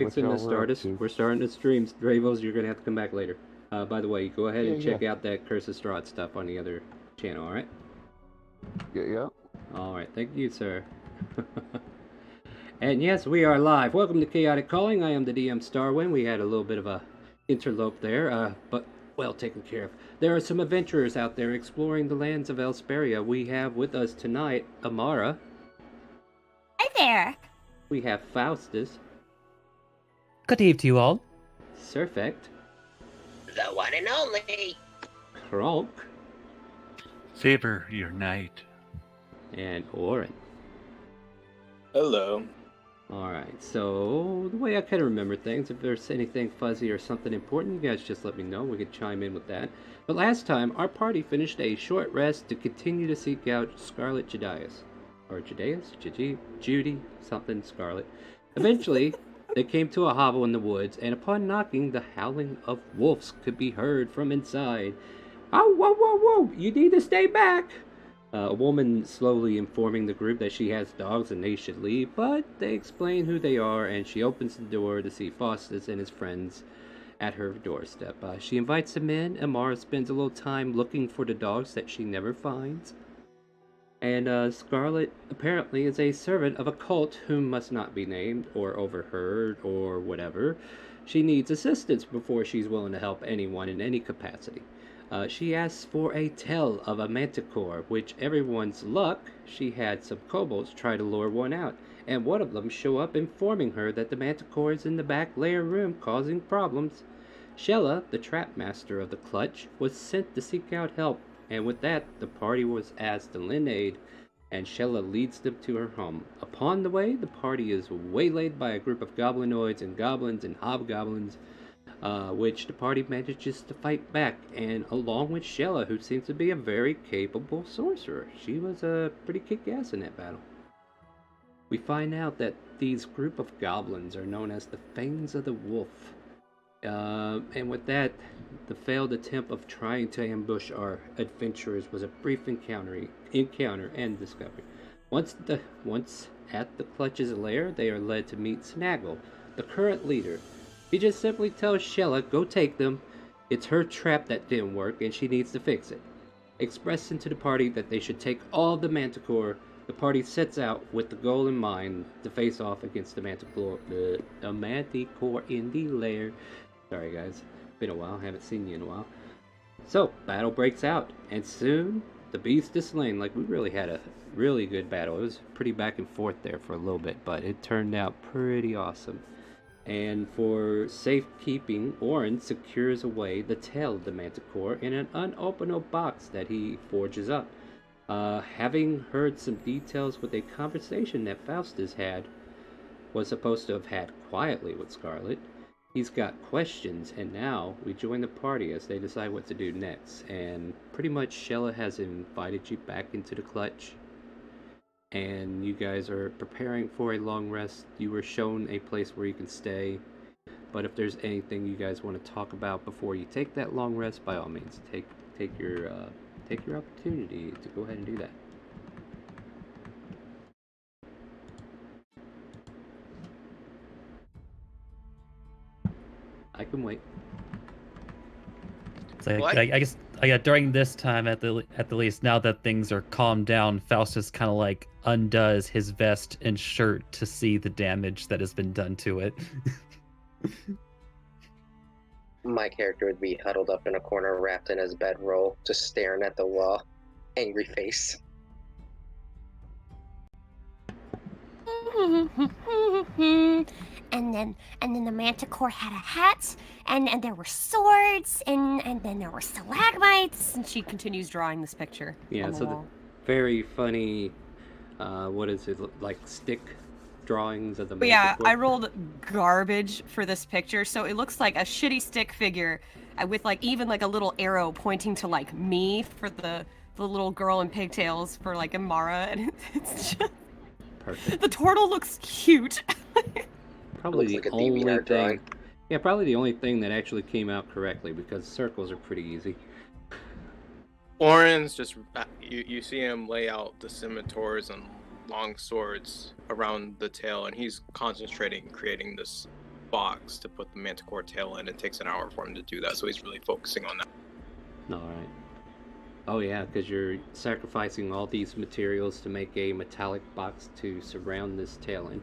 Fixing to start us. We're starting the streams. Dravos, you're gonna have to come back later. By the way, go ahead and check out that Curse of Strahd stuff on the other channel, alright? Yeah. Alright, thank you, sir. And yes, we are live. Welcome to Chaotic Calling. I am the DM Starwind. We had a little bit of a interlope there, but well taken care of. There are some adventurers out there exploring the lands of Elsparia. We have with us tonight Amara. Hi there. We have Faustus. Good eve to you all. Surfect. The one and only. Kronk. Savor your night. And Oren. Hello. Alright, so the way I kind of remember things, if there's anything fuzzy or something important, you guys just let me know. We can chime in with that. But last time, our party finished a short rest to continue to seek out Scarlet Judias. Or Judeas? Judy? Something Scarlet. Eventually, they came to a hovel in the woods, and upon knocking, the howling of wolves could be heard from inside. Oh, whoa, whoa, whoa! You need to stay back! A woman slowly informing the group that she has dogs and they should leave, but they explain who they are, and she opens the door to see Faustus and his friends at her doorstep. She invites them in. Amara spends a little time looking for the dogs that she never finds. And Scarlet apparently is a servant of a cult whom must not be named or overheard or whatever. She needs assistance before she's willing to help anyone in any capacity. She asks for a tell of a manticore, which everyone's luck, she had some kobolds try to lure one out, and one of them show up informing her that the manticore is in the back layer room causing problems. Shella, the trap master of the clutch, was sent to seek out help, and with that, the party was asked to lend aid, and Shella leads them to her home. Upon the way, the party is waylaid by a group of goblinoids and goblins and hobgoblins, which the party manages to fight back, and along with Shella, who seems to be a very capable sorcerer. She was pretty kick-ass in that battle. We find out that these group of goblins are known as the Fangs of the Wolf. And with that, the failed attempt of trying to ambush our adventurers was a brief encounter and discovery. Once at the Clutch's lair, they are led to meet Snaggle, the current leader. He just simply tells Shella, go take them. It's her trap that didn't work, and she needs to fix it. Expressing to the party that they should take all of the manticore, the party sets out with the goal in mind to face off against the manticore in the lair. Sorry guys, been a while, haven't seen you in a while. So, battle breaks out, and soon the beast is slain. Like, we really had a really good battle. It was pretty back and forth there for a little bit, but it turned out pretty awesome. And for safekeeping, Oren secures away the tail of the manticore in an unopenable box that he forges up. Having heard some details with a conversation that Faustus was supposed to have had quietly with Scarlet, he's got questions, and now we join the party as they decide what to do next. And pretty much Shella has invited you back into the clutch, and you guys are preparing for a long rest. You were shown a place where you can stay, but if there's anything you guys want to talk about before you take that long rest, by all means, take your opportunity to go ahead and do that. I can wait. So I guess during this time, at the least, now that things are calmed down, Faustus kind of like undoes his vest and shirt to see the damage that has been done to it. My character would be huddled up in a corner, wrapped in his bedroll, just staring at the wall, angry face. And then the manticore had a hat, and there were swords, and then there were stalagmites. And she continues drawing this picture. Yeah, so the very funny, what is it, like stick drawings of the manticore? Yeah, I rolled garbage for this picture, so it looks like a shitty stick figure with like even like a little arrow pointing to like me for the little girl in pigtails for like Amara, and it's just perfect. The turtle looks cute. Probably Looks the like a only DeviantArt thing. drawing. Yeah, probably the only thing that actually came out correctly, because circles are pretty easy. Oren's just you see him lay out the scimitars and long swords around the tail, and he's concentrating creating this box to put the manticore tail in. It takes an hour for him to do that, so he's really focusing on that. All right. Oh yeah, because you're sacrificing all these materials to make a metallic box to surround this tail in.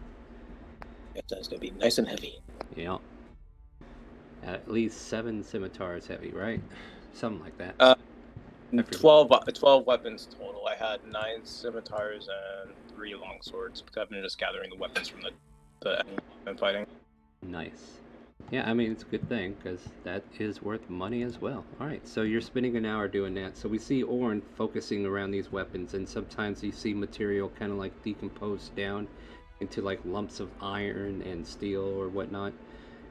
Yeah, that's gonna be nice and heavy. Yeah. At least 7 scimitars heavy, right? Something like that. 12 weapons total. I had 9 scimitars and 3 longswords because I've been just gathering the weapons from the enemy I've been fighting. Nice. Yeah, I mean, it's a good thing, because that is worth money as well. Alright, so you're spending an hour doing that. So we see Orn focusing around these weapons, and sometimes you see material kind of like decomposed down into like lumps of iron and steel or whatnot.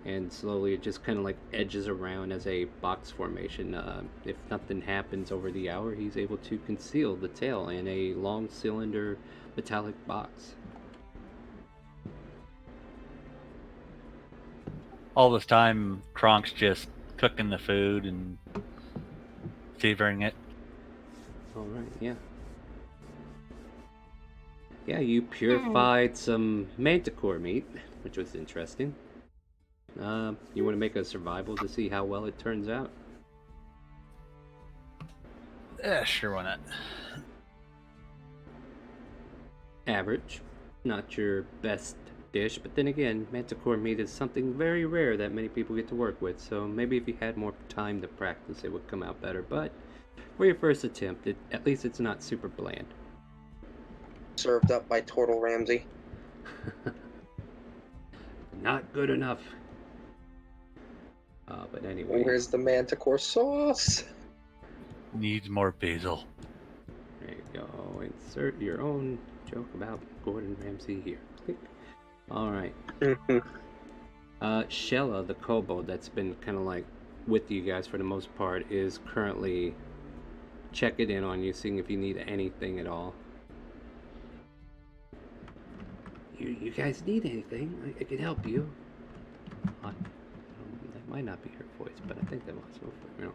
And slowly it just kind of like edges around as a box formation. If nothing happens over the hour, he's able to conceal the tail in a long cylinder metallic box. All this time, Kronk's just cooking the food and savoring it. Alright, yeah. Yeah, you purified some manticore meat, which was interesting. You want to make a survival to see how well it turns out? Yeah, sure, why not? Average. Not your best dish, but then again, manticore meat is something very rare that many people get to work with, so maybe if you had more time to practice, it would come out better. But for your first attempt, at least it's not super bland. Served up by Turtle Ramsay. Not good enough. But anyway. Where's the manticore sauce? Needs more basil. There you go. Insert your own joke about Gordon Ramsay here. Click. Alright. Shella, the kobold that's been kind of like with you guys for the most part, is currently checking in on you, seeing if you need anything at all. You guys need anything? I can help you. That might not be her voice, but I think that was. You know.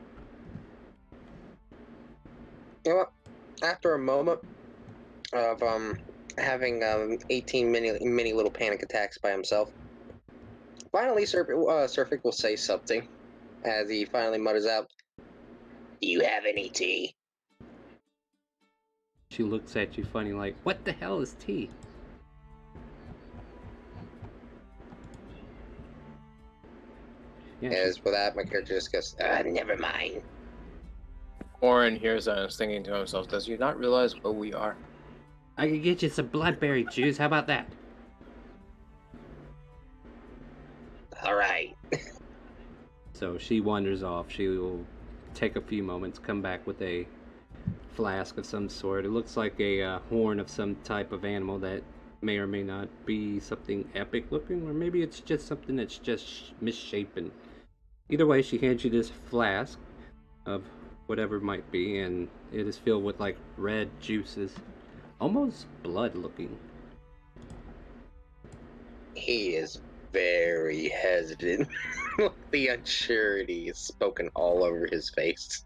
You know what? After a moment of having 18 mini little panic attacks by himself, finally Surfik will say something as he finally mutters out, "Do you have any tea?" She looks at you funny like, what the hell is tea? Yeah, As for that, my character just goes, "Never mind." Orin hears that and is thinking to himself, does he not realize where we are? I can get you some bloodberry juice. How about that? All right. So she wanders off. She will take a few moments, come back with a flask of some sort. It looks like a horn of some type of animal that may or may not be something epic looking, or maybe it's just something that's just misshapen. Either way, she hands you this flask of whatever it might be, and it is filled with like red juices, almost blood looking. He is very hesitant. The unsurety is spoken all over his face.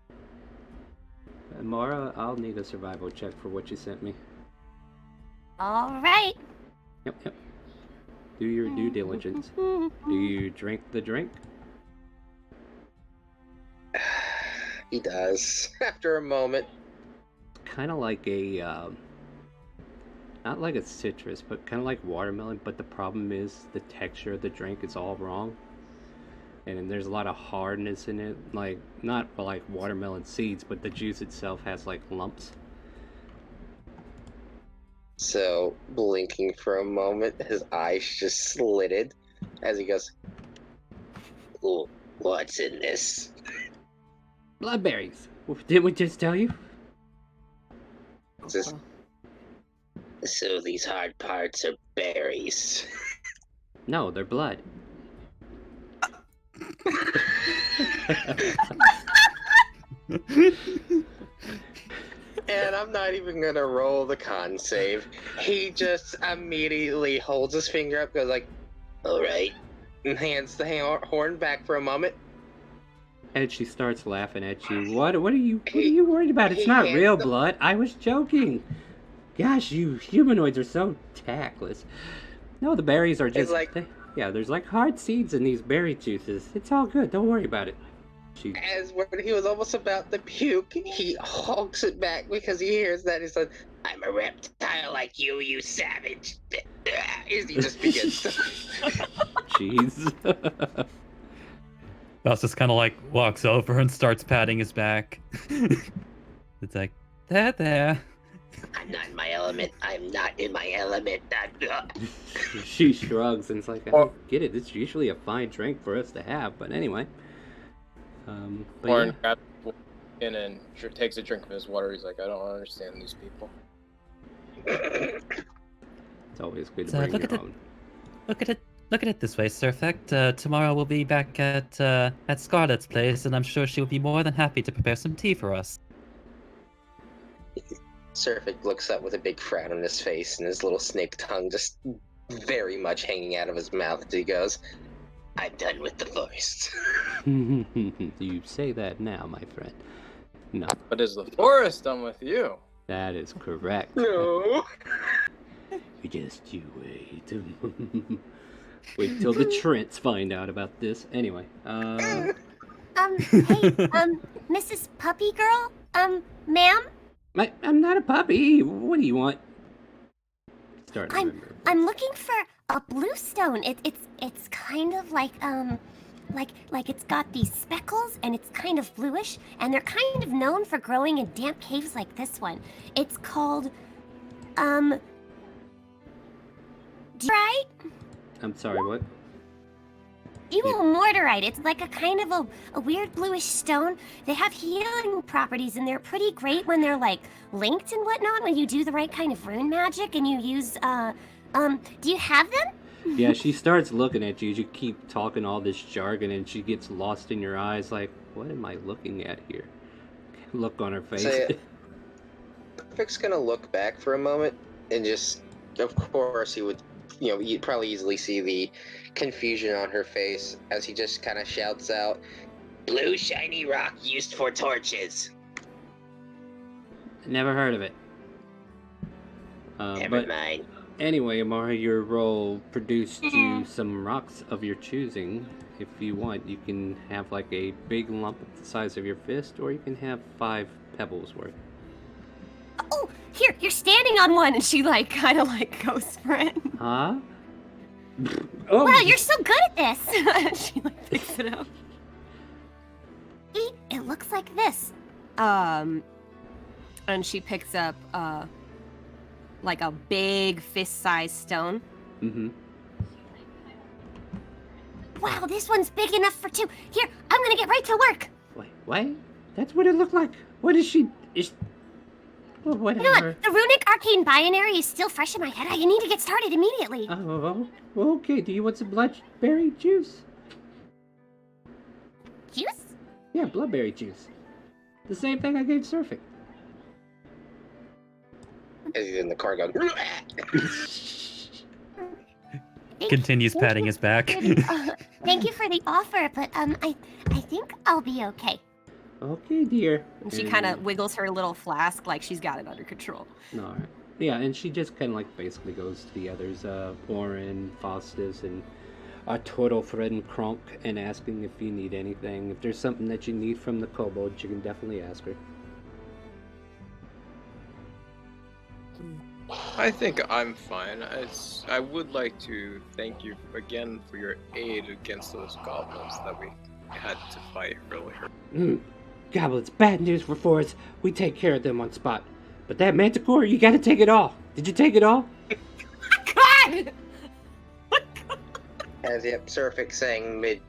Mara, I'll need a survival check for what you sent me. All right. Yep. Do your due diligence. Do you drink the drink? He does. After a moment. Kind of like a, not like a citrus, but kind of like watermelon, but the problem is the texture of the drink is all wrong. And there's a lot of hardness in it, like, not like watermelon seeds, but the juice itself has like lumps. So, blinking for a moment, his eyes just slitted as he goes, "Ooh, what's in this?" Bloodberries. Didn't we just tell you? Just, so these hard parts are berries. No, they're blood. And I'm not even gonna roll the con save. He just immediately holds his finger up, goes like, "All right," and hands the horn back for a moment. And she starts laughing at you. What are you worried about? It's not real blood. I was joking. Gosh, you humanoids are so tactless. No, the berries are just It's like, Yeah, there's like hard seeds in these berry juices. It's all good. Don't worry about it. As when he was almost about to puke, he honks it back because he hears that. He says, "I'm a reptile like you savage." He just begins to... Jeez. Faustus kind of like walks over and starts patting his back. It's like, there. I'm not in my element. I'm not in my element. She shrugs and it's like, I don't get it. It's usually a fine drink for us to have, but anyway. But Warren yeah. grabs in and takes a drink of his water. He's like, I don't understand these people. It's always good to So bring look your at own. Look at it this way, Sir Effect. Tomorrow we'll be back at Scarlet's place, and I'm sure she'll be more than happy to prepare some tea for us. Surfik looks up with a big frown on his face and his little snake tongue just very much hanging out of his mouth. He goes, I'm done with the forest. You say that now, my friend. No, But is the forest done with you? that is correct. No. You wait. Wait till the Trents find out about this. Anyway, Hey, Mrs. Puppy Girl? Ma'am? I'm not a puppy. What do you want? Starting to remember. I'm looking for a blue stone. It's kind of like it's got these speckles and it's kind of bluish, and they're kind of known for growing in damp caves like this one. It's called right? I'm sorry, what? Mortarite. It's like a kind of a weird bluish stone. They have healing properties, and they're pretty great when they're like linked and whatnot. When you do the right kind of rune magic, and you use do you have them? Yeah, she starts looking at you. You keep talking all this jargon, and she gets lost in your eyes. Like, what am I looking at here? Look on her face. So, Perfect's gonna look back for a moment, and just, of course, he would, you'd probably easily see the confusion on her face as he just kind of shouts out, "Blue shiny rock used for torches." Never heard of it. Never mind. Anyway, Amara, your role produced you some rocks of your choosing. If you want, you can have like a big lump the size of your fist, or you can have 5 pebbles worth. Oh, here, you're standing on one, and she like kind of like goes for it. Huh? Oh. Wow, you're so good at this. She like picks it up. It looks like this. And she picks up like a big fist-sized stone. Mm-hmm. Wow, this one's big enough for 2. Here, I'm gonna get right to work. Wait, what? That's what it looked like. What is she? Well, whatever. You know what? The runic arcane binary is still fresh in my head. I need to get started immediately. Oh, okay. Do you want some bloodberry juice? Juice? Yeah, bloodberry juice. The same thing I gave Surfing. As he's in the car going, Continues patting his back. Thank you for the offer, but I think I'll be okay. Okay, dear. And she kind of wiggles her little flask like she's got it under control. All right. Yeah, and she just kind of like basically goes to the others, Warren, Faustus, and our turtle friend Kronk, and asking if you need anything. If there's something that you need from the kobold, you can definitely ask her. I think I'm fine. I would like to thank you again for your aid against those goblins that we had to fight earlier. Goblins, bad news for Forrest. We take care of them on spot. But that manticore, you gotta take it all. Did you take it all? God! as Surfik saying mid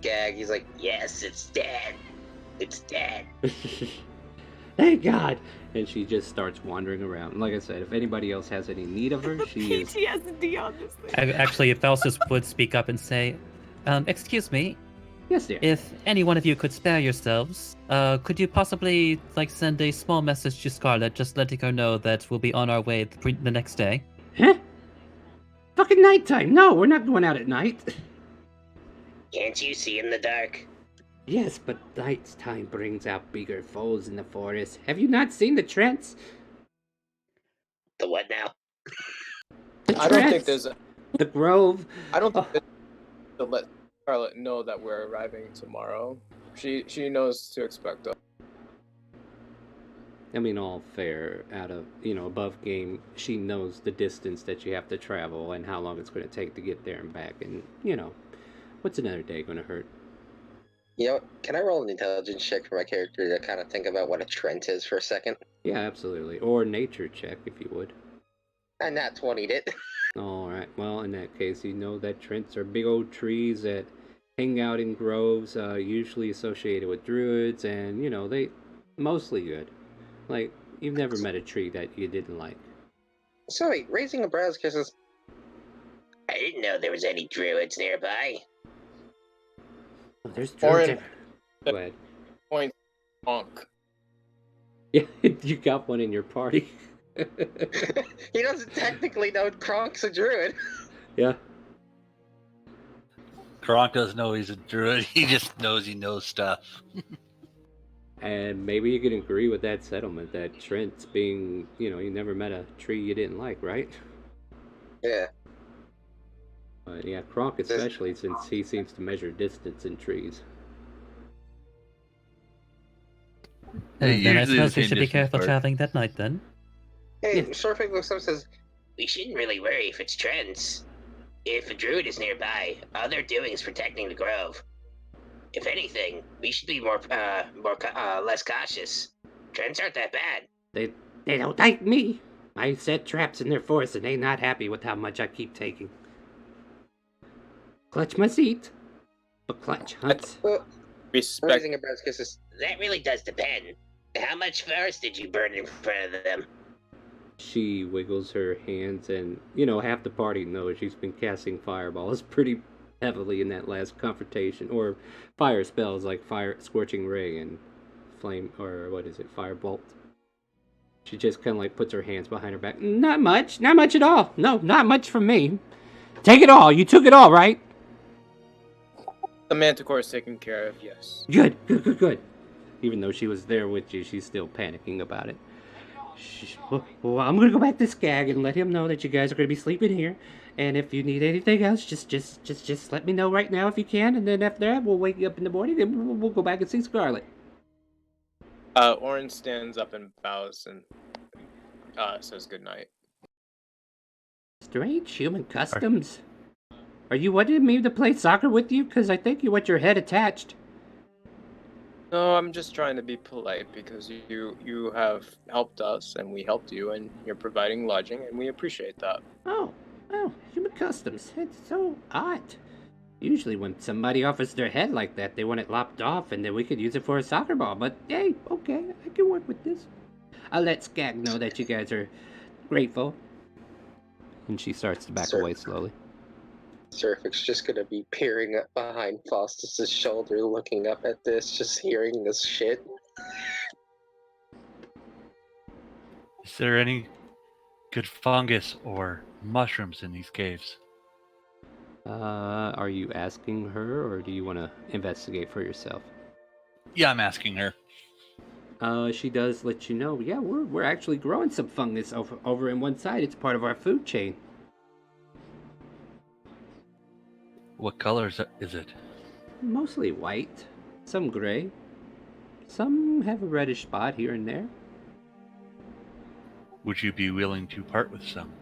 gag, he's like, "Yes, it's dead. It's dead." Thank God. And she just starts wandering around. Like I said, if anybody else has any need of her, she is... PTSD on this thing. Actually, if Faustus would speak up and say, excuse me, Yes, dear. if any one of you could spare yourselves, could you possibly like send a small message to Scarlet, just letting her know that we'll be on our way the next day? Huh? Fucking nighttime. No, we're not going out at night. Can't you see in the dark? Yes, but night's time brings out bigger foes in the forest. Have you not seen the Trents? The what now? The I don't think Trents. there's The Grove. I don't think Oh, that to let Scarlett know that we're arriving tomorrow. She knows to expect us. I mean, all fair, out of, above game, she knows the distance that you have to travel and how long it's going to take to get there and back. And, what's another day going to hurt? You know, can I roll an intelligence check for my character to kind of think about what a Trent is for a second? Yeah, absolutely. Or nature check, if you would. And that 20'd it. All right. Well, in that case, you know that Trents are big old trees that hang out in groves, usually associated with druids, and, they mostly good. Like, you've never met a tree that you didn't like. So wait, raising a brow's kisses. I didn't know there was any druids nearby. Oh, there's druids Orin, everywhere. Go ahead. point honk. Yeah, you got one in your party. He doesn't technically know Kronk's a druid. Yeah. Kronk doesn't know he's a druid. He just knows he knows stuff. And maybe you can agree with that settlement that Trent's being, you never met a tree you didn't like, right? Yeah. But yeah, Kronk especially, since he seems to measure distance in trees. Then I Usually suppose the we same should be distance careful apart. traveling that night then. Hey, Yeah. Surfing looks up and says, we shouldn't really worry if it's Trent's. If a druid is nearby, all they're doing is protecting the grove. If anything, we should be less cautious. Trents aren't that bad. They don't like me. I set traps in their forest and they not happy with how much I keep taking. Clutch must eat, but Clutch hunts. Well, Respect. raising a brow's kisses. That really does depend. How much forest did you burn in front of them? She wiggles her hands and, half the party knows she's been casting fireballs pretty heavily in that last confrontation. Or fire spells like Fire Scorching Ray and Flame, or what is it, Firebolt. She just kind of like puts her hands behind her back. Not much at all. No, not much from me. Take it all. You took it all, right? The Manticore is taken care of, yes. Good. Even though she was there with you, she's still panicking about it. Well, I'm gonna go back to Skag and let him know that you guys are gonna be sleeping here. And if you need anything else, just let me know right now if you can. And then after that, we'll wake you up in the morning and we'll go back and see Scarlet. Orin stands up and bows and says goodnight. Strange human customs. Are you wanting me to play soccer with you? Because I think you want your head attached. No, I'm just trying to be polite because you have helped us and we helped you and you're providing lodging and we appreciate that. Oh, human customs. It's so odd. Usually when somebody offers their head like that, they want it lopped off and then we could use it for a soccer ball. But hey, okay, I can work with this. I'll let Skag know that you guys are grateful. And she starts to back away slowly. Surfix just gonna be peering up behind Faustus's shoulder, looking up at this, just hearing this shit. Is there any good fungus or mushrooms in these caves? Are you asking her or do you want to investigate for yourself? Yeah, I'm asking her. She does let you know, yeah, we're actually growing some fungus over in one side. It's part of our food chain. What color is it? Mostly white, some gray. Some have a reddish spot here and there. Would you be willing to part with some?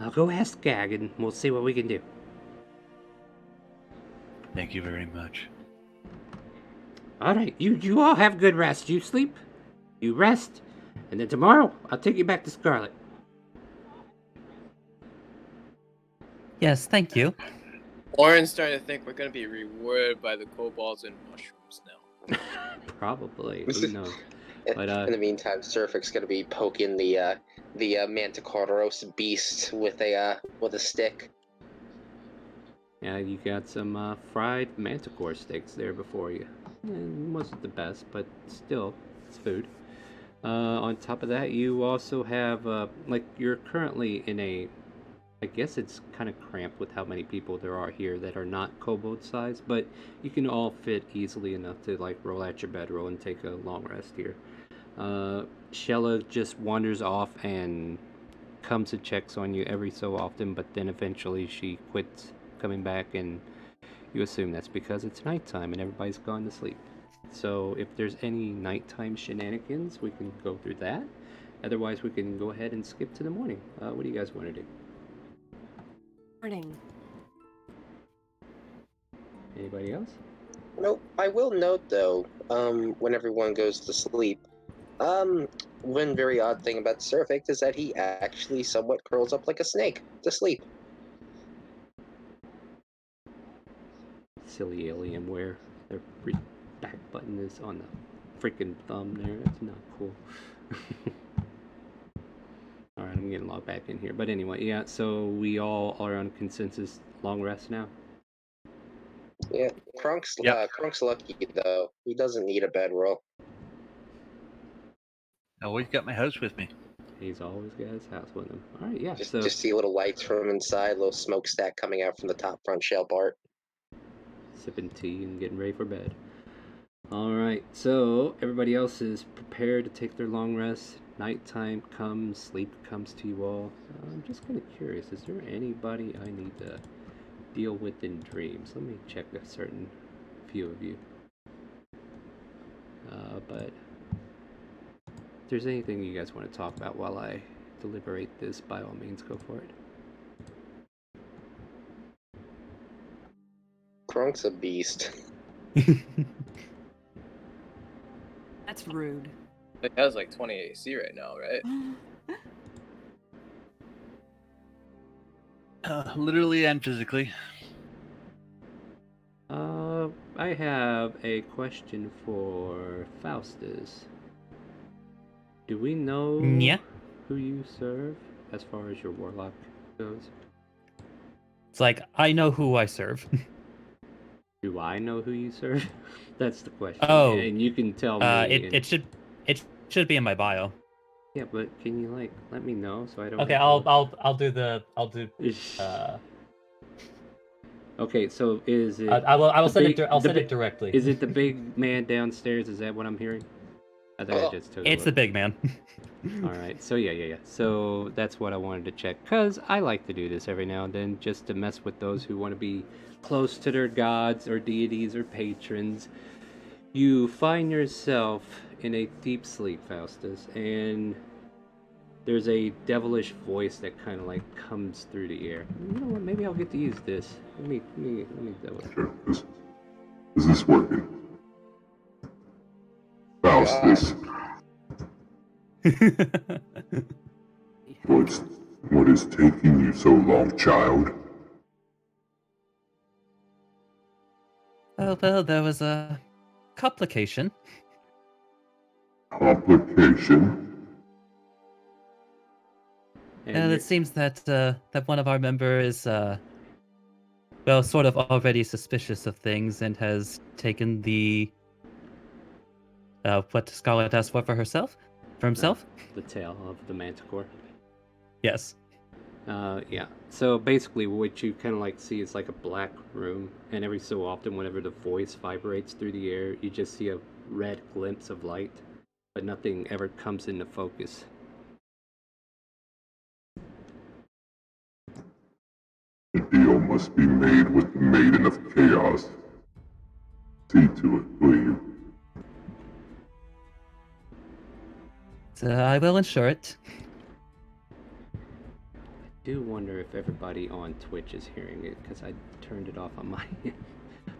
I'll go ask Gag and we'll see what we can do. Thank you very much. Alright, you all have good rest. You sleep, you rest, and then tomorrow I'll take you back to Scarlet. Yes, thank you. Orin's starting to think we're going to be rewarded by the kobolds and mushrooms now. Probably, who knows. But, in the meantime, Surfix gonna be poking the Manticoros beast with a stick. Yeah, you got some fried manticore steaks there before you. Wasn't the best, but still, it's food. On top of that, you also have, you're currently in a, I guess it's kind of cramped with how many people there are here that are not kobold size, but you can all fit easily enough to, roll out your bedroll and take a long rest here. Shella just wanders off and comes and checks on you every so often, but then eventually she quits coming back, and you assume that's because it's nighttime and everybody's gone to sleep. So if there's any nighttime shenanigans, we can go through that. Otherwise, we can go ahead and skip to the morning. What do you guys want to do? Morning. Anybody else? Nope. I will note though, when everyone goes to sleep, one very odd thing about Surfic is that he actually somewhat curls up like a snake to sleep. Silly Alienware. Their back button is on the freaking thumb there. That's not cool. Alright, I'm getting logged back in here. But anyway, yeah, so we all are on consensus long rest now. Yeah, Krunk's lucky though. He doesn't need a bedroll. I always got my house with me. He's always got his house with him. Alright, yeah. Just see little lights from inside, little smokestack coming out from the top front shell part. Sipping tea and getting ready for bed. Alright, so everybody else is prepared to take their long rest. Nighttime comes, sleep comes to you all. I'm just kind of curious, is there anybody I need to deal with in dreams? Let me check a certain few of you. But if there's anything you guys want to talk about while I deliberate this, by all means, go for it. Krunk's a beast. That's rude. It has like 20 AC right now, right? Literally and physically. I have a question for Faustus. Do we know who you serve as far as your warlock goes? It's like, I know who I serve. Do I know who you serve? That's the question. Oh, and you can tell me. It should be in my bio. Yeah, but can you like let me know so I don't? Okay, I'll do. Okay, so is it? I will send it. I'll send it directly. Is it the big man downstairs? Is that what I'm hearing? I think I just took. It's the big man. All right. So yeah. So that's what I wanted to check, cause I like to do this every now and then, just to mess with those who want to be close to their gods or deities or patrons. You find yourself in a deep sleep, Faustus, and there's a devilish voice that kind of like comes through the air. You know what? Maybe I'll get to use this. Let me double. Sure. Is this working? Faustus, what is taking you so long, child? Well, there was a complication. Complication? It seems that one of our members is sort of already suspicious of things and has taken the what Scarlet asked for himself. The tail of the manticore. Yes. Yeah. So basically, what you kind of like see is like a black room, and every so often, whenever the voice vibrates through the air, you just see a red glimpse of light, but nothing ever comes into focus. The deal must be made with the Maiden of Chaos. See to it, will you? So I will ensure it. I do wonder if everybody on Twitch is hearing it, because I turned it off on my end.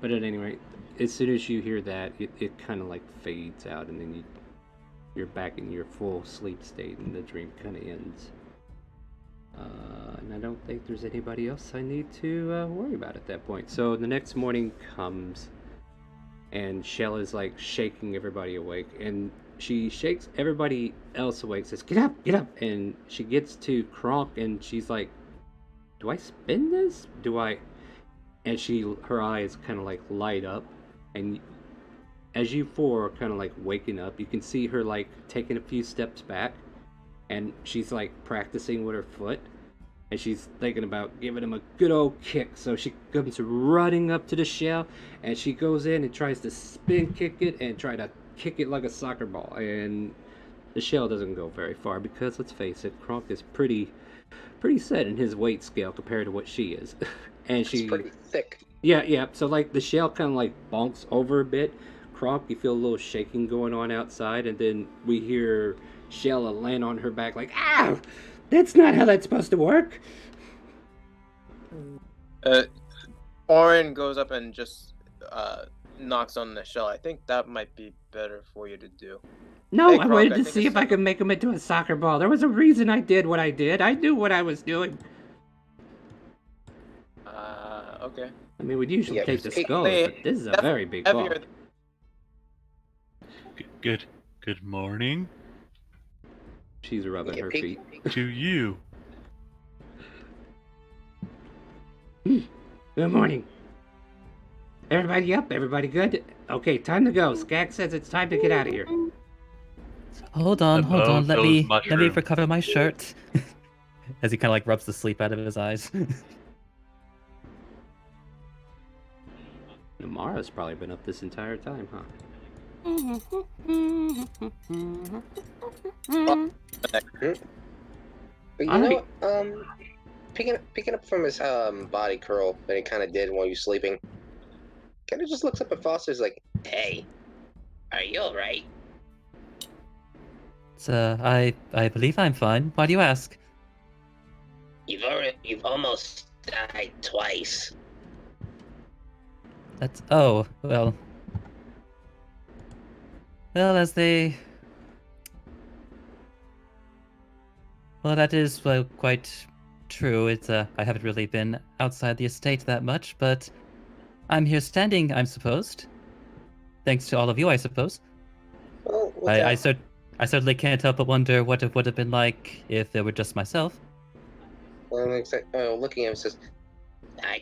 But at any rate, as soon as you hear that, it kind of like fades out, and then you're back in your full sleep state, and the dream kind of ends. And I don't think there's anybody else I need to worry about at that point. So the next morning comes, and Shell is like shaking everybody awake, and she shakes everybody else awake, says, get up, and she gets to Kronk, and she's like, do I spin this? And her eyes kind of like light up, and as you four are kind of like waking up, you can see her like taking a few steps back, and she's like practicing with her foot, and she's thinking about giving him a good old kick. So she comes running up to the shell, and she goes in and tries to spin kick it and try to kick it like a soccer ball, and the shell doesn't go very far because, let's face it, Kronk is pretty pretty set in his weight scale compared to what she is. And It's she, pretty thick. yeah. So like the shell kind of like bonks over a bit. Kronk, you feel a little shaking going on outside, and then we hear Shella land on her back like, "Ow! That's not how that's supposed to work." Orin goes up and just knocks on the shell. I think that might be better for you to do. No, Hey, I Kronk, wanted I to think see it's if I could make him into a soccer ball. There was a reason I did what I did. I knew what I was doing. Okay. I mean, we'd usually Yeah, take the hey, skulls, hey, but this is a that's very big ball. Heavier. Good morning She's rubbing Yeah, her peek- feet. to you. Good morning. Everybody up? Everybody good? Okay, time to go. Skag says it's time to get out of here. Hold on. About Let those me mushrooms. recover my shirt. As he kind of like rubs the sleep out of his eyes. Namara's probably been up this entire time, huh? But you All know right. what? Picking up from his body curl that he kind of did while he was sleeping, kind of just looks up at Foster's like, "Hey, are you all right?" I believe I'm fine. Why do you ask? You've almost died twice. That's well, as they. Well, that is quite true. It's I haven't really been outside the estate that much, but I'm here standing, I'm supposed. Thanks to all of you, I suppose. Well, I certainly can't help but wonder what it would have been like if it were just myself. looking at him says, I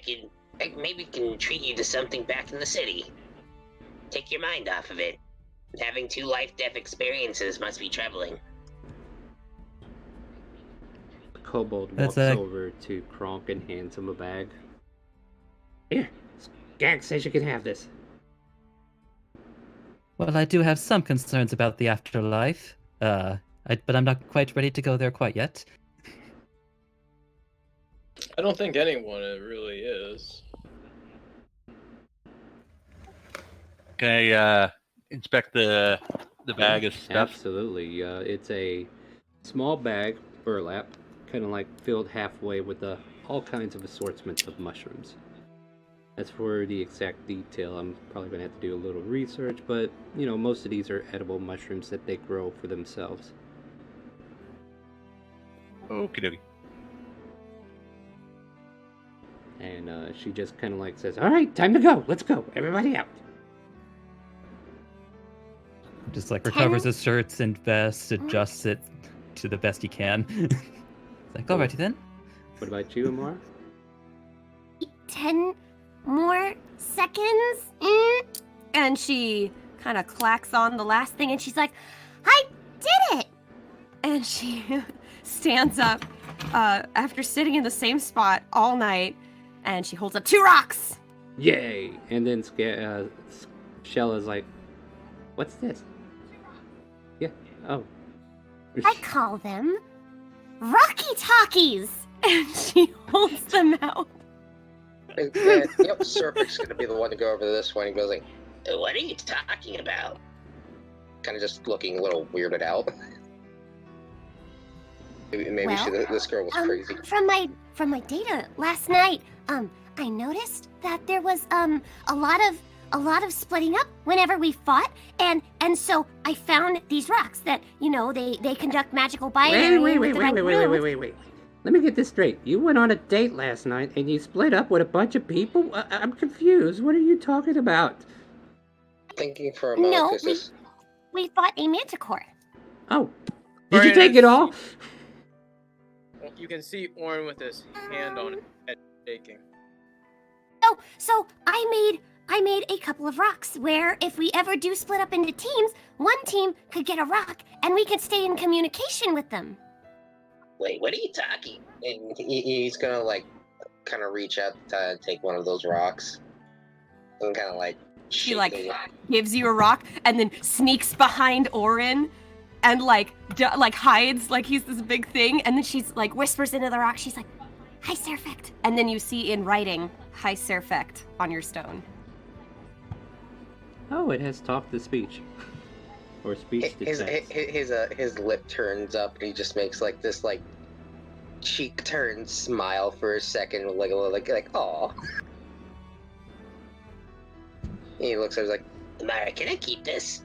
maybe can treat you to something back in the city. Take your mind off of it. Having 2 life-death experiences must be troubling. The kobold That's walks over to Kronk and hands him a bag. Here, Skag says you can have this. Well, I do have some concerns about the afterlife, but I'm not quite ready to go there quite yet. I don't think anyone really is. Can I inspect the bag of stuff? Absolutely. It's a small bag, burlap, kind of like filled halfway with all kinds of assortments of mushrooms. As for the exact detail, I'm probably going to have to do a little research, but, most of these are edible mushrooms that they grow for themselves. Okie dokie. And she just kind of like says, all right, time to go. Let's go. Everybody out. Just like recovers his shirts and vest, adjusts it to the best he can. It's like, alrighty then. What about you, Amara? 10 more seconds. And she kind of clacks on the last thing and she's like, I did it. and she stands up after sitting in the same spot all night and she holds up 2 rocks. Yay! And then Shella's like, what's this? Yeah, oh. I call them Rocky Talkies. And she holds them out. Serpic's gonna be the one to go over this one. He goes like, what are you talking about? Kind of just looking a little weirded out. Maybe Well, this girl was crazy. From my data last night, I noticed that there was a lot of splitting up whenever we fought, and so I found these rocks that they conduct magical binary. Wait. Let me get this straight. You went on a date last night and you split up with a bunch of people? I'm confused. What are you talking about? Thinking for a moment. No, 'cause this- we fought a manticore. Oh, did you take it all? Well, you can see Orin with his hand on his head shaking. So I made a couple of rocks where if we ever do split up into teams, one team could get a rock and we could stay in communication with them. Wait, what are you talking? And he's gonna kind of reach out to take one of those rocks, and kind of She shake it. gives you a rock and then sneaks behind Orin and like hides like he's this big thing, and then she's like whispers into the rock. She's like, "Hi, Serfect," and then you see in writing, "Hi, Serfect" on your stone. Oh, it has talk to speech. Or speech to text. His lip turns up and he just makes like this like cheek turn smile for a second, like aw. He looks at her like, Mara, can I keep this?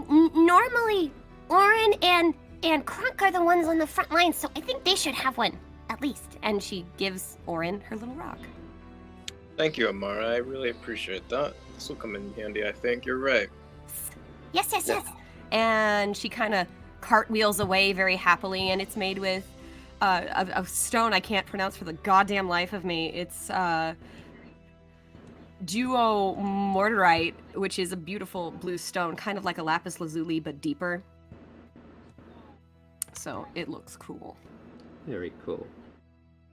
Normally, Oren and Kronk are the ones on the front lines, so I think they should have one, at least. And she gives Oren her little rock. Thank you, Amara. I really appreciate that. This will come in handy, I think. You're right. Yes. And she kind of cartwheels away very happily, and it's made with a stone I can't pronounce for the goddamn life of me. It's duo mortarite, which is a beautiful blue stone, kind of like a lapis lazuli but deeper. So it looks cool. Very cool.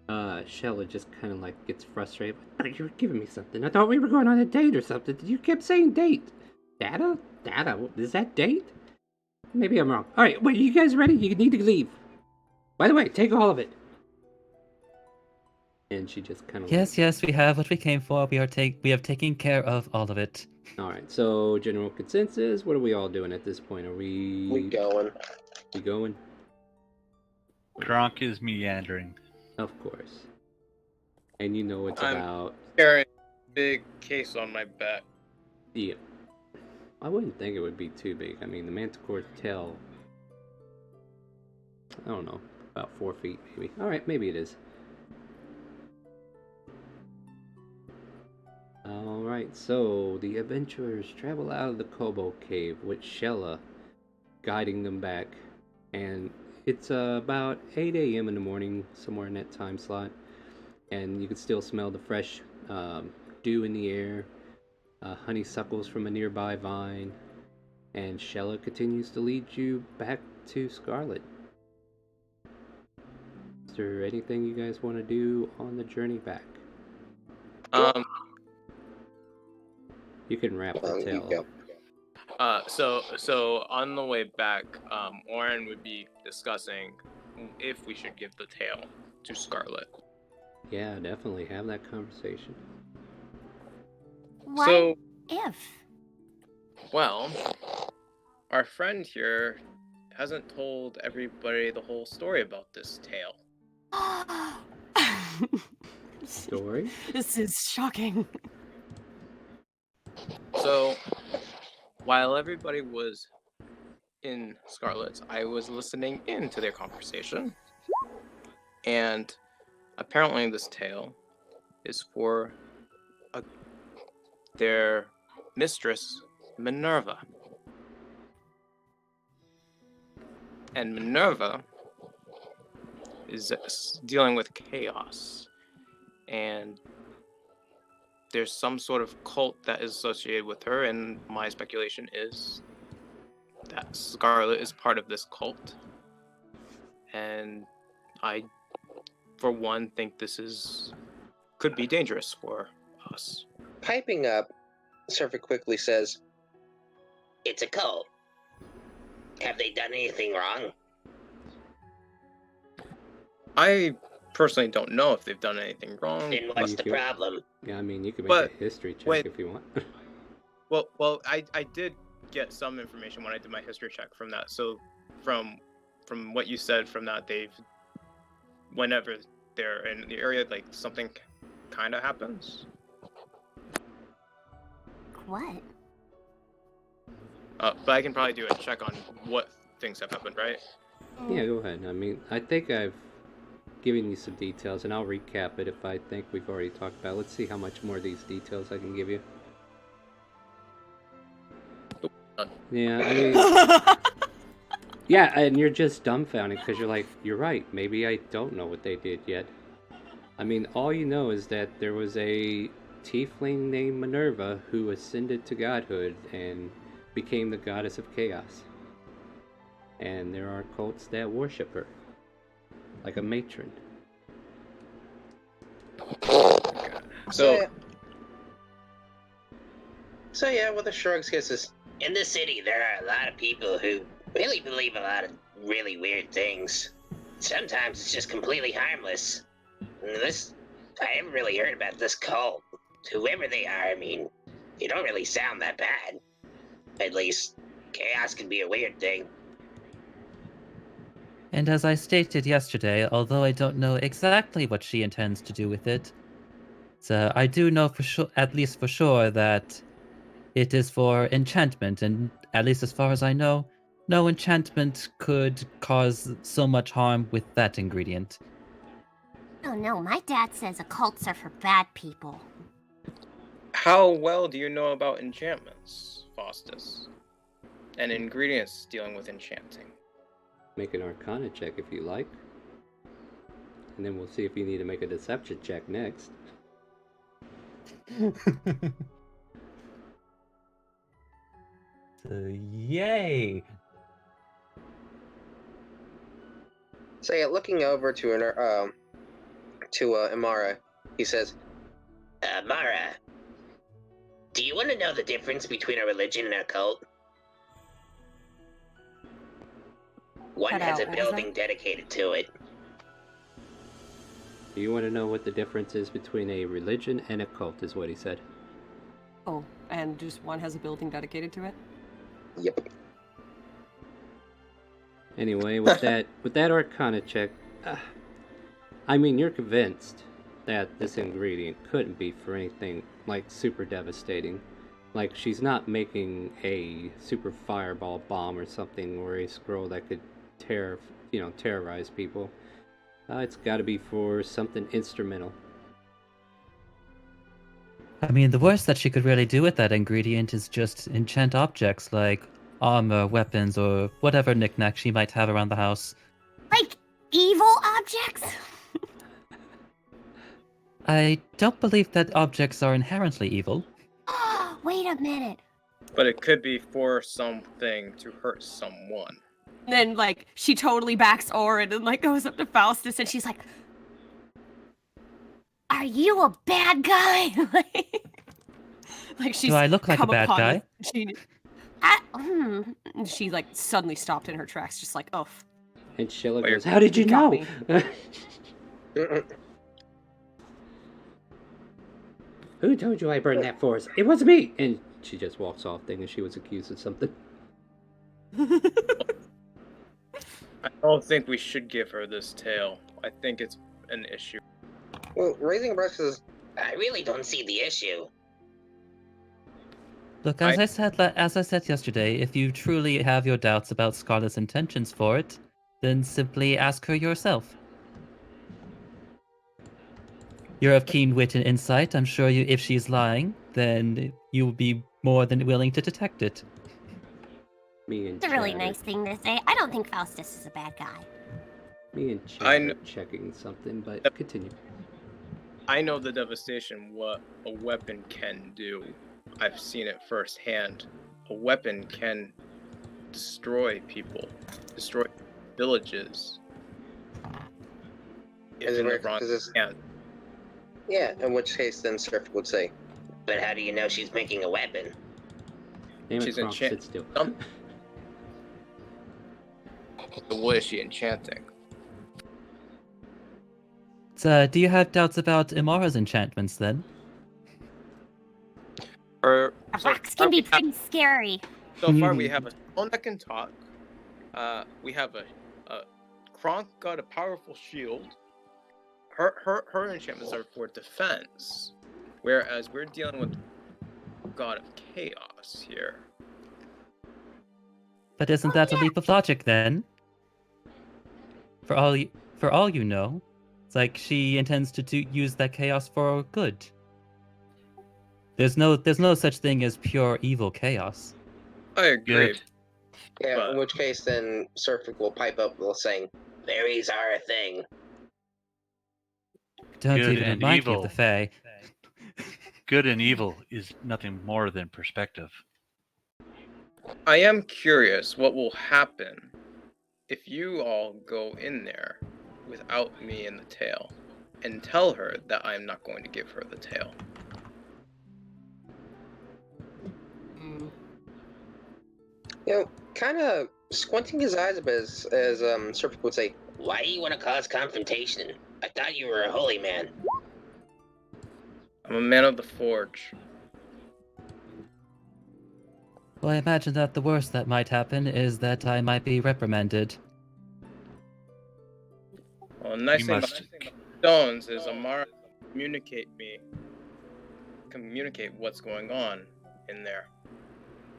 Shella just kind of like gets frustrated. You were giving me something. I thought we were going on a date or something. You kept saying date. Data? Is that date? Maybe I'm wrong. Alright, wait, you guys ready? You need to leave. By the way, take all of it. And she just kind of... Yes, we have what we came for. We have taken care of all of it. Alright, so general consensus. What are we all doing at this point? Are we... We going. We going? Kronk is meandering. Of course. And you know it's I'm about... carrying a big case on my back. Yeah. I wouldn't think it would be too big. I mean, the Manticore's tail... I don't know. About 4 feet, maybe. Alright, maybe it is. Alright, so the adventurers travel out of the Kobo Cave with Shella guiding them back. And it's about 8 a.m. in the morning, somewhere in that time slot. And you can still smell the fresh dew in the air, honeysuckles from a nearby vine. And Shella continues to lead you back to Scarlet. Is there anything you guys want to do on the journey back? You can wrap the tail. So on the way back, Oren would be discussing if we should give the tail to Scarlet. Yeah, definitely have that conversation. What So, if? well, our friend here hasn't told everybody the whole story about this tail. Story? This is shocking. So, while everybody was in Scarlet's, I was listening in to their conversation. And apparently this tale is for their mistress, Minerva. And Minerva is dealing with chaos. And there's some sort of cult that is associated with her, and my speculation is that Scarlet is part of this cult. And I, for one, think this could be dangerous for us. Piping up, Surfer quickly says, It's a cult. Have they done anything wrong? I personally don't know if they've done anything wrong. Then what's the problem? Yeah, I mean, you can make But a history check wait. if you want. Well, I did get some information when I did my history check from that. So, from what you said from that, whenever they're in the area, like something kind of happens. What? But I can probably do a check on what things have happened, right? Yeah, go ahead. I mean, I think I've given you some details, and I'll recap it if I think we've already talked about it. Let's see how much more of these details I can give you. Yeah, I mean... yeah, and you're just dumbfounded because you're like, you're right, maybe I don't know what they did yet. I mean, all you know is that there was a tiefling named Minerva who ascended to godhood and became the goddess of chaos. And there are cults that worship her. Like a matron. So So yeah, with a shrug, says, in the city, there are a lot of people who really believe a lot of really weird things. Sometimes it's just completely harmless. I haven't really heard about this cult. Whoever they are, I mean, they don't really sound that bad. At least, chaos can be a weird thing. And as I stated yesterday, although I don't know exactly what she intends to do with it, so I do know for sure, at least for sure, that it is for enchantment, and at least as far as I know, no enchantment could cause so much harm with that ingredient. Oh no, my dad says occults are for bad people. How well do you know about enchantments, Faustus? And ingredients dealing with enchanting? Make an Arcana check if you like. And then we'll see if you need to make a Deception check next. Yay! So yeah, looking over to Imara, he says, Mara, do you want to know the difference between a religion and a cult? One Cut has out, a what was building dedicated to it. Do you want to know what the difference is between a religion and a cult, is what he said. Oh, and just one has a building dedicated to it? Yep. Anyway, with that Arcana check, I mean, you're convinced that this ingredient couldn't be for anything like super devastating. Like, she's not making a super fireball bomb or something, or a scroll that could terrorize people. It's got to be for something instrumental. I mean, the worst that she could really do with that ingredient is just enchant objects like armor, weapons, or whatever knickknack she might have around the house. Like evil objects? I don't believe that objects are inherently evil. Wait a minute. But it could be for something to hurt someone. And then, like, she totally backs Orin and, like, goes up to Faustus and she's like, Are you a bad guy? like she's Do I look like a come bad upon guy? And she, like, suddenly stopped in her tracks, just like, oh. And Sheila Wait, goes, how did you got know? Who told you I burned that forest? It wasn't me! And she just walks off thinking she was accused of something. I don't think we should give her this tale. I think it's an issue. Well, raising a brush says, I really don't see the issue. Look, as I said yesterday, if you truly have your doubts about Scarlet's intentions for it, then simply ask her yourself. You're of keen wit and insight. I'm sure if she's lying, then you will be more than willing to detect it. Me and It's a really Chad are- nice thing to say. I don't think Faustus is a bad guy. Me and Chad I are kn- checking something, but Yep. continue. I know the devastation what a weapon can do. I've seen it firsthand. A weapon can destroy people, destroy villages. Is If it in the weird? wrong 'Cause it's- hands. Yeah, in which case then Surf would say, but how do you know she's making a weapon? Damn it, She's Kronk, sit still. So what is she enchanting? So, do you have doubts about Imara's enchantments then? Rocks can be pretty scary. So far, we have a stone that can talk. We have a Kronk got a powerful shield. Her enchantments are for defense, whereas we're dealing with God of Chaos here. But isn't that a leap of logic then? For all you know, it's like she intends to use that chaos for good. There's no such thing as pure evil chaos. I agree. Good. Yeah, But- in which case then Surfic will pipe up saying, fairies are a thing. Don't Good even and remind me of evil. the Fae. Good and evil is nothing more than perspective. I am curious what will happen if you all go in there without me in the tail and tell her that I'm not going to give her the tail. Kind of squinting his eyes a bit as Serpent would say, "Why do you want to cause confrontation? I thought you were a holy man." I'm a man of the forge. Well, I imagine that the worst that might happen is that I might be reprimanded. Well, nice thing about stones is Amara communicate what's going on in there.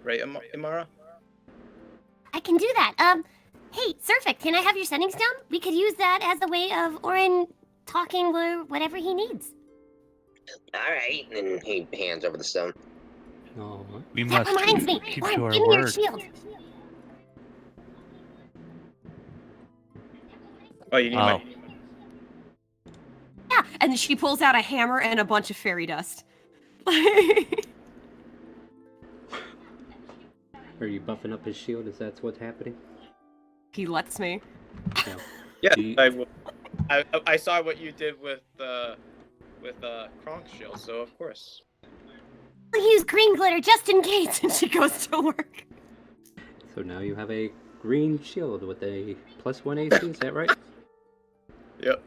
Right, Amara? I can do that. Hey, Surfic, can I have your sending stone? We could use that as a way of Orin talking or whatever he needs. All right, and he hands over the stone. Oh, We That must reminds me. keep Orin, to our give me your word. shield. Oh, you need my... Yeah, and then she pulls out a hammer and a bunch of fairy dust. are you buffing up his shield? Is that what's happening? He lets me. No. Yeah, Do you- I will. I saw what you did with Kronk's shield, so of course. I'll use green glitter just in case. And she goes to work. So now you have a green shield with a +1 AC, is that right? Yep.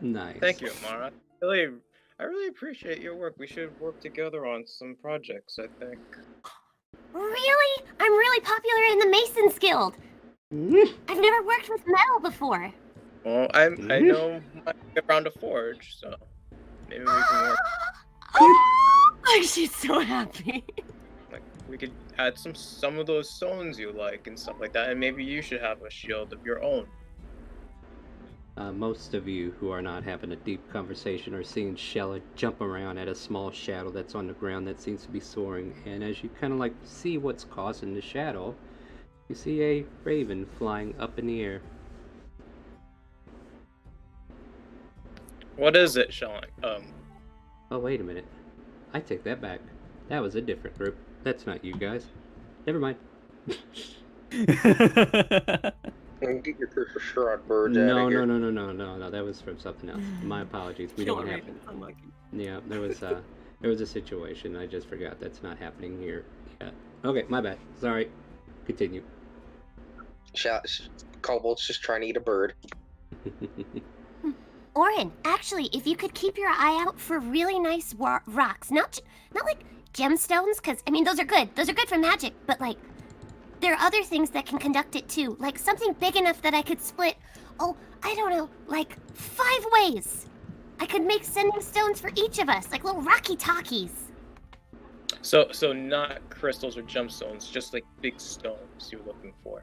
Nice. Thank you, Amara. I really appreciate your work. We should work together on some projects, I think. Really? I'm really popular in the Masons Guild. I've never worked with metal before. Well, I know around a forge, so maybe we can work. Like, she's so happy. Like, we could add some of those stones you like and stuff like that, and maybe you should have a shield of your own. Most of you who are not having a deep conversation are seeing Shella jump around at a small shadow that's on the ground that seems to be soaring, and as you kind of like see what's causing the shadow, you see a raven flying up in the air. What is it, Shelling? Oh, wait a minute. I take that back. That was a different group. That's not you guys. Never mind. Get your group of shroud birds No, out of here. no. That was from something else. My apologies. We don't have it. Yeah, there was a situation. I just forgot. That's not happening here. Yeah. Okay, my bad. Sorry. Continue. Cobalt's just trying to eat a bird. Orin, actually, if you could keep your eye out for really nice rocks, not like gemstones, because I mean those are good. Those are good for magic, but like there are other things that can conduct it too, like something big enough that I could split. Oh, I don't know, like 5 ways. I could make sending stones for each of us, like little rocky talkies. So not crystals or gemstones, just like big stones you're looking for.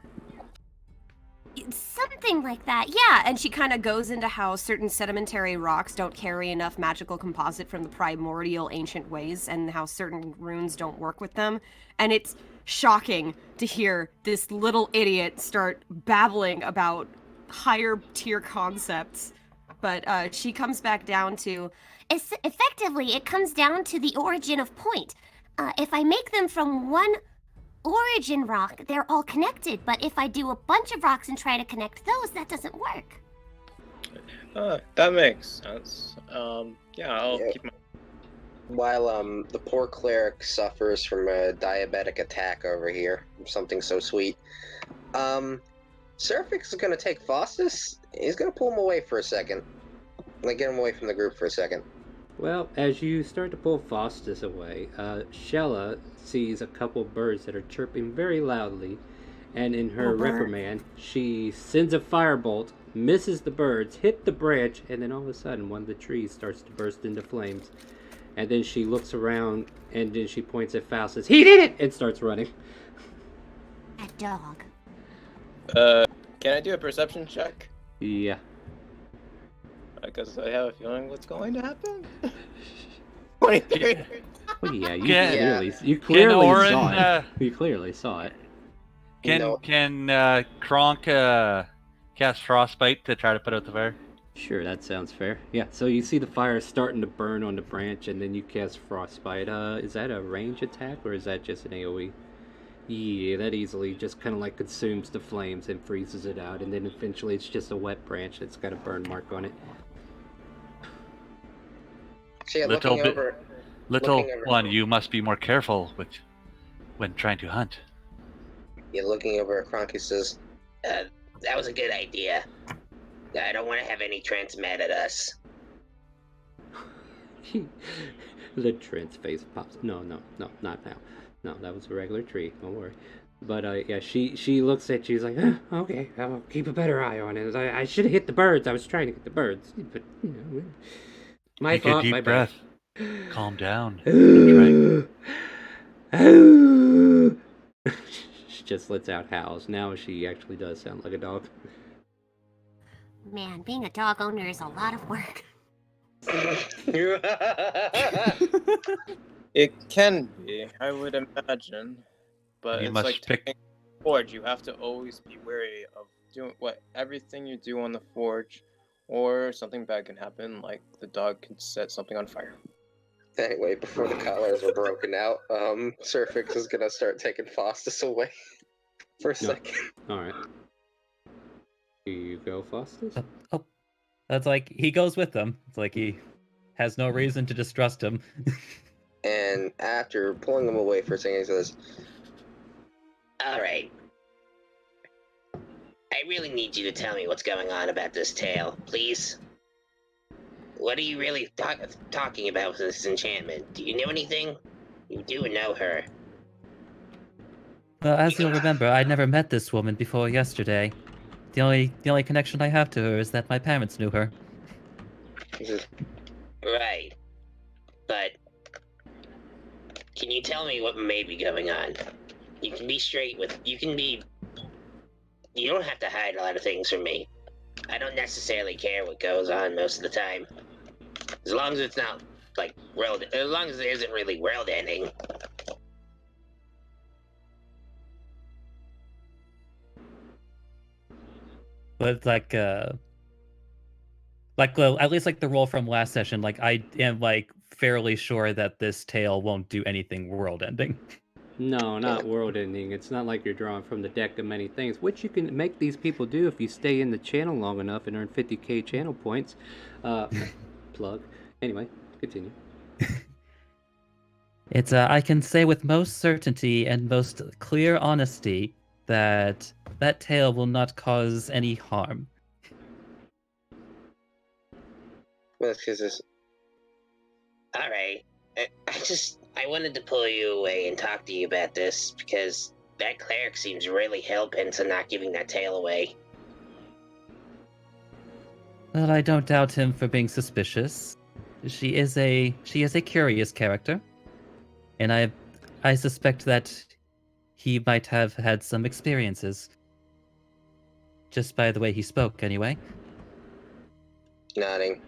Something like that, yeah. Yeah, and she kind of goes into how certain sedimentary rocks don't carry enough magical composite from the primordial ancient ways, and how certain runes don't work with them. And it's shocking to hear this little idiot start babbling about higher tier concepts. But she comes back down to... Effectively, it comes down to the origin of point. If I make them from one origin rock, they're all connected, but if I do a bunch of rocks and try to connect those, that doesn't work. That makes sense. Yeah, I'll keep my... While the poor cleric suffers from a diabetic attack over here, something so sweet. Seraphic is gonna take Faustus. He's gonna pull him away for a second. Like, get him away from the group for a second. Well, as you start to pull Faustus away, Shella sees a couple birds that are chirping very loudly, and in her reprimand, she sends a firebolt, misses the birds, hit the branch, and then all of a sudden one of the trees starts to burst into flames. And then she looks around, and then she points at Faustus, "He did it!" and starts running. That dog. Can I do a perception check? Yeah. Because I have a feeling what's going to happen. 23. Well, yeah, Yeah. you clearly Orin, saw it. You clearly saw it. Can Kronk cast Frostbite to try to put out the fire? Sure, that sounds fair. Yeah, so you see the fire starting to burn on the branch, and then you cast Frostbite. Is that a range attack, or is that just an AoE? Yeah, that easily just kind of like consumes the flames and freezes it out, and then eventually it's just a wet branch that's got a burn mark on it. So yeah, Little looking over, one, you must be more careful when trying to hunt. You're looking over at Kronk, he says, that was a good idea. I don't want to have any Trents mad at us. The Trent's face pops. No, not now. No, that was a regular tree. Don't worry. But yeah, she looks at you. She's like, okay, I'll keep a better eye on it. I should have hit the birds. I was trying to get the birds, but my Take a fault. deep My breath. bad. Calm down. She just lets out howls. Now she actually does sound like a dog. Man, being a dog owner is a lot of work. It can be, I would imagine, but You it's must like pick- taking a forge. You have to always be wary of doing everything you do on the forge, or something bad can happen, like the dog can set something on fire. Anyway, before the collars are broken out, Surfix is gonna start taking Faustus away for a second. All right. Do you go, Faustus? Oh, that's like he goes with them. It's like he has no reason to distrust him. And after pulling him away for a second, he says, Alright. I really need you to tell me what's going on about this tale, please. What are you really talking about with this enchantment? Do you know anything? You do know her. Well, as you'll remember, I'd never met this woman before yesterday. The only connection I have to her is that my parents knew her. he says, Right. But can you tell me what may be going on? You can be straight with... You don't have to hide a lot of things from me. I don't necessarily care what goes on most of the time. As long as it's not, like, as long as it isn't really world-ending. But well, at least like the role from last session, like I am like fairly sure that this tale won't do anything world-ending. No, not world-ending. It's not like you're drawing from the deck of many things, which you can make these people do if you stay in the channel long enough and earn 50k channel points. Plug. Anyway, continue. It's I can say with most certainty and most clear honesty that that tale will not cause any harm. Alright. I wanted to pull you away and talk to you about this, because that cleric seems really hell-bent on not giving that tale away. Well, I don't doubt him for being suspicious. She is a curious character, and I suspect that he might have had some experiences. Just by the way he spoke, anyway. nodding.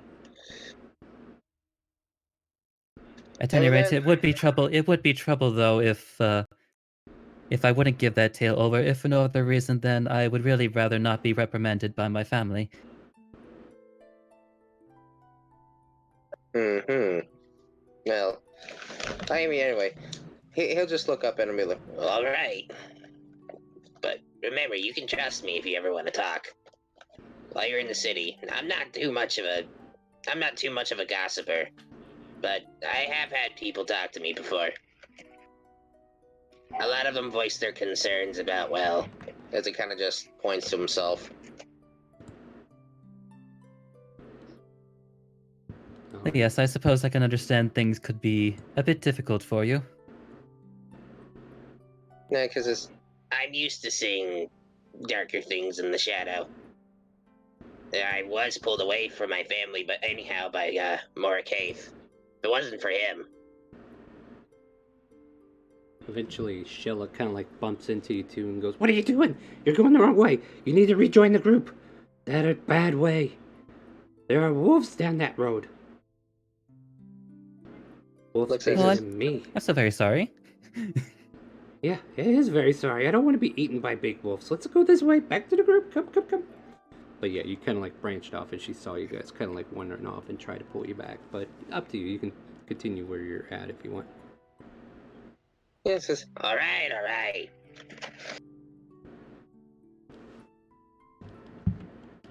At any rate, it would be trouble. It would be trouble, though, if I wouldn't give that tale over. If for no other reason, then I would really rather not be reprimanded by my family. Well, I mean, anyway, he'll just look up at him and be like, All right. But remember, you can trust me if you ever want to talk. While you're in the city, I'm not too much of a gossiper, but I have had people talk to me before. A lot of them voice their concerns about, well, as he kind of just points to himself. Yes, I suppose I can understand things could be a bit difficult for you. Yeah, because I'm used to seeing darker things in the shadow. I was pulled away from my family, but anyhow, by Morakaith. If it wasn't for him. Eventually, Shella kind of like bumps into you two and goes, "What are you doing? You're going the wrong way. You need to rejoin the group. That a bad way. There are wolves down that road." Wolves Looks bigger like- than me. I'm so very sorry. Yeah, it is very sorry. I don't want to be eaten by big wolves. Let's go this way. Back to the group. Come. But yeah, you kind of like branched off and she saw you guys kind of like wandering off and tried to pull you back. But up to you. You can continue where you're at if you want. yeah, it says, All right.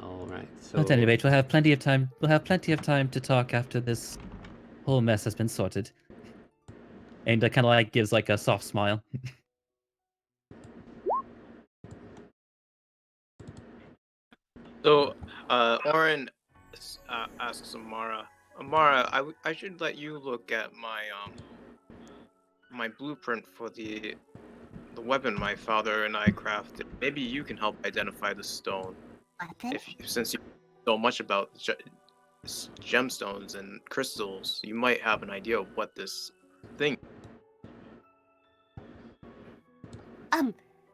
All right. So At any rate, we'll have plenty of time. We'll have plenty of time to talk after this whole mess has been sorted. And kind of like gives like a soft smile. So, Oren asks Amara. Amara, I should let you look at my blueprint for the weapon my father and I crafted. Maybe you can help identify the stone. Weapon? Since you know so much about gemstones and crystals, you might have an idea of what this thing.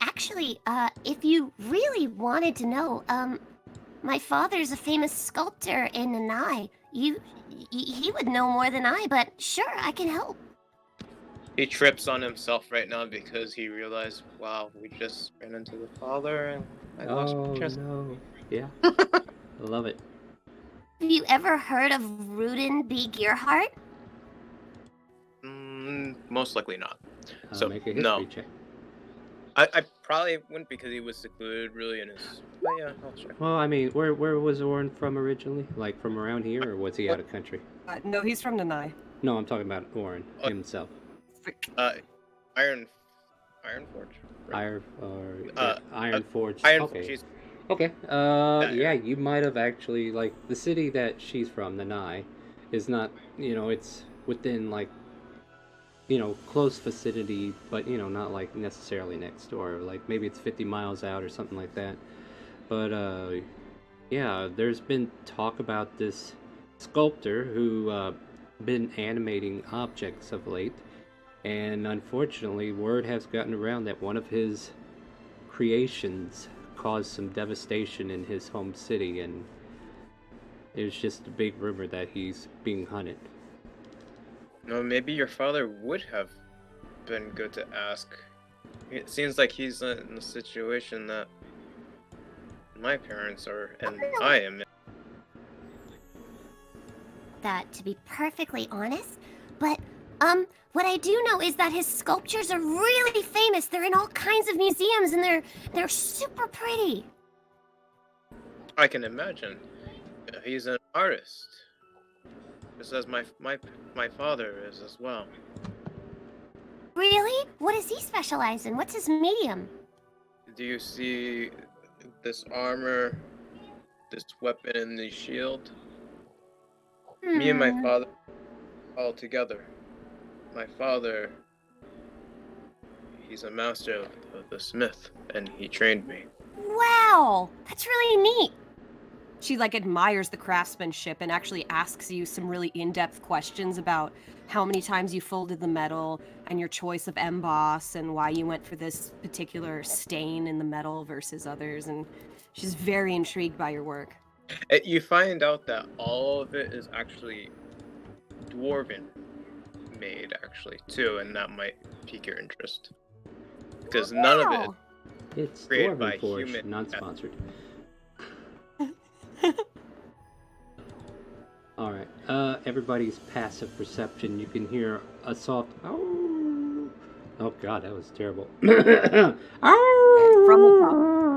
Actually, if you really wanted to know, my father's a famous sculptor in Nanai. He would know more than I, but sure, I can help. He trips on himself right now because he realized, wow, we just ran into the father and I lost my chance. no. Yeah. I love it. Have you ever heard of Rudin B. Gearhart? Most likely not. So, Make a history no. check. I probably wouldn't because he was secluded really in his. But yeah, I'll check. Well, I mean, where was Oren from originally? Like from around here, or was he out of country? No, he's from Nanai. No, I'm talking about Oren himself. Iron Forge. Right? Iron Forge. Iron Okay. Forge. Okay. Yeah. You might have actually, like, the city that she's from, Nanai, is not, it's within, like, close vicinity, but, not, like, necessarily next door. Like, maybe it's 50 miles out or something like that. But, yeah, there's been talk about this sculptor who, been animating objects of late. And unfortunately, word has gotten around that one of his creations caused some devastation in his home city, and there's just a big rumor that he's being hunted. No, maybe your father would have been good to ask. It seems like he's in a situation that my parents are, and I am. That, to be perfectly honest, but what I do know is that his sculptures are really famous. They're in all kinds of museums, and they're super pretty. I can imagine. He's an artist, just as my father is as well. Really? What does he specialize in? What's his medium? Do you see this armor, this weapon, and the shield? Me and my father all together. My father, he's a master of the smith, and he trained me. Wow, that's really neat. She like admires the craftsmanship and actually asks you some really in-depth questions about how many times you folded the metal and your choice of emboss and why you went for this particular stain in the metal versus others, and she's very intrigued by your work. You find out that all of it is actually dwarven made, actually, too, and that might pique your interest. Because none of it It's created by Dwarven Forge, human. non-sponsored. Alright, everybody's passive perception, you can hear a soft oh god, that was terrible. From the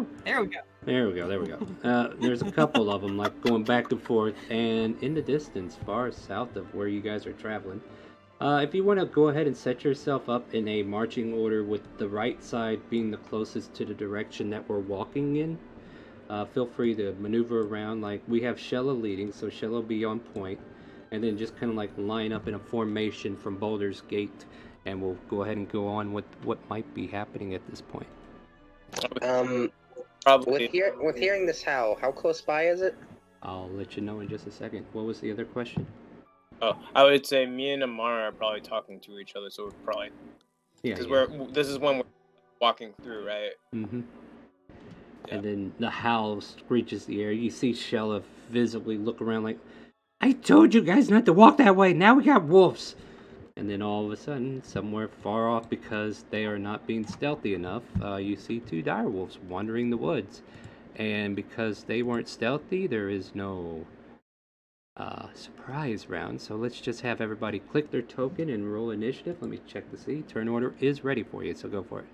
top. There we go. There we go. There's a couple of them, like, going back and forth, and in the distance, far south of where you guys are traveling. If you want to go ahead and set yourself up in a marching order with the right side being the closest to the direction that we're walking in, feel free to maneuver around. Like, we have Shella leading, so Shella will be on point, and then just kind of like line up in a formation from Boulder's Gate, and we'll go ahead and go on with what might be happening at this point. Probably. With hearing this, how close by is it? I'll let you know in just a second. What was the other question? Oh, I would say me and Amara are probably talking to each other, so we're probably because this is when we're walking through, right? Mm-hmm. Yeah. And then the howl screeches the air. You see Shella visibly look around like, I told you guys not to walk that way. Now we got wolves. And then all of a sudden, somewhere far off, because they are not being stealthy enough, you see two dire wolves wandering the woods. And because they weren't stealthy, there is no surprise round. So let's just have everybody click their token and roll initiative. Let me check to see. Turn order is ready for you, so go for it.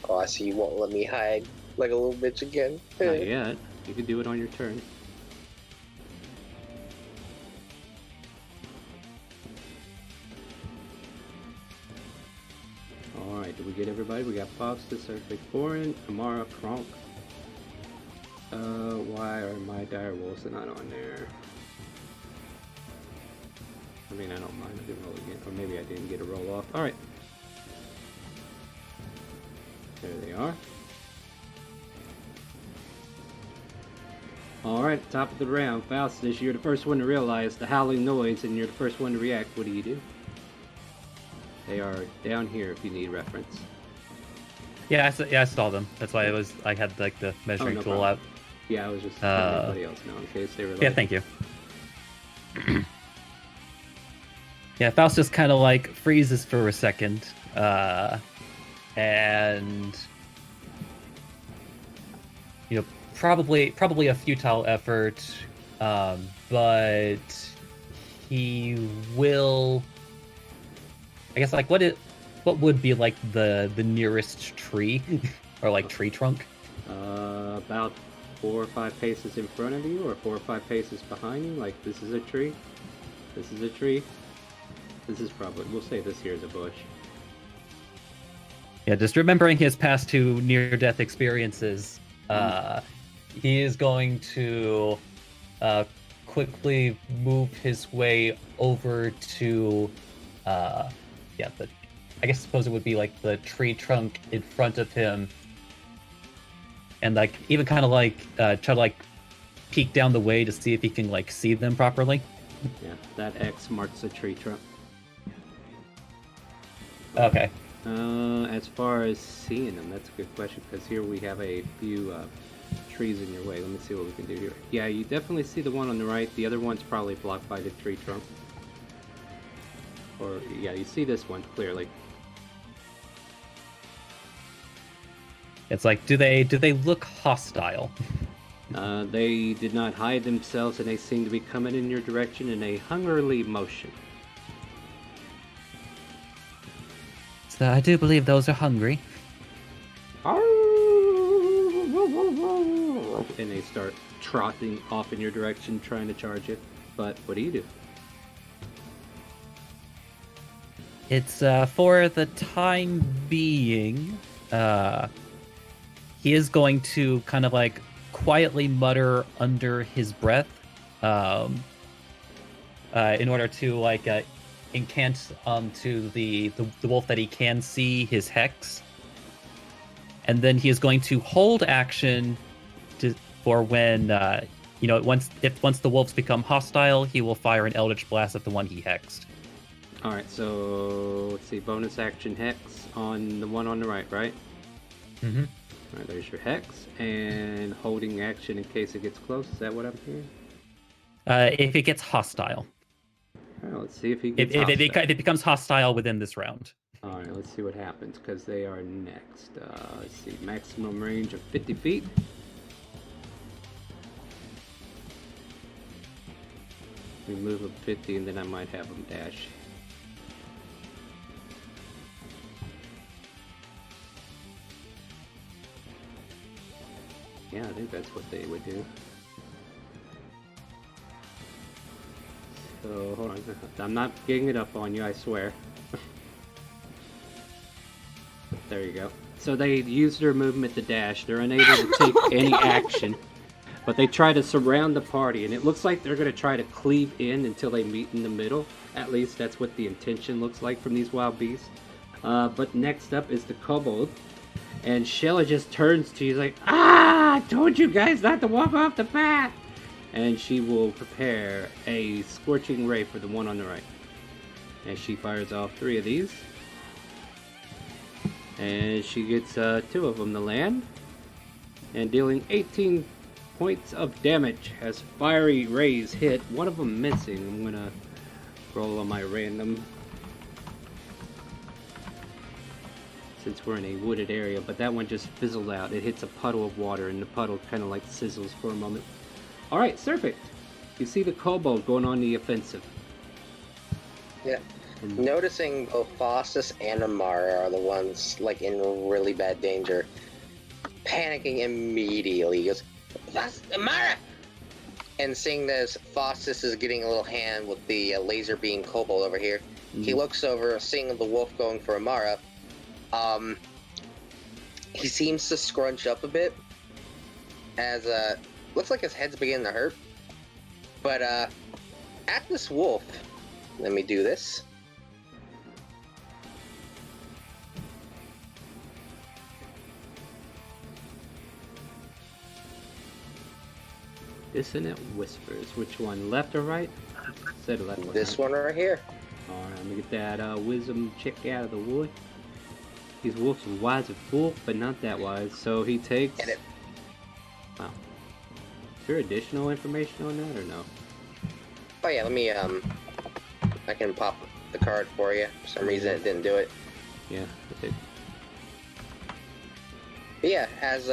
Oh, I see you won't let me hide like a little bitch again. Not yet. You can do it on your turn. Alright, did we get everybody? We got Fox, Surfing Foreign, Amara, Kronk, Why are my dire wolves not on there? I mean, I don't mind. I can roll again. Or maybe I didn't get a roll off. Alright. There they are. Alright, top of the round. Faustus, you're the first one to realize the howling noise and you're the first one to react. What do? They are down here if you need reference. Yeah, I saw them. That's why I had like the measuring tool problem. out. Yeah, I was just letting everybody else know in case they were like... Yeah, thank you. Yeah, Faustus kind of like freezes for a second, and you know, probably a futile effort, but he will. I guess like what would be like the nearest tree or like tree trunk? About 4 or 5 paces in front of you, or 4 or 5 paces behind you. Like this is a tree. This is a tree. This is probably, we'll say this here is a bush. Yeah, just remembering his past 2 near-death experiences, he is going to quickly move his way over to, I suppose it would be like the tree trunk in front of him, and like even kind of like try to like peek down the way to see if he can like see them properly. Yeah, that X marks the tree trunk. Okay. As far as seeing them, that's a good question, because here we have a few trees in your way. Let me see what we can do here. Yeah, you definitely see the one on the right. The other one's probably blocked by the tree trunk. Or, yeah, you see this one clearly. It's like, do they look hostile? They did not hide themselves, and they seem to be coming in your direction in a hungrily motion. So I do believe those are hungry. And they start trotting off in your direction, trying to charge you. But what do? It's for the time being, he is going to kind of like quietly mutter under his breath, in order to like incant to the wolf that he can see his hex, and then he is going to hold action for when once the wolves become hostile, he will fire an Eldritch Blast at the one he hexed. All right, so let's see, bonus action hex on the one on the right, right? Mm-hmm. All right, there's your hex, and holding action in case it gets close. Is that what I'm hearing? If it gets hostile. All right, let's see if he gets If hostile. it becomes hostile within this round. All right, let's see what happens, because they are next. Let's see, maximum range of 50 feet. We move them 50, and then I might have them dash. Yeah, I think that's what they would do. So, hold on. I'm not getting it up on you, I swear. There you go. So they use their movement to dash. They're unable to take any action. But they try to surround the party, and it looks like they're going to try to cleave in until they meet in the middle. At least that's what the intention looks like from these wild beasts. But next up is the kobold. And Shella just turns to you like, I told you guys not to walk off the path! And she will prepare a scorching ray for the one on the right. And she fires off 3 of these. And she gets 2 of them to land. And dealing 18 points of damage as fiery rays hit. One of them missing. I'm going to roll on my random, since we're in a wooded area, but that one just fizzled out. It hits a puddle of water, and the puddle kind of like sizzles for a moment. Alright, perfect. You see the kobold going on the offensive. Yeah. Noticing both Faustus and Amara are the ones like in really bad danger. Panicking immediately, he goes, Amara! And seeing this, Faustus is getting a little hand with the laser beam kobold over here. He looks over, seeing the wolf going for Amara. He seems to scrunch up a bit, as looks like his head's beginning to hurt. But at this wolf, let me do this. Dissonant whispers. Which one, left or right? Said left. This one right here. Alright, I'm gonna get that wisdom check out of the wood. These wolves are wise as fool, but not that wise. So he takes. Wow. Is there additional information on that or no? Oh yeah, let me I can pop the card for you. For some reason it didn't do it. Yeah, it did. But yeah, has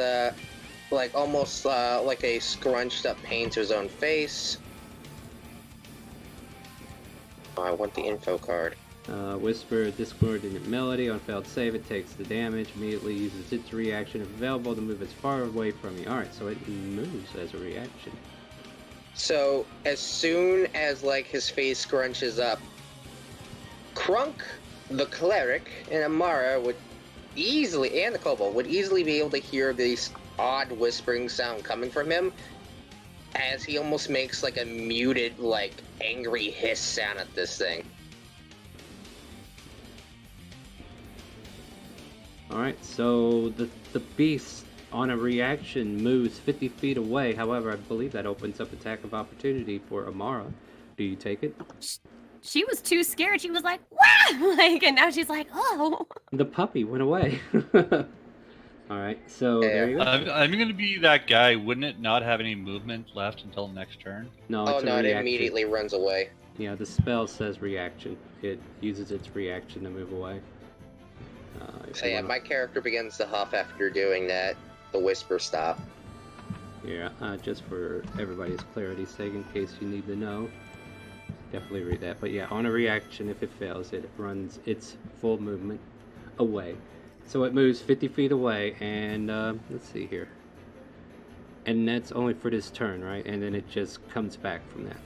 like almost like a scrunched up pain to his own face. Oh, I want the info card. Whisper discordant melody. On failed save, it takes the damage. Immediately uses its reaction if available to move as far away from you. Alright, so it moves as a reaction. So as soon as like his face scrunches up, Crunk, the cleric, and Amara would easily, and the kobold would easily be able to hear this odd whispering sound coming from him, as he almost makes like a muted, like angry hiss sound at this thing. Alright, so the beast on a reaction moves 50 feet away. However, I believe that opens up attack of opportunity for Amara. Do you take it? She was too scared. She was like, "Wow!" Like, and now she's like, "Oh." The puppy went away. Alright, so there you go. I'm gonna be that guy. Wouldn't it not have any movement left until next turn? No, Oh it's a no, it reaction. immediately runs away. Yeah, the spell says reaction. It uses its reaction to move away. So yeah, my character begins to huff after doing that. The whisper stop. Yeah, just for everybody's clarity's sake, in case you need to know. Definitely read that. But yeah, on a reaction, if it fails, it runs its full movement away. So it moves 50 feet away, and let's see here. And that's only for this turn, right? And then it just comes back from that.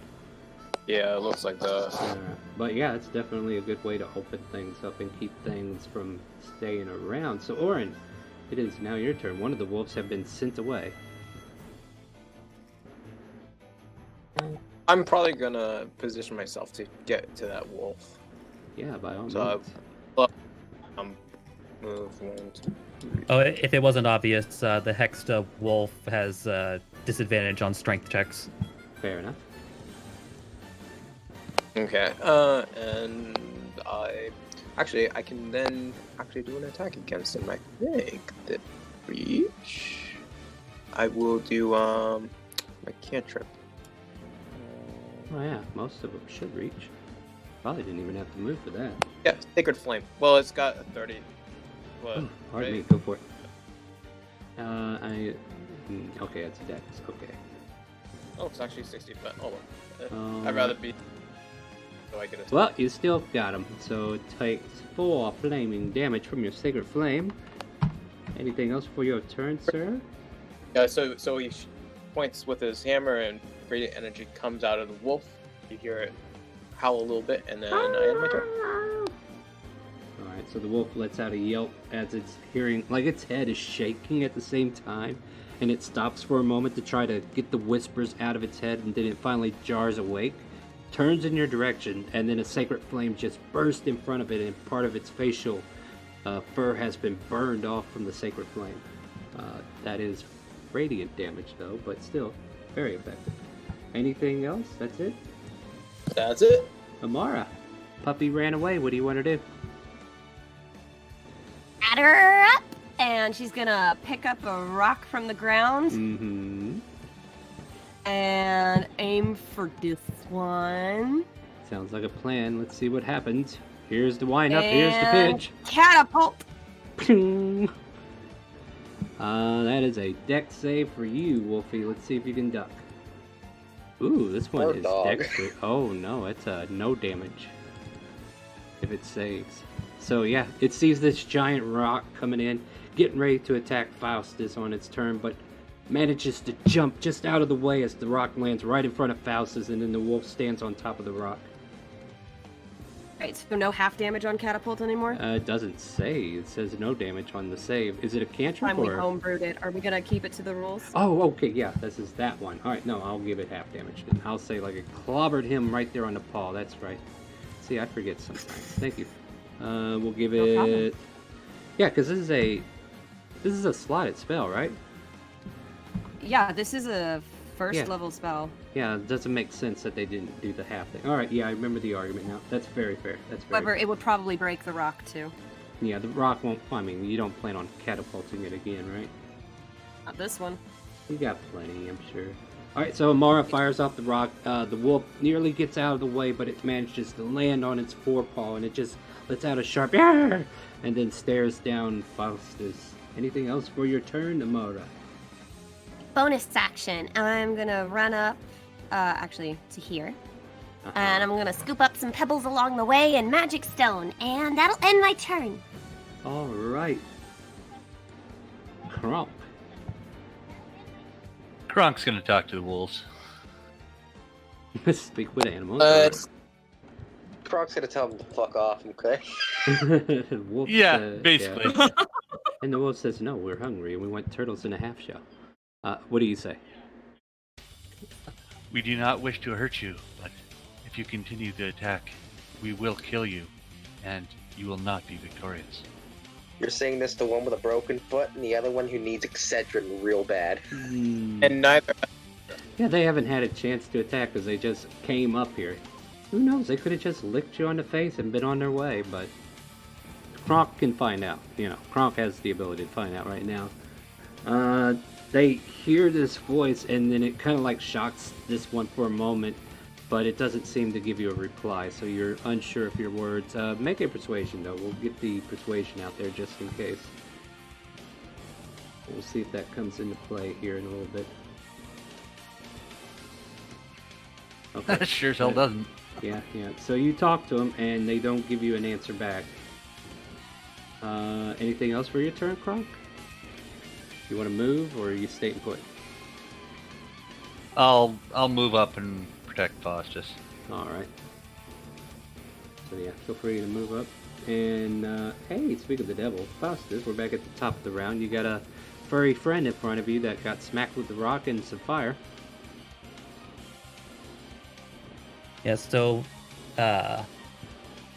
Yeah, it looks like the. But yeah, it's definitely a good way to open things up and keep things from staying around. So Orin, it is now your turn. One of the wolves have been sent away. I'm probably gonna position myself to get to that wolf. Yeah, by all means. So, move 1, 2, 3. Oh, if it wasn't obvious, the Hexta wolf has disadvantage on strength checks. Fair enough. Okay. And I can then actually do an attack against him. I think that reach. I will do my cantrip. Oh yeah, most of them should reach. Probably didn't even have to move for that. Yeah, Sacred Flame. Well, it's got a 30. What? Oh, pardon me, go for it. Okay, it's a dex. Okay. Oh, it's actually 60, but oh well. I'd rather be. So I get a. Well, you still got him. So it takes 4 flaming damage from your Sacred Flame. Anything else for your turn, sir? Yeah. So he points with his hammer, and radiant energy comes out of the wolf. You hear it howl a little bit, and then I end my turn. Alright, so the wolf lets out a yelp as it's hearing, like its head is shaking at the same time, and it stops for a moment to try to get the whispers out of its head, and then it finally jars awake, turns in your direction, and then a sacred flame just bursts in front of it, and part of its facial fur has been burned off from the sacred flame. That is radiant damage though, but still very effective. Anything else? That's it? That's it. Amara, puppy ran away. What do you want to do? Add her up, and she's gonna pick up a rock from the ground Mm-hmm. and aim for this one. Sounds like a plan. Let's see what happens. Here's the wind up. Here's the pitch. Catapult. Ping. That is a dex save for you, Wolfie. Let's see if you can duck. Ooh, this one Poor is dog. dex. Oh no, it's no damage if it saves. So yeah, it sees this giant rock coming in, getting ready to attack Faustus on its turn, but manages to jump just out of the way as the rock lands right in front of Faustus, and then the wolf stands on top of the rock. Right, so no half damage on catapult anymore? It doesn't say. It says no damage on the save. Is it a cantrip Time we or? homebrewed it. Are we gonna keep it to the rules? Oh, okay, yeah, this is that one. All right, no, I'll give it half damage then. I'll say like it clobbered him right there on the paw. That's right. See, I forget sometimes. Thank you. We'll give No problem. it. Yeah, because this is a slotted spell, right? Yeah, this is a first Yeah. level spell. Yeah, it doesn't make sense that they didn't do the half thing. All right, yeah, I remember the argument now. That's very fair. That's very However, fair. it would probably break the rock too. Yeah, the rock won't. I mean, you don't plan on catapulting it again, right? Not this one. You got plenty, I'm sure. All right, so Amara fires off the rock. The wolf nearly gets out of the way, but it manages to land on its forepaw, and it just lets out a sharp "Yarr!" and then stares down Faustus. Anything else for your turn, Amara? Bonus action. I'm gonna run up, actually to here, and I'm gonna scoop up some pebbles along the way and magic stone, and that'll end my turn. All right. Kronk. Kronk's gonna talk to the wolves. Speak with animals. Croc's gonna tell him to fuck off, okay? Wolf Yeah, says- basically. yeah. And the wolf says, "No, we're hungry, and we want turtles in a half shell." What do you say? We do not wish to hurt you, but if you continue the attack, we will kill you, and you will not be victorious. You're saying this to one with a broken foot and the other one who needs Excedrin real bad. And neither. Yeah, they haven't had a chance to attack because they just came up here. Who knows? They could have just licked you on the face and been on their way, but Kronk can find out. You know, Kronk has the ability to find out right now. They hear this voice, and then it kind of like shocks this one for a moment, but it doesn't seem to give you a reply, so you're unsure of your words. Make a persuasion, though. We'll get the persuasion out there just in case. We'll see if that comes into play here in a little bit. Okay. Sure as hell doesn't. Yeah. So you talk to them, and they don't give you an answer back. Anything else for your turn, Kronk? You want to move, or are you staying put? I'll move up and protect Faustus. Alright. So yeah, feel free to move up. And, hey, speak of the devil, Faustus, we're back at the top of the round. You got a furry friend in front of you that got smacked with the rock and some fire. Yeah, so, I'm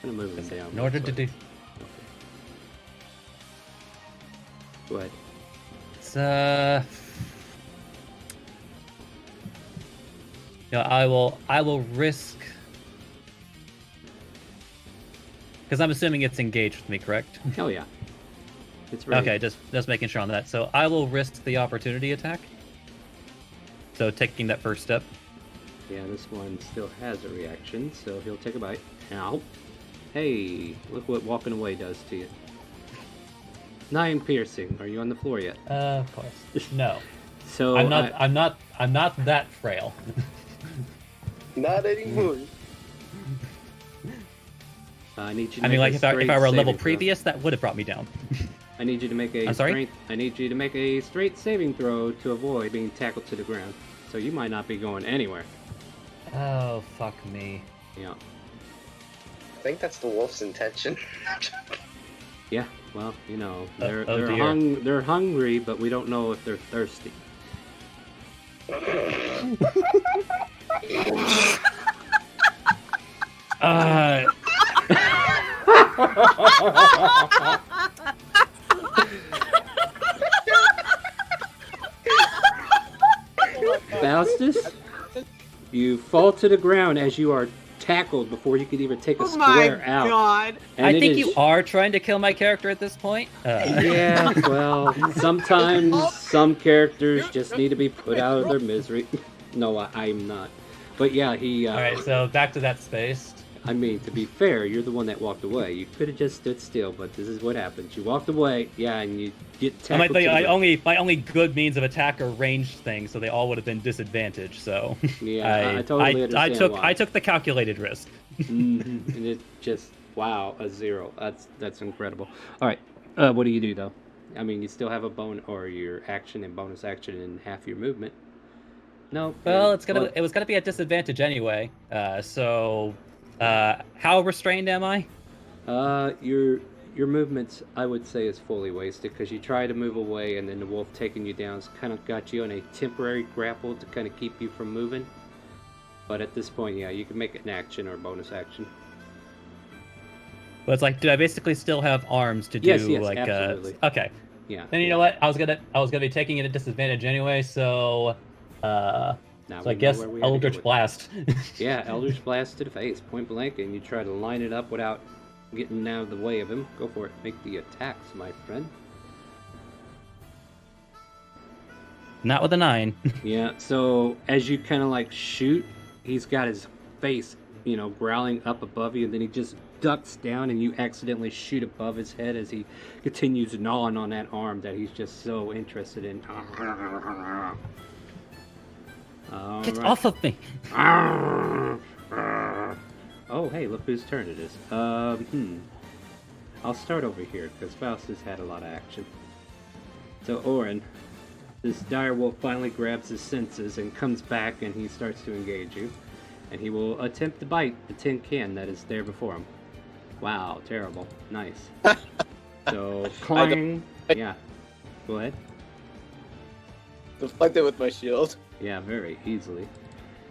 gonna move him down. in order to do... Okay. Go ahead. It's, I will risk... Because I'm assuming it's engaged with me, correct? Oh yeah. It's ready. Okay, just making sure on that. So I will risk the opportunity attack. So taking that first step. Yeah, this one still has a reaction, so he'll take a bite. Ow. Hey, look what walking away does to you. 9 piercing. Are you on the floor yet? Of course. No. So I'm not that frail. Not anymore. I need you to I mean, make like a if I were a straight level saving throw. previous, that would have brought me down. I need you to make a I'm sorry? strength. I need you to make a straight saving throw to avoid being tackled to the ground. So you might not be going anywhere. Oh, fuck me. Yeah. I think that's the wolf's intention. Yeah. Well, you know, Oh, dear. they're hungry, but we don't know if they're thirsty. Faustus, you fall to the ground as you are tackled before you could even take a square out. god. And I it think is- you are trying to kill my character at this point. Yeah, well, sometimes some characters just need to be put out of their misery. No, I'm not. But yeah, he. All right, so back to that space. I mean, to be fair, you're the one that walked away. You could have just stood still, but this is what happens. You walked away, yeah, and you get tackled. to the ground. My only good means of attack are ranged things, so they all would have been disadvantaged. So Yeah, I totally understand why. I took the calculated risk. And it just a 0. That's incredible. All right, what do you do though? I mean, you still have a your action and bonus action and half your movement. No. Well, it was gonna be a disadvantage anyway. So How restrained am I? Your movements, I would say, is fully wasted because you try to move away, and then the wolf taking you down has kind of got you on a temporary grapple to kind of keep you from moving. But at this point, yeah, you can make it an action or a bonus action. But it's like, do I basically still have arms to do Yes, like? absolutely. Okay. Yeah. Then you know what? I was gonna be taking it at disadvantage anyway, so Now so we I know guess where we had to go Eldritch with Blast. Yeah, Eldritch Blast to the face, point blank, and you try to line it up without getting out of the way of him. Go for it. Make the attacks, my friend. Not with a 9. Yeah, so as you kind of like shoot, he's got his face, growling up above you, and then he just ducks down, and you accidentally shoot above his head as he continues gnawing on that arm that he's just so interested in. Get off of me! Oh, hey, look whose turn it is. I'll start over here, because Faustus had a lot of action. So, Orin, this dire wolf finally grabs his senses and comes back, and he starts to engage you. And he will attempt to bite the tin can that is there before him. Wow, terrible. Nice. So, clang. Yeah. Go ahead. Deflect it with my shield. Yeah, very easily.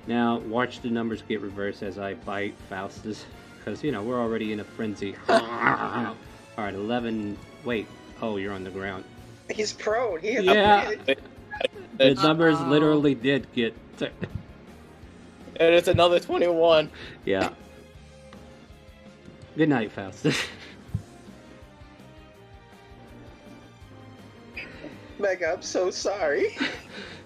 Now, watch the numbers get reversed as I bite Faustus, because, we're already in a frenzy. Alright, 11... Wait. Oh, you're on the ground. He's prone. He Yeah. The numbers literally did get... And it's another 21. Yeah. Good night, Faustus. Mega, I'm so sorry.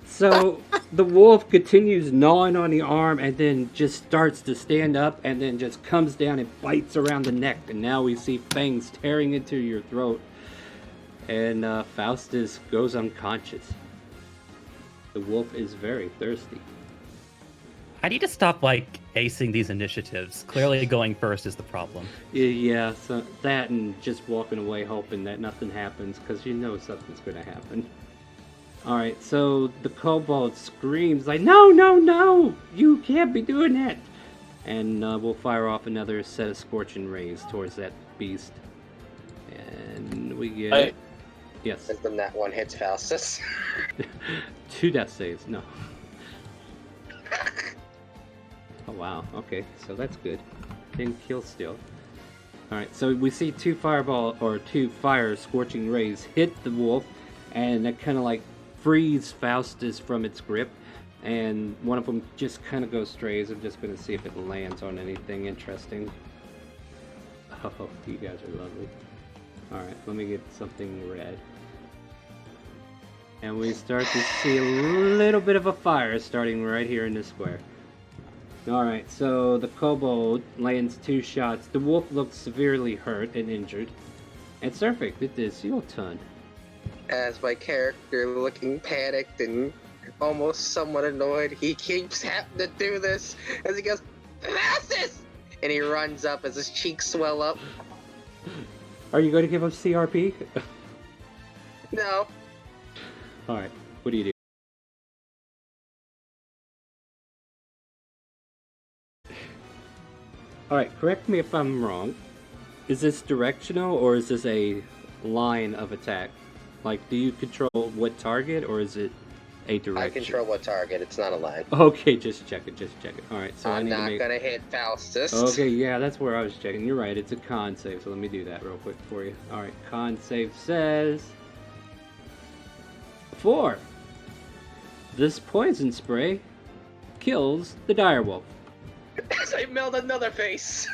So the wolf continues gnawing on the arm and then just starts to stand up and then just comes down and bites around the neck. And now we see fangs tearing into your throat. And Faustus goes unconscious. The wolf is very thirsty. I need to stop, acing these initiatives. Clearly going first is the problem. Yeah, so that and just walking away hoping that nothing happens, because something's going to happen. Alright, so the kobold screams like, no, no, no! You can't be doing that! And we'll fire off another set of scorching rays towards that beast. And we get... Yes. And then that one hits Faustus. 2 death saves, no. Oh wow, okay, so that's good. Didn't kill still. Alright, so we see 2 fire scorching rays hit the wolf, and that kind of frees Faustus from its grip, and one of them just kind of goes strays. I'm just going to see if it lands on anything interesting. Oh, you guys are lovely. Alright, let me get something red. And we start to see a little bit of a fire starting right here in this square. Alright, so the kobold lands 2 shots. The wolf looks severely hurt and injured. And Surfik, it is your turn. As my character, looking panicked and almost somewhat annoyed, he keeps having to do this as he goes, Faustus! And he runs up as his cheeks swell up. Are you going to give him CRP? No. Alright, what do you do? Alright, correct me if I'm wrong. Is this directional or is this a line of attack? Do you control what target or is it a direction? I control what target, it's not a line. Okay, just check it. Alright, so I'm not gonna hit Faustus. Okay, yeah, that's where I was checking. You're right, it's a con save, so let me do that real quick for you. Alright, con save says... 4. This poison spray kills the direwolf. As I melt another face.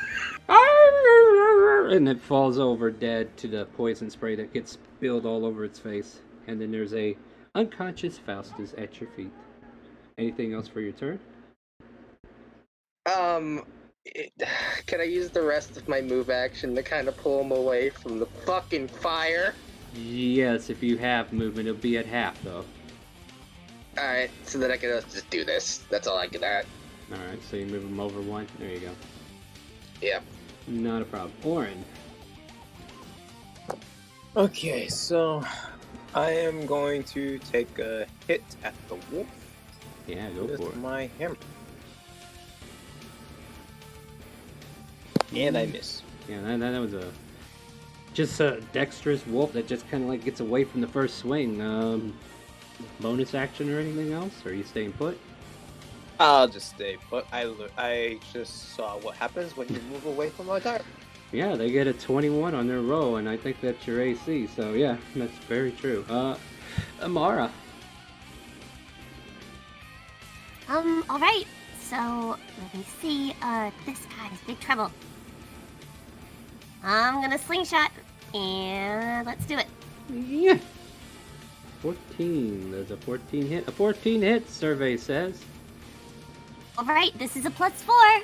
And it falls over dead to the poison spray that gets spilled all over its face. And then there's a unconscious Faustus at your feet. Anything else for your turn? Can I use the rest of my move action to kind of pull him away from the fucking fire? Yes, if you have movement, it'll be at half though. Alright, so then I can just do this. That's all I can add. Alright, so you move him over 1. There you go. Yeah. Not a problem. Orin. Okay, so I am going to take a hit at the wolf. Yeah, go with for it. my hammer. And I miss. Yeah, that was just a dexterous wolf that just kind of like gets away from the first swing. Bonus action or anything else? Or are you staying put? I'll just stay put. I just saw what happens when you move away from my target. Yeah, they get a 21 on their roll, and I think that's your AC. So yeah, that's very true. Amara. All right. So let me see. This guy is big trouble. I'm gonna slingshot, and let's do it. Yeah. 14. There's a 14 hit. A 14 hit, survey says. All right. This is a +4.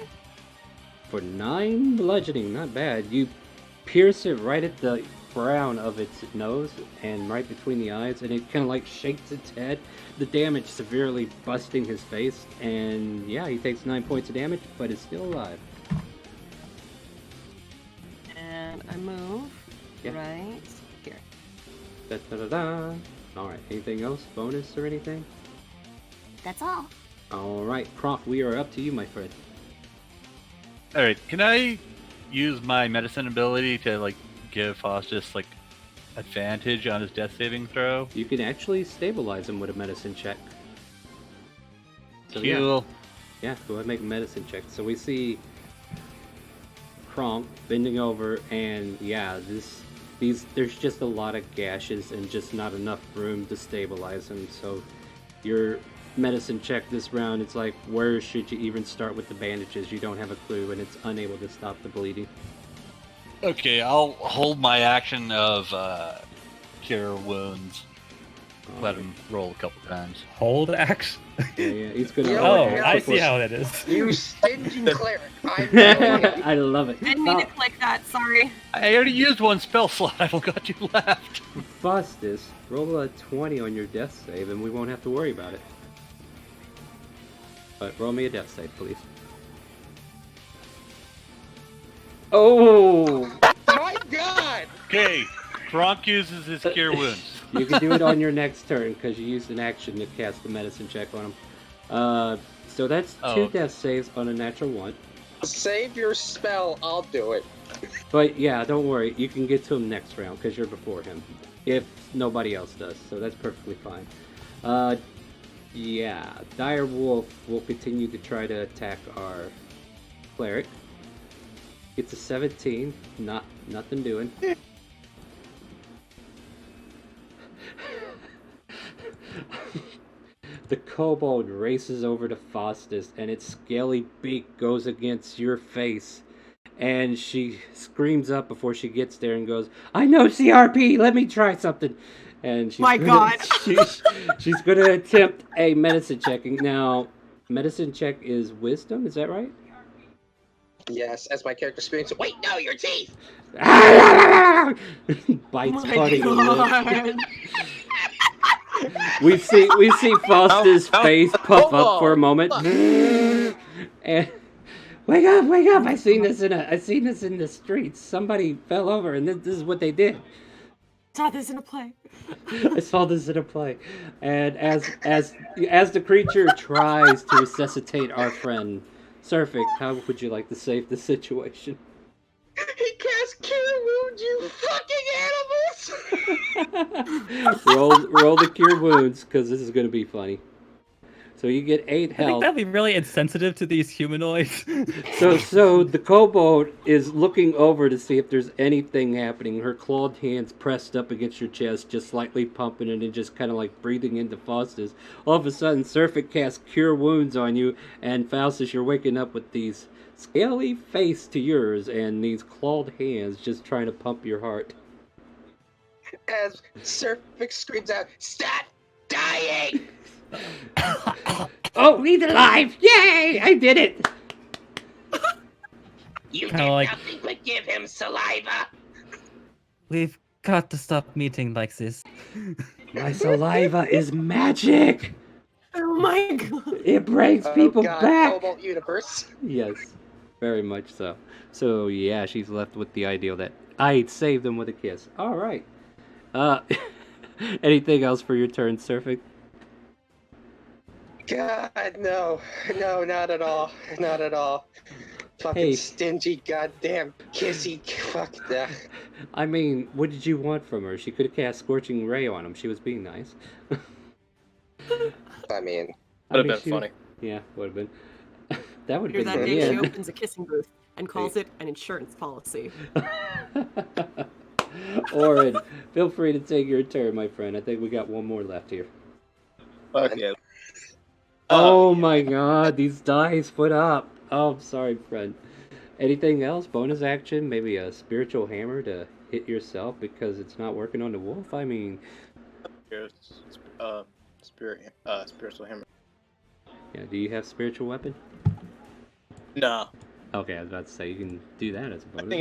For 9 bludgeoning, not bad. You pierce it right at the crown of its nose and right between the eyes, and it kind of like shakes its head. The damage severely busting his face, and yeah, he takes 9 points of damage, but is still alive. And I move right here. Da, da, da, da. All right, anything else? Bonus or anything? That's all. All right, Kronk, we are up to you, my friend. All right, can I use my medicine ability to like give Faustus like advantage on his death saving throw? You can actually stabilize him with a medicine check. So, Cool. Yeah, go ahead and make a medicine check. So we see Kronk bending over, and yeah, there's just a lot of gashes and just not enough room to stabilize him. So your medicine check this round, it's like, where should you even start with the bandages? You don't have a clue, and it's unable to stop the bleeding. Okay, I'll hold my action of cure wounds. Let him roll a couple times. Hold action? Yeah, he's gonna. Oh, I see how it is. You stingy cleric. I I love it. I didn't mean to click that. Sorry. I already used one spell slot. I've only got 2 left. Faustus, roll a 20 on your death save, and we won't have to worry about it. But roll me a death save, please. Oh! My God! Okay, Kronk uses his cure wounds. You can do it on your next turn because you used an action to cast the medicine check on him. So that's 2 death saves on a natural 1. Save your spell. I'll do it. But yeah, don't worry. You can get to him next round because you're before him. If nobody else does, so that's perfectly fine. Yeah, Dire Wolf will continue to try to attack our cleric. Gets a 17. Nothing doing. The kobold races over to Faustus, and its scaly beak goes against your face. And she screams up before she gets there and goes, "I know CRP, let me try something." And she's God. she's going to attempt a medicine check. Now, medicine check is wisdom, is that right? Yes, as my character screams, "Wait, no, your teeth!" Bites Buddy in the lip. We see Faustus' face puff up for a moment. And wake up! I seen this in the streets. Somebody fell over, and this is what they did. Saw this in a play. I saw this in a play. And as the creature tries to resuscitate our friend Surfix, how would you like to save the situation? He cast Cure Wounds, you fucking animals! roll the Cure Wounds, because this is going to be funny. So you get 8 I think health. that'd be really insensitive to these humanoids. So the kobold is looking over to see if there's anything happening. Her clawed hands pressed up against your chest, just slightly pumping it and just kind of like breathing into Faustus. All of a sudden, Surfeit casts Cure Wounds on you, and Faustus, you're waking up with these scaly face to yours and these clawed hands just trying to pump your heart. As Surfix screams out, "Stop dying!" Oh, he's alive! Yay! I did it! You Kinda did like- nothing but give him saliva. We've got to stop meeting like this. My saliva is magic! Oh my god. It brings people God, back! Cobalt Universe. Yes, very much so. So yeah, she's left with the idea that I saved them with a kiss. All right. Anything else for your turn, Surfing? God, no, not at all, not at all. Fucking Hey. stingy, goddamn kissy, fuck that. I mean, what did you want from her? She could have cast Scorching Ray on him. She was being nice. I mean, Would have been funny. Yeah, would have been. That would Hear have that been day she the end. opens a kissing booth and calls it an insurance policy. Orin, feel free to take your turn, my friend. I think we got one more left here. Okay. Oh my god, these dice put up. Oh, I'm sorry, friend. Anything else? Bonus action? Maybe a spiritual hammer to hit yourself because it's not working on the wolf? I mean... Spiritual hammer. Yeah, do you have spiritual weapon? No. Okay, I was about to say, you can do that as a bonus. think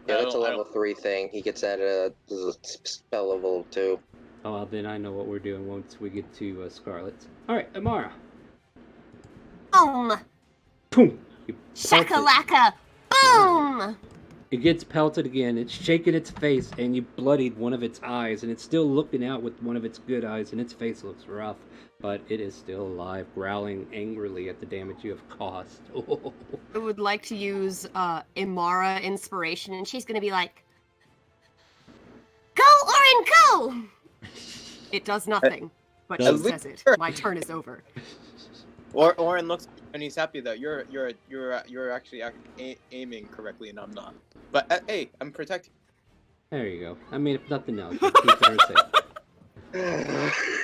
yeah, that's a level 3 thing. He gets that as a spell level 2. Oh, well, then I know what we're doing once we get to Scarlet's. Alright, Amara. Boom! Boom! You pelt it. Shakalaka! Boom! It gets pelted again. It's shaking its face, and you bloodied one of its eyes, and it's still looking out with one of its good eyes, and its face looks rough, but it is still alive, growling angrily at the damage you have caused. I would like to use Imara inspiration, and she's gonna be like, Go, Orin, go! it does nothing, but she At says it. My turn is over. Orin looks and he's happy that you're actually aiming correctly and I'm not. But hey, I'm protecting. There you go. I mean, if nothing else, just keep her safe.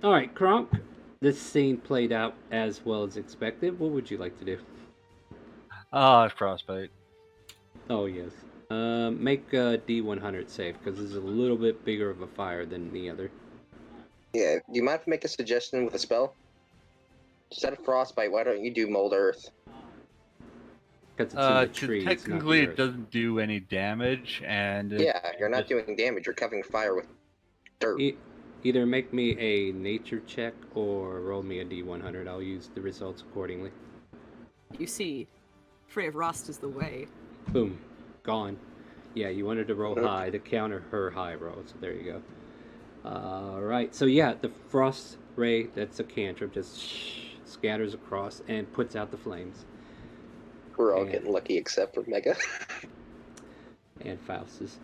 Alright, Kronk. This scene played out as well as expected. What would you like to do? Frostbite. Oh, yes. Make a D100 save, because this is a little bit bigger of a fire than the other. Yeah, do you mind if I make a suggestion with a spell? Instead of frostbite, why don't you do mold earth? Because it's in the trees, technically not the it earth. doesn't do any damage, and Yeah, you're not doing damage, you're covering fire with dirt. Either make me a nature check or roll me a D100. I'll use the results accordingly. You see, Frey of Rost is the way. Boom. Gone. Yeah, you wanted to roll high to counter her high roll, so there you go. Alright, so yeah, the frost ray, that's a cantrip, just scatters across and puts out the flames. We're all getting lucky except for Mega. And Faustus.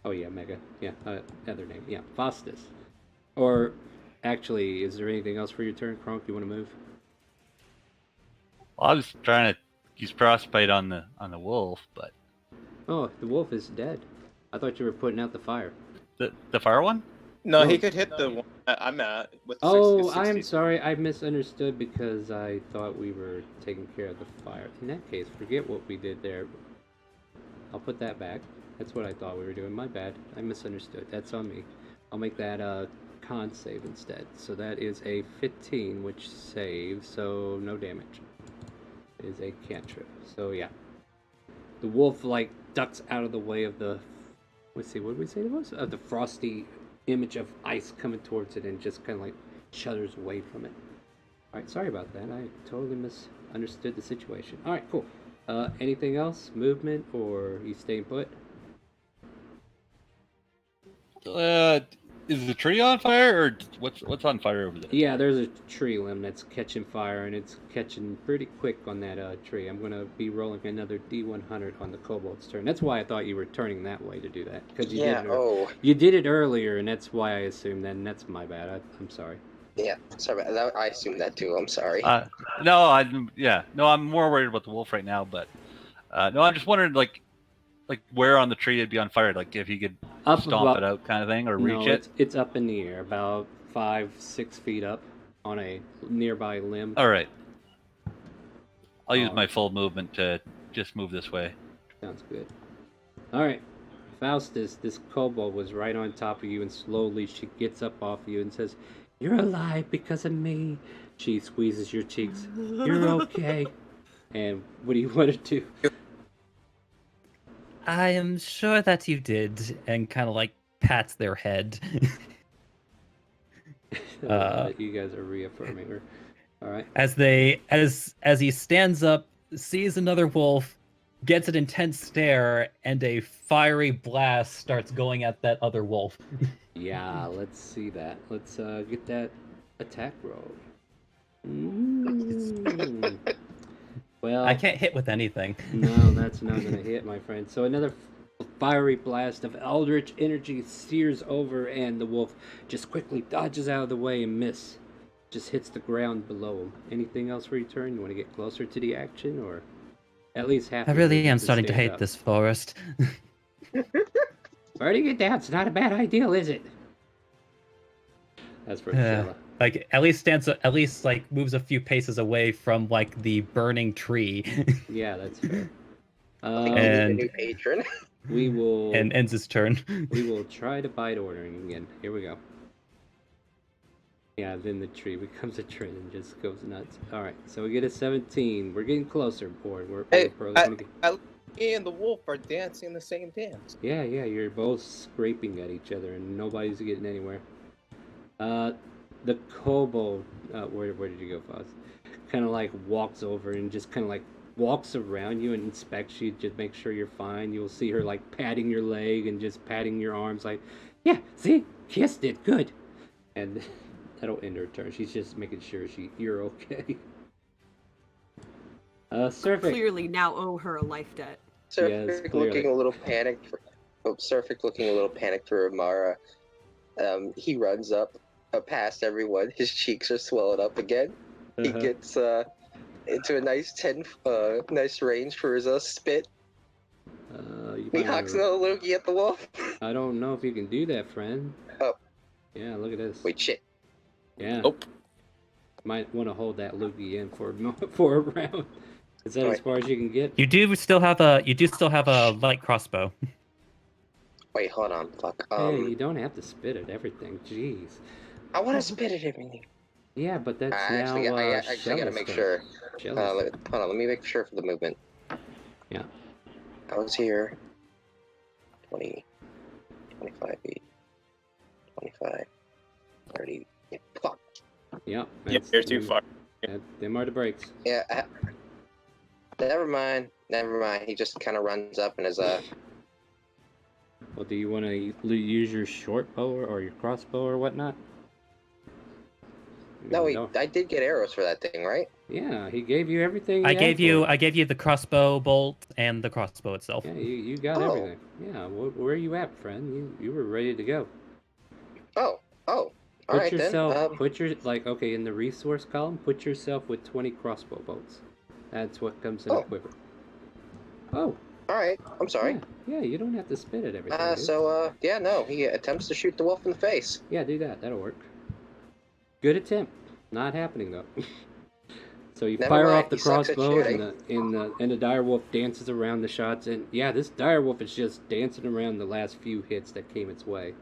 Oh yeah, Mega. Yeah, other name. Yeah, Faustus. Or, actually, is there anything else for your turn, Kronk? You want to move? Well, I was trying to use frostbite on the wolf, but Oh, the wolf is dead. I thought you were putting out the fire. the fire one? No, No. he could hit the one I'm at with Oh, 60. I am sorry. I misunderstood because I thought we were taking care of the fire. In that case, forget what we did there. I'll put that back. That's what I thought we were doing. My bad. I misunderstood. That's on me. I'll make that a con save instead. So that is a 15, which saves, so no damage. It is a cantrip. So yeah. The wolf, like, ducks out of the way of the... Let's see, what did we say it was? Of the frosty image of ice coming towards it and just kind of, like, shudders away from it. Alright, sorry about that. I totally misunderstood the situation. Alright, cool. Anything else? Movement, or you staying put? Is the tree on fire, or what's on fire over there? Yeah, there's a tree limb that's catching fire, and it's catching pretty quick on that tree. I'm going to be rolling another D100 on the kobold's turn. That's why I thought you were turning that way to do that. Because you Yeah, did it, you did it earlier, and that's why I assumed that, and that's my bad. I'm sorry. Yeah, sorry about that. I assumed that too, I'm sorry. No, I'm more worried about the wolf right now, but no, I'm just wondering, like where on the tree it'd be on fire, like if he could stomp it out kind of thing, or reach it. It's up in the air, about 5-6 feet up on a nearby limb. All right. I'll use my full movement to just move this way. Sounds good. All right. Faustus, this kobold was right on top of you, and slowly she gets up off you and says, "You're alive because of me." She squeezes your cheeks. "You're okay." And what do you want to do? I am sure that you did, and kind of like pats their head. You guys are reaffirming her. All right. As he stands up, sees another wolf, gets an intense stare, and a fiery blast starts going at that other wolf. Yeah, let's see that. Let's get that attack roll. Well, I can't hit with anything. No, that's not gonna hit, my friend. So another fiery blast of eldritch energy sears over, and the wolf just quickly dodges out of the way and just hits the ground below him. Anything else for your turn? You want to get closer to the action, or at least half? I your really am movement starting to stand hate up? this forest. Burning it down. It's not a bad idea, is it? That's for Shella. Like at least like moves a few paces away from like the burning tree. Yeah, that's fair. A new patron. We will. And ends his turn. We will try to bite ordering again. Here we go. Yeah, then the tree becomes a trend and just goes nuts. All right, so we get a 17. We're getting closer, board. We're probably gonna get... Me and the wolf are dancing the same dance. Yeah, you're both scraping at each other, and nobody's getting anywhere. The kobold, where did you go, Foz? Kind of like walks over and just kind of like walks around you and inspects you, just make sure you're fine. You'll see her like patting your leg and just patting your arms, like, yeah, see, kissed it, good. And that'll end her turn. She's just making sure you're okay. Surfing. Clearly now owe her a life debt. Surfing looking a little panicked. Surfing looking a little panicked for Amara. He runs up past everyone. His cheeks are swelling up again. He gets into a nice nice range for his spit. He hawks a loogie at the wolf. I don't know if you can do that, friend. Oh. Yeah, look at this. Wait, shit. Yeah. Nope. Might want to hold that loogie in for a round. Is that as far as you can get? You do still have a light crossbow. Wait, hold on. Fuck. Hey, you don't have to spit at everything. Jeez. I want to spit at everything. Yeah, but that's I actually gotta make sure. Hold on, let me make sure for the movement. Yeah. I was here. 20, 25 feet. 25, 30. Fuck. Yep. You're too far. Them are the brakes. Yeah. Never mind. He just kind of runs up and is Well, do you want to use your short bow or your crossbow or whatnot? No, I did get arrows for that thing, right? Yeah, he gave you everything. I gave you the crossbow bolt and the crossbow itself. Yeah, you got everything. Yeah, where are you at, friend? You were ready to go. Oh. Put yourself, okay, in the resource column, put yourself with 20 crossbow bolts. That's what comes in a quiver. Oh. Alright, I'm sorry. Yeah, you don't have to spit at everything. He attempts to shoot the wolf in the face. Yeah, do that. That'll work. Good attempt. Not happening, though. So you fire off the crossbow, and the direwolf dances around the shots, and yeah, this direwolf is just dancing around the last few hits that came its way.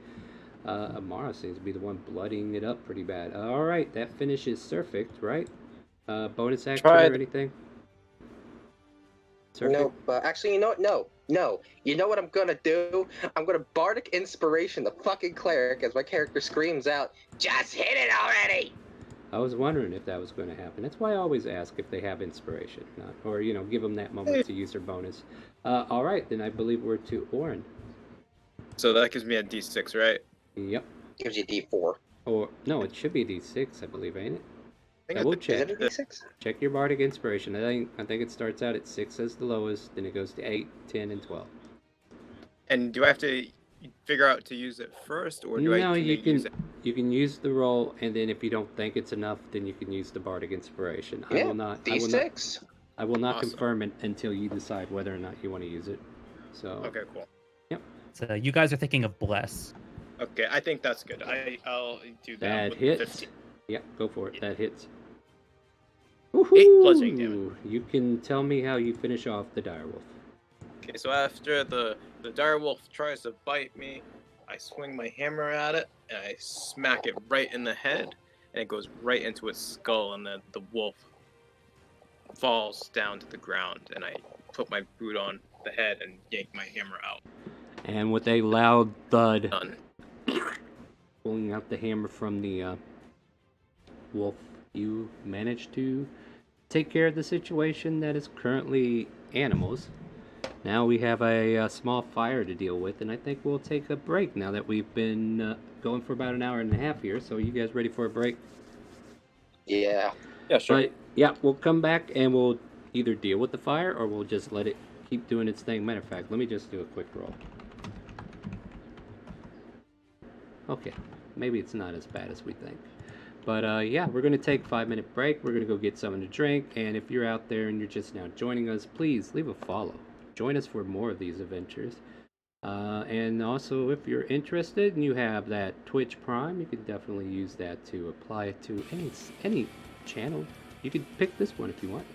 Amara seems to be the one bloodying it up pretty bad. All right, that finishes Surfict, right? Bonus action or anything? Surfict? No, actually, you know what? No. You know what I'm gonna do? I'm gonna Bardic Inspiration the fucking cleric as my character screams out, "Just hit it already!" I was wondering if that was going to happen. That's why I always ask if they have inspiration, or give them that moment to use their bonus. All right, then I believe we're to Orin. So that gives me a D6, right? Yep. Gives you a D4. Or no, it should be D6, I believe, ain't it? Double check. Is it a D6? Check your Bardic Inspiration. I think it starts out at 6 as the lowest, then it goes to 8, 10, and 12. And do I have to figure out to use it first, or do I use it? You can use the roll, and then if you don't think it's enough, then you can use the Bardic Inspiration. Yeah, I will not. D6. I will not confirm it until you decide whether or not you want to use it. So. Okay, cool. Yep. So you guys are thinking of Bless. Okay, I think that's good. I'll do that. That with hits. 15. Yep, go for it. That hits. 8 bludgeoning damage. You can tell me how you finish off the direwolf. Okay, so after the direwolf tries to bite me, I swing my hammer at it, and I smack it right in the head, and it goes right into its skull, and then the wolf falls down to the ground, and I put my boot on the head and yank my hammer out. And with a loud thud, Done. pulling out the hammer from the wolf, you manage to take care of the situation that is currently animals. Now we have a small fire to deal with, and I think we'll take a break now that we've been going for about an hour and a half here. So you guys ready for a break? Yeah. Yeah, sure. But, yeah, we'll come back and we'll, either deal with the fire or we'll just let it keep doing its thing. Matter of fact, let me just do a quick roll. Okay, maybe it's not as bad as we think. But yeah, we're going to take a 5-minute break. We're going to go get something to drink. And if you're out there and you're just now joining us, please leave a follow. Join us for more of these adventures. And also, if you're interested and you have that Twitch Prime, you can definitely use that to apply it to any channel. You can pick this one if you want.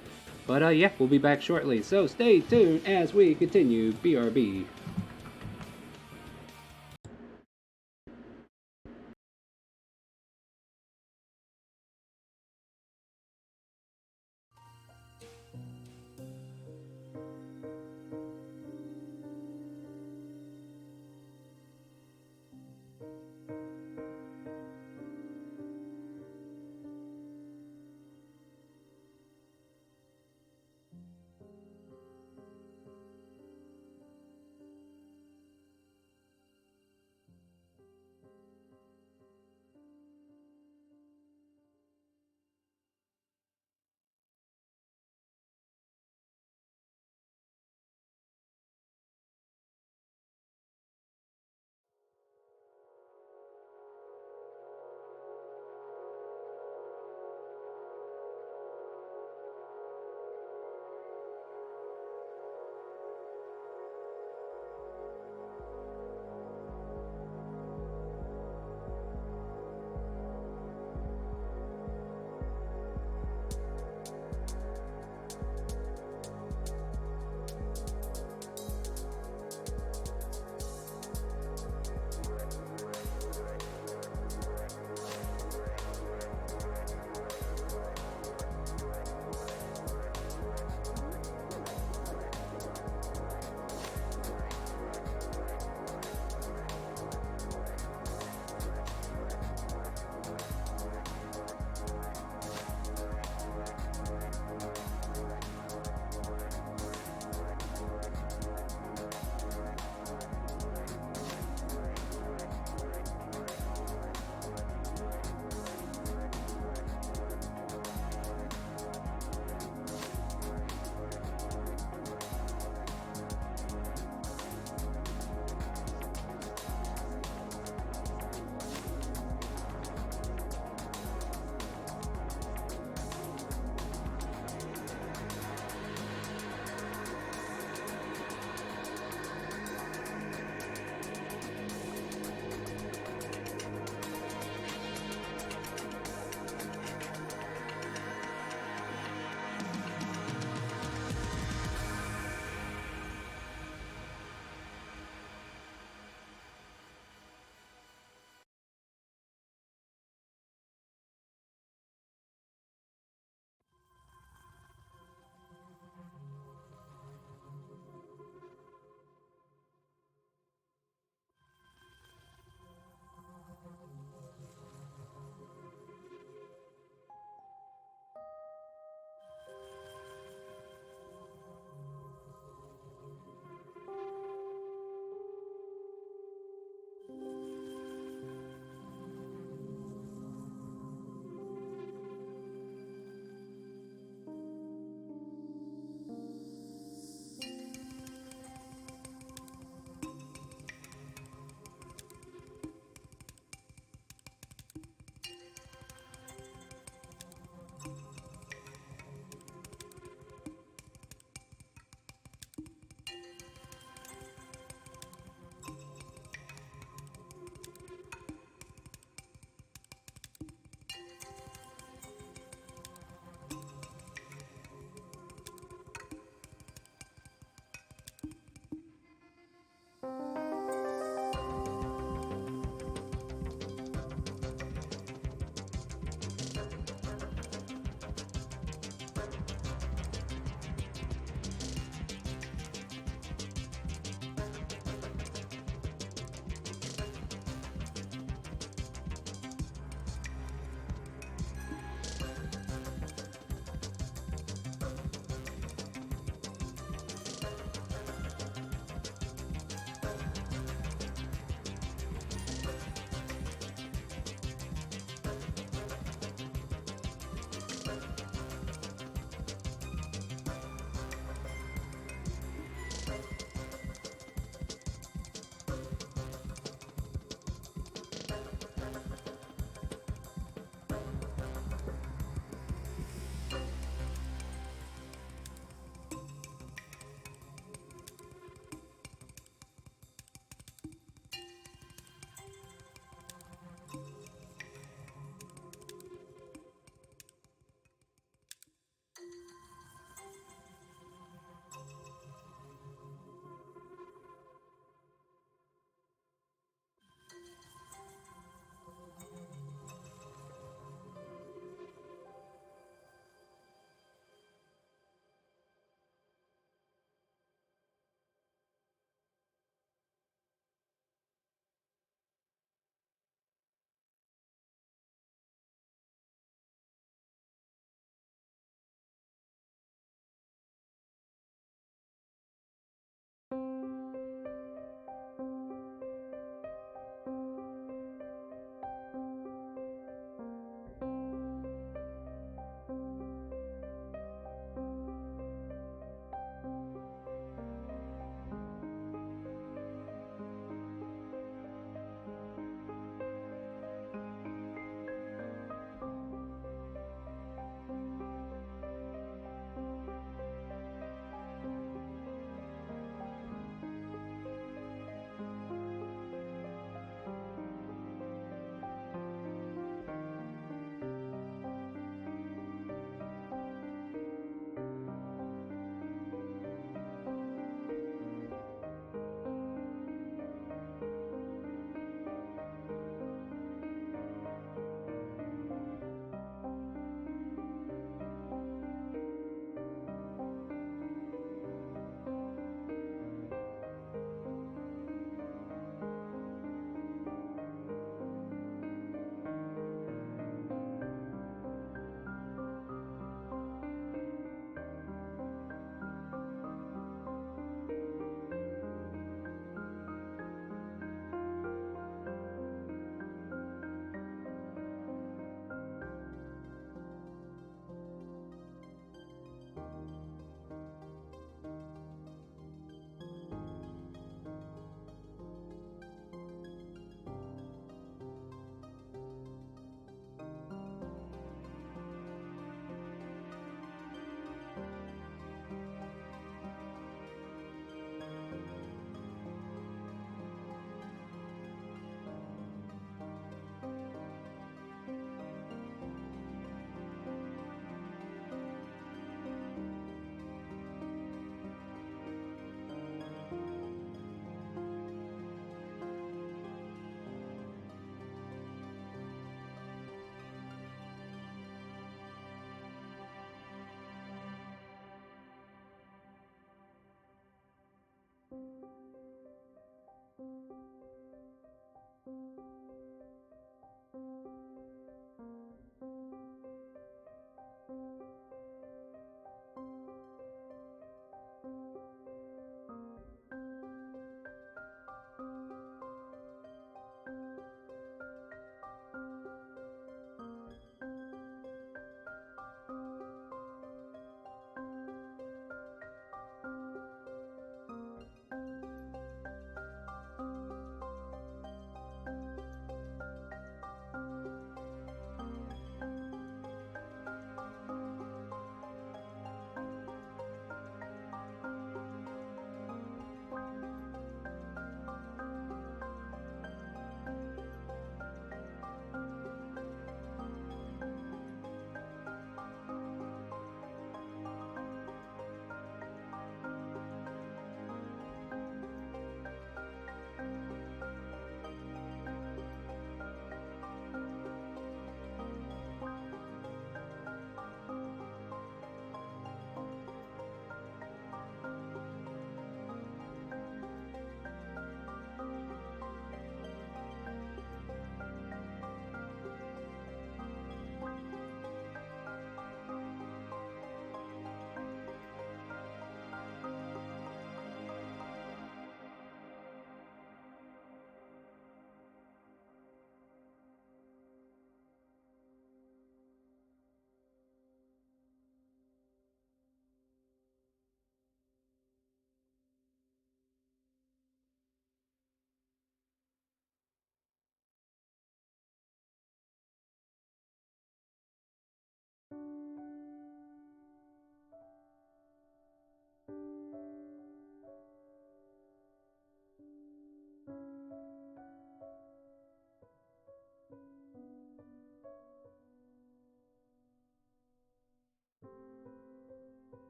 But yeah, we'll be back shortly. So stay tuned as we continue BRB.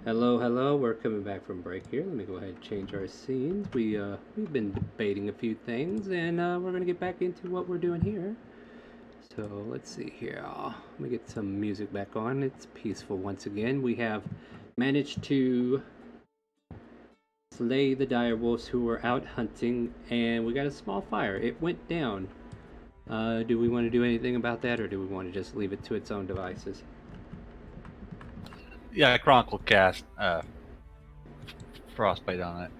Hello, hello. We're coming back from break here. Let me go ahead and change our scenes. We've been debating a few things, and we're gonna get back into what we're doing here. So let's see here. Let me get some music back on. It's peaceful once again. We have managed to slay the dire wolves who were out hunting, and we got a small fire. It went down Do we want to do anything about that, or do we want to just leave it to its own devices? Yeah, Kronk will cast Frostbite on it.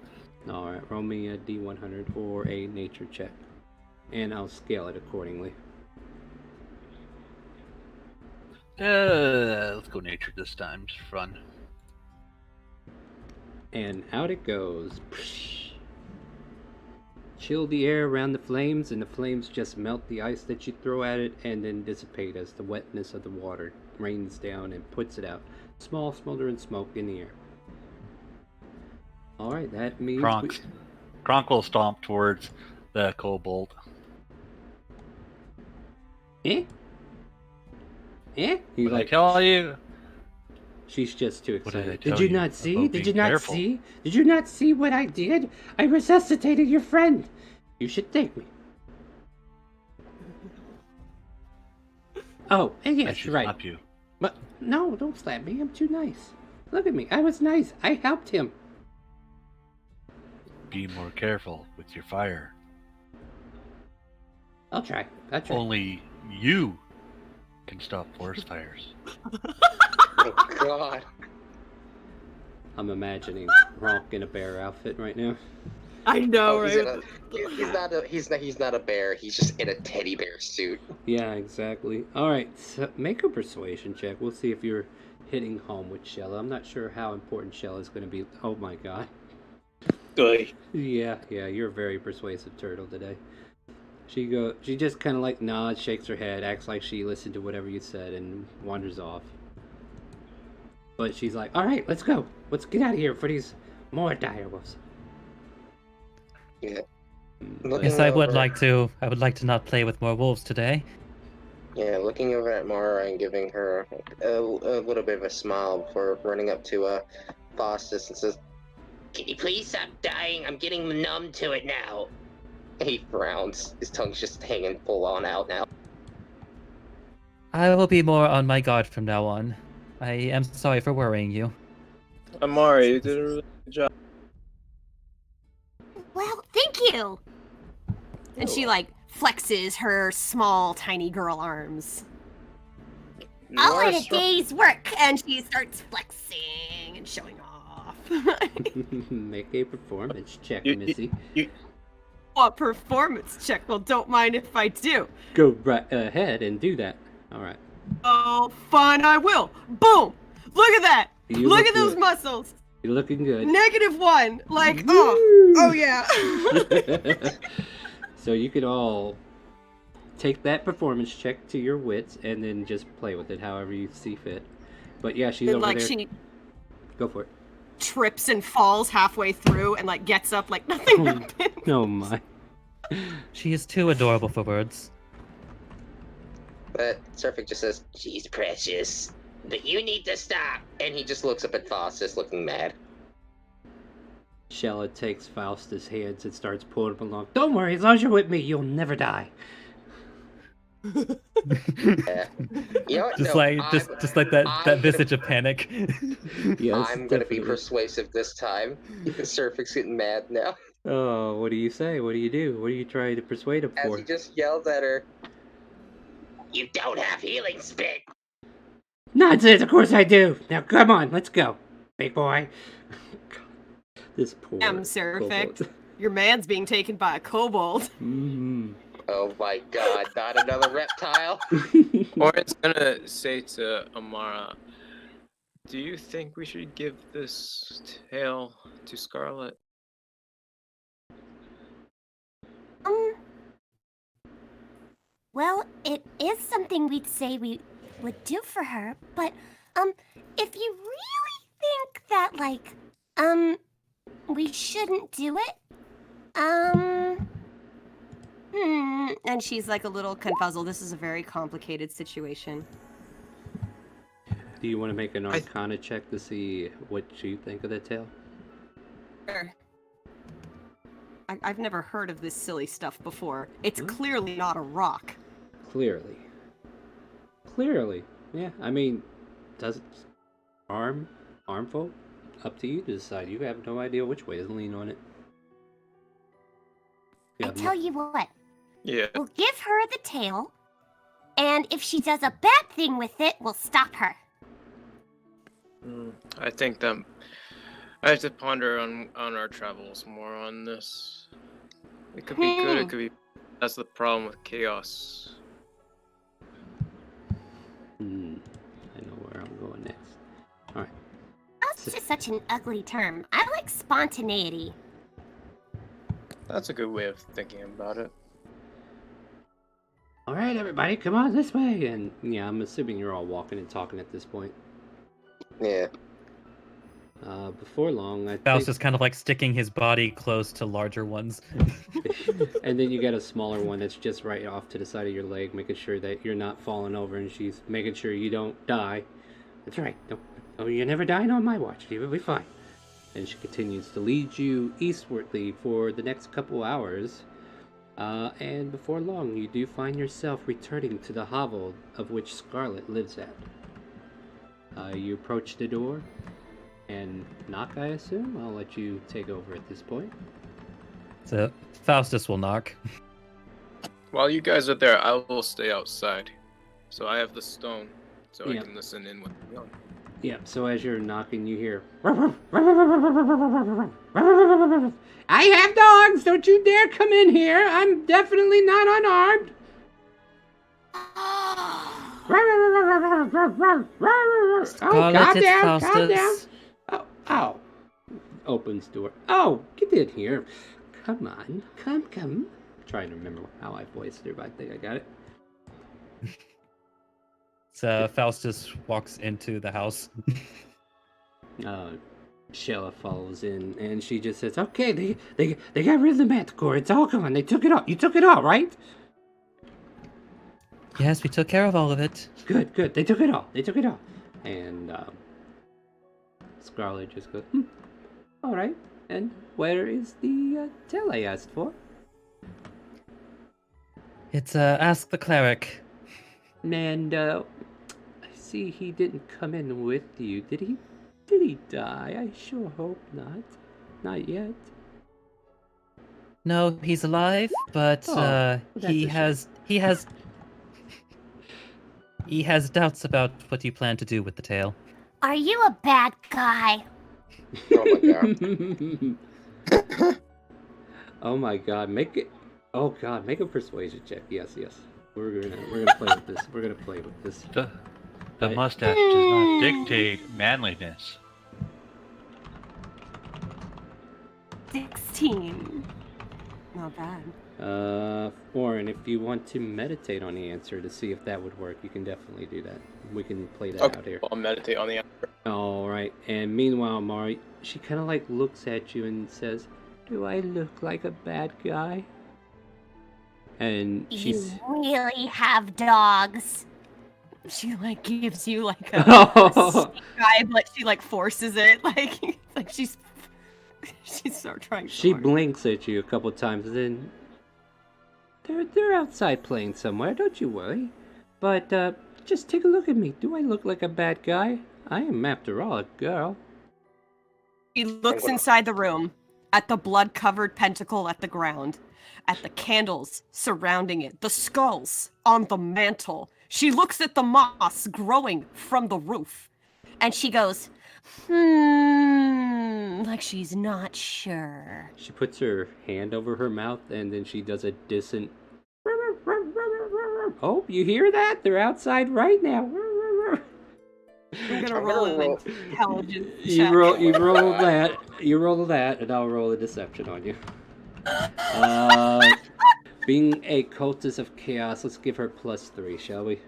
Alright, roll me a D100 or a nature check. And I'll scale it accordingly. Let's go nature this time. It's fun. And out it goes. Chill the air around the flames, and the flames just melt the ice that you throw at it and then dissipate as the wetness of the water rains down and puts it out. Small smoldering smoke in the air. Alright, that means Kronk will stomp towards the kobold. Eh? He's like, I tell you. She's just too What did I excited. tell Did you you not see? about Did you being not careful? see? Did you not see what I did? I resuscitated your friend. You should thank me. Oh, and I yes, should right. slap you. But no, don't slap me. I'm too nice. Look at me. I was nice. I helped him. Be more careful with your fire. I'll try. I'll try. Only you can stop forest fires. Oh God. I'm imagining Ronk in a bear outfit right now. I know, Oh, right? he's not a bear. He's just in a teddy bear suit. Yeah, exactly. Alright, so make a persuasion check. We'll see if you're hitting home with Shella. I'm not sure how important Shella's going to be. Oh my god. Good. Yeah, you're a very persuasive turtle today. She just kind of like nods, shakes her head, acts like she listened to whatever you said, and wanders off. But she's like, alright, let's go. Let's get out of here for these more direwolves. Yeah. But- Yes, I would like to not play with more wolves today. Yeah, looking over at Mara and giving her a little bit of a smile before running up to Faustus and says, Can you please stop dying? I'm getting numb to it now. he frowns. His tongue's just hanging full on out now. I will be more on my guard from now on. I am sorry for worrying you. Amari, you did a really good job. Well, thank you. And she like flexes her small, tiny girl arms. You All are in a strong. day's work, and she starts flexing and showing off. Make a performance check, You- Missy. What performance check? Well, don't mind if I do. Go right ahead and do that. Alright. Oh, fine, I will. Boom! Look at that! You Look look at those good. muscles. You're looking good. -1. Like, Woo! oh yeah. So you could all take that performance check to your wits and then just play with it however you see fit. But yeah, she's And over like there. she Go for it. trips and falls halfway through and like gets up like nothing happened. Oh my. She is too adorable for words. But Surfik just says, She's precious. But you need to stop. and he just looks up at Faustus looking mad. Shella takes Faustus' hands and starts pulling him along. Don't worry, as long as you're with me, you'll never die. Yeah. You know what? Just No, like I'm- just like that I'm visage of panic. Yes, I'm gonna be definitely. persuasive this time. Surfik's getting mad now. Oh, what do you say? What do you do? What are you trying to persuade him As for? he just yells at her, You don't have healing spit. Nonsense, of course I do. Now come on, let's go, big boy. This poor Damn, Seraphic. kobold. Your man's being taken by a kobold. Mhm. oh my god, not another reptile. Orin's gonna say to Amara, do you think we should give this tail to Scarlet? Well, it is something we'd say we would do for her, but, if you really think that, like, we shouldn't do it, And she's like a little confuzzled. This is a very complicated situation. Do you want to make an Arcana check to see what you think of the tale? Sure. I've never heard of this silly stuff before. It's clearly not a rock. Clearly. Clearly. Yeah, I mean, does it harmful? Up to you to decide. You have no idea which way to lean on it. I tell you what, Yeah. We'll give her the tail, and if she does a bad thing with it, we'll stop her. I think that I have to ponder on our travels more on this. It could be good, it could be. That's the problem with chaos. I know where I'm going next. All right. That's just such an ugly term. I like spontaneity. That's a good way of thinking about it. All right, everybody, come on this way. And yeah, I'm assuming you're all walking and talking at this point. Yeah. Before long, I Faust think... is kind of like sticking his body close to larger ones. And then you got a smaller one that's just right off to the side of your leg, making sure that you're not falling over, and she's making sure you don't die. That's right. You're never dying on my watch. You'll be fine. And she continues to lead you eastwardly for the next couple hours. And before long, you do find yourself returning to the hovel of which Scarlet lives at. You approach the door and knock, I assume. I'll let you take over at this point. So Faustus will knock. While you guys are there, I will stay outside. So I have the stone, so Yeah. I can listen in with the young. Yeah, so as you're knocking, you hear... I have dogs! Don't you dare come in here! I'm definitely not unarmed! Oh, calm down, calm down! Oh. Opens door. Oh, get in here. Come on, come. I'm trying to remember how I voiced her, but I think I got it. So Faustus walks into the house. Shella follows in, and she just says, "Okay, they got rid of the manticore. It's all gone. They took it all. You took it all, right?" Yes, we took care of all of it. Good. They took it all. And Scarlet just goes, all right. And where is the tail I asked for? It's ask the cleric. And I see he didn't come in with you. Did he? Did he die? I sure hope not. Not yet. No, he's alive, but he has doubts about what you plan to do with the tail. Are you a bad guy? Oh my god. Oh my god, make a persuasion check. Yes. We're gonna play with this. We're gonna play with this. The mustache does not dictate manliness. 16. Not bad. Warren, if you want to meditate on the answer to see if that would work, you can definitely do that. We can play that out here. I'll meditate on the answer. Alright, and meanwhile, Mari, she kind of like looks at you and says, "Do I look like a bad guy?" And she's... You really have dogs. She like gives you like a vibe, like she like forces it, like she's so trying. She blinks at you a couple times, and then they're outside playing somewhere. Don't you worry. But just take a look at me. Do I look like a bad guy? I am, after all, a girl. He looks inside the room at the blood-covered pentacle at the ground, at the candles surrounding it, the skulls on the mantle. She looks at the moss growing from the roof, and she goes, like she's not sure. She puts her hand over her mouth, and then she does a distant... Oh, you hear that? They're outside right now. I'm gonna roll an intelligence check. You roll that, and I'll roll a deception on you. Being a cultist of chaos, let's give her +3, shall we?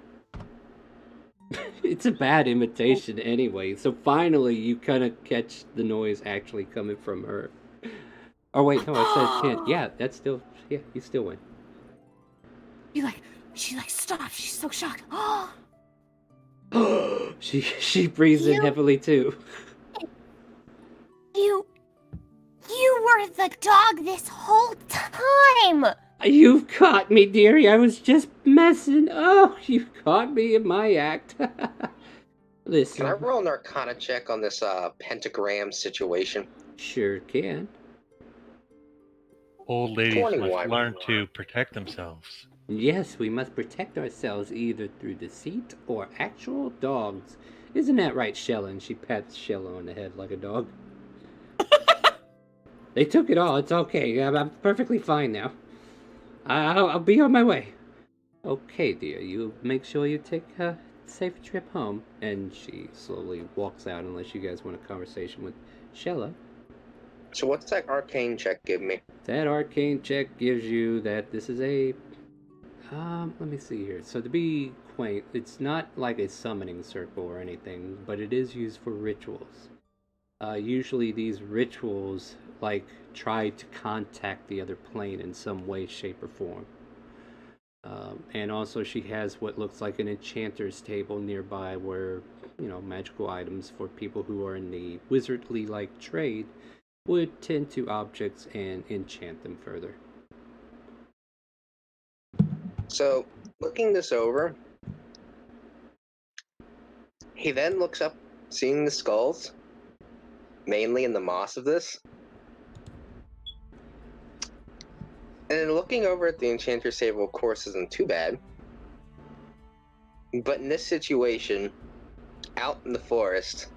It's a bad imitation anyway, so finally you kind of catch the noise actually coming from her. Oh wait, no, I said 10. Yeah, that's still, yeah, you still win. She stops. She's so shocked. She breathes in heavily too. You were the dog this whole time! You've caught me, dearie. I was just messing. Oh, you've caught me in my act. Listen. Can I roll an Arcana check on this pentagram situation? Sure can. Old ladies must 21. learn to protect themselves. Yes, we must protect ourselves either through deceit or actual dogs. Isn't that right, Shella? And she pats Shella on the head like a dog. They took it all. It's okay. I'm perfectly fine now. I'll be on my way. Okay, dear. You make sure you take a safe trip home. And she slowly walks out unless you guys want a conversation with Shella. So what's that arcane check give me? That arcane check gives you that this is a... let me see here. So to be quaint, it's not like a summoning circle or anything, but it is used for rituals. Usually these rituals, like, try to contact the other plane in some way, shape, or form. And also she has what looks like an enchanter's table nearby where, magical items for people who are in the wizardly-like trade would tend to objects and enchant them further. So, looking this over, he then looks up, seeing the skulls, mainly in the moss of this. And then looking over at the enchanter's table, of course, isn't too bad. But in this situation, out in the forest,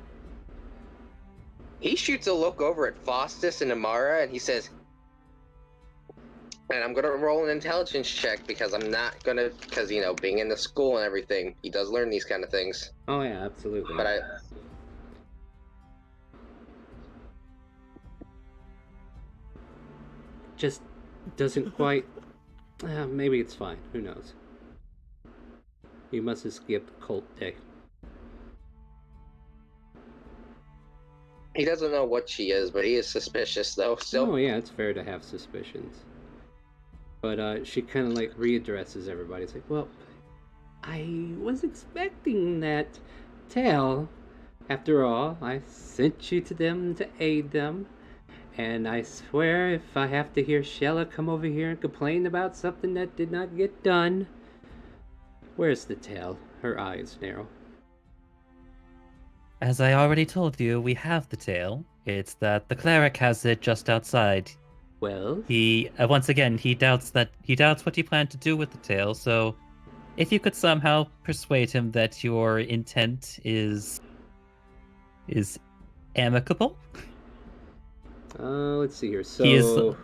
he shoots a look over at Faustus and Amara, and he says, and I'm going to roll an intelligence check because being in the school and everything, he does learn these kind of things. Oh yeah, absolutely. But just doesn't quite... maybe it's fine. Who knows? You must have skipped cult day. He doesn't know what she is, but he is suspicious, though. So. Oh yeah, it's fair to have suspicions. But she kind of like readdresses everybody. It's like, well, I was expecting that tale. After all, I sent you to them to aid them. And I swear if I have to hear Shella come over here and complain about something that did not get done... Where's the tale? Her eyes narrow. As I already told you, we have the tale. It's that the cleric has it just outside. Well? He, once again, he doubts what you plan to do with the tale, so if you could somehow persuade him that your intent is amicable. Let's see here. So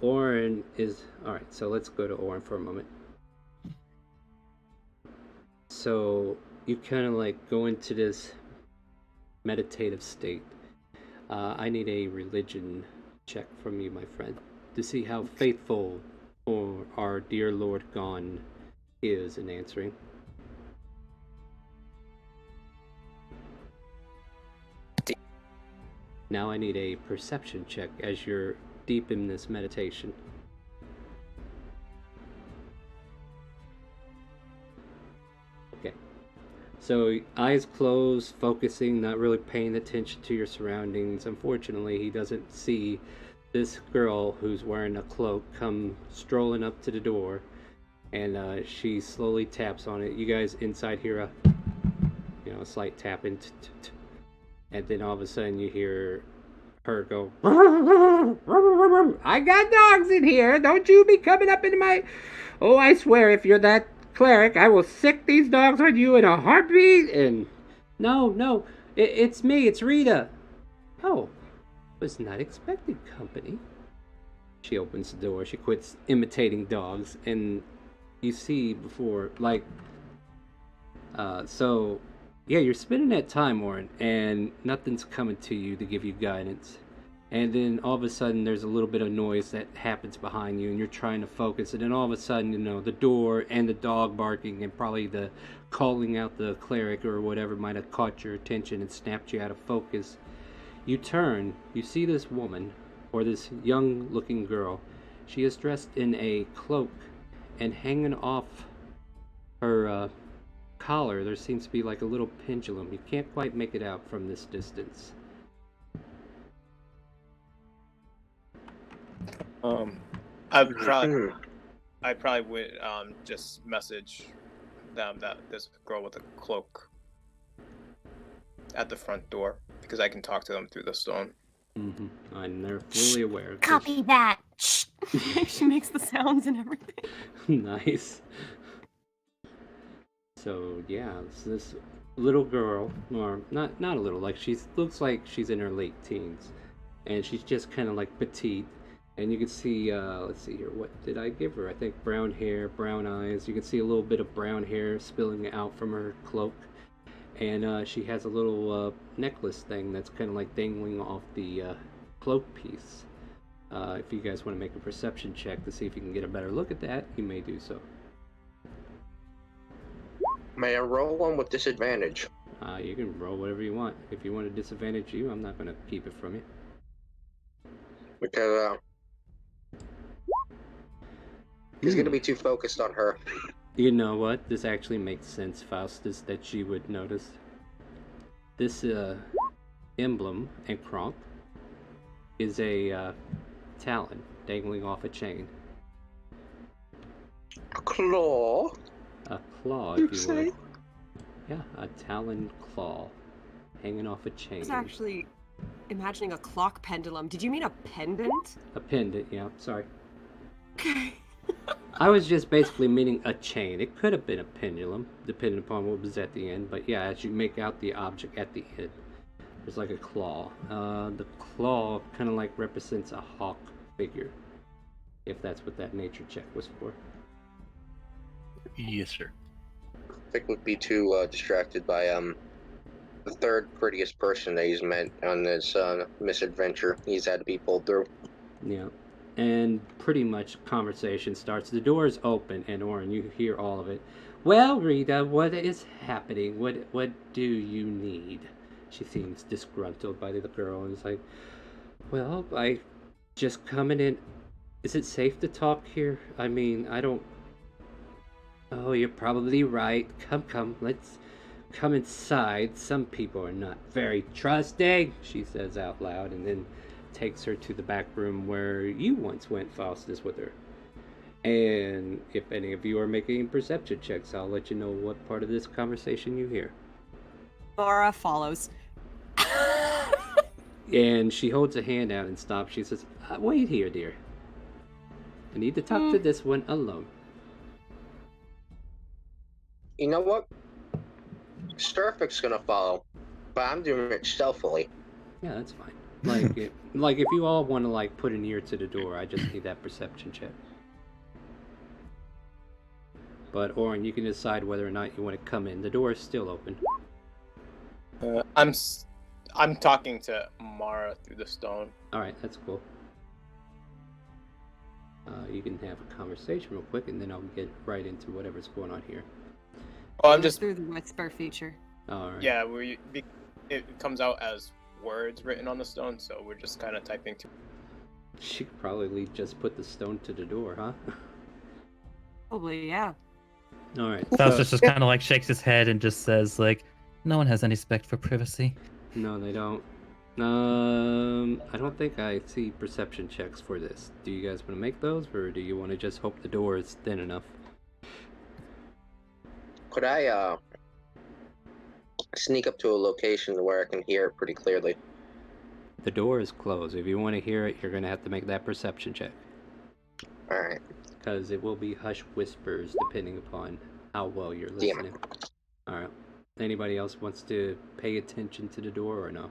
Orin is... Alright, so let's go to Orin for a moment. So you kind of like go into this meditative state. I need a religion check from you, my friend, to see how faithful our dear Lord Gon is in answering. Now I need a perception check as you're deep in this meditation. Okay. So eyes closed, focusing, not really paying attention to your surroundings. Unfortunately, he doesn't see this girl who's wearing a cloak come strolling up to the door, and she slowly taps on it. You guys inside hear a slight tapping, and then all of a sudden you hear her go, I got dogs in here, don't you be coming up into my... Oh, I swear, if you're that cleric, I will sick these dogs on you in a heartbeat. And no, it's me, it's Rita. Oh, was not expecting company. She opens the door, she quits imitating dogs, and you see before, like, so yeah, you're spending that time, Warren, and nothing's coming to you to give you guidance. And then all of a sudden there's a little bit of noise that happens behind you, and you're trying to focus, and then all of a sudden, the door and the dog barking and probably the calling out the cleric or whatever might have caught your attention and snapped you out of focus. You turn, you see this woman, or this young looking girl. She is dressed in a cloak, and hanging off her collar there seems to be like a little pendulum. You can't quite make it out from this distance. I probably would just message them that there's a girl with a cloak at the front door, because I can talk to them through the stone. And they're fully aware. Copy that. Shh. She makes the sounds and everything. Nice. So yeah, it's this little girl, or not a little, like looks like she's in her late teens, and she's just kind of like petite, and you can see, let's see here, what did I give her? I think brown hair, brown eyes. You can see a little bit of brown hair spilling out from her cloak, and she has a little necklace thing that's kind of like dangling off the cloak piece. If you guys want to make a perception check to see if you can get a better look at that, you may do so. May I roll one with disadvantage? You can roll whatever you want. If you want to disadvantage you, I'm not going to keep it from you. Because he's going to be too focused on her. You know what? This actually makes sense, Faustus, that you would notice. This emblem and Kronk is a talon dangling off a chain. A claw? A claw, if you would. Yeah, a talon claw hanging off a chain. I was actually imagining a clock pendulum. Did you mean a pendant? A pendant, yeah, sorry. Okay. I was just basically meaning a chain. It could have been a pendulum, depending upon what was at the end. But yeah, as you make out the object at the end, there's like a claw. The claw kind of like represents a hawk figure, if that's what that nature check was for. Yes, sir. Vic would be too distracted by the third prettiest person that he's met on this misadventure he's had to be pulled through. Yeah. And pretty much conversation starts. The door is open, and Oren, you hear all of it. Well, Rita, what is happening? What do you need? She seems disgruntled by the girl, and is like, well, I just coming in. Is it safe to talk here? I mean, I don't... Oh, you're probably right. Come, let's come inside. Some people are not very trusting, she says out loud, and then takes her to the back room where you once went, Faustus, with her. And if any of you are making perception checks, I'll let you know what part of this conversation you hear. Laura follows. And she holds a hand out and stops. She says, wait here, dear. I need to talk to this one alone. You know what? Starfic's gonna follow, but I'm doing it stealthily. Yeah, that's fine. Like if you all want to like put an ear to the door, I just need that perception check. But Oren, you can decide whether or not you want to come in. The door is still open. I'm talking to Mara through the stone. All right, that's cool. You can have a conversation real quick, and then I'll get right into whatever's going on here. Oh, I'm just through the whisper feature. All right. Yeah, it comes out as words written on the stone, so we're just kind of typing to. She could probably just put the stone to the door, huh? Probably, yeah. All right. Faustus just kind of like shakes his head and just says, like, no one has any respect for privacy. No, they don't. I don't think I see perception checks for this. Do you guys want to make those, or do you want to just hope the door is thin enough? Could I sneak up to a location where I can hear it pretty clearly? The door is closed. If you want to hear it, you're going to have to make that perception check. Alright. Because it will be hushed whispers depending upon how well you're listening. Alright. Anybody else wants to pay attention to the door or no?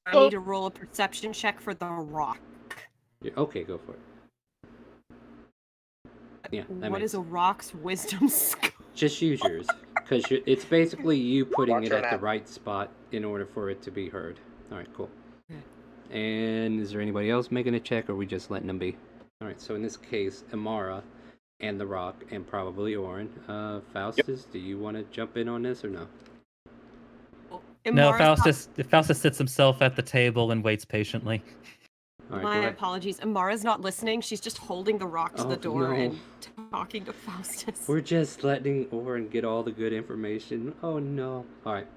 I need to roll a perception check for the rock. Yeah, okay, go for it. Yeah, what is a rock's wisdom skill? Just use yours, because it's basically you putting it at the right spot in order for it to be heard. All right, cool. And is there anybody else making a check, or are we just letting them be? All right, so in this case, Amara and the rock, and probably Oren. Faustus, do you want to jump in on this or no? No, Faustus sits himself at the table and waits patiently. Right, my apologies. Amara's not listening. She's just holding the rock to the door and talking to Faustus. We're just letting Oren get all the good information. Oh no. Alright.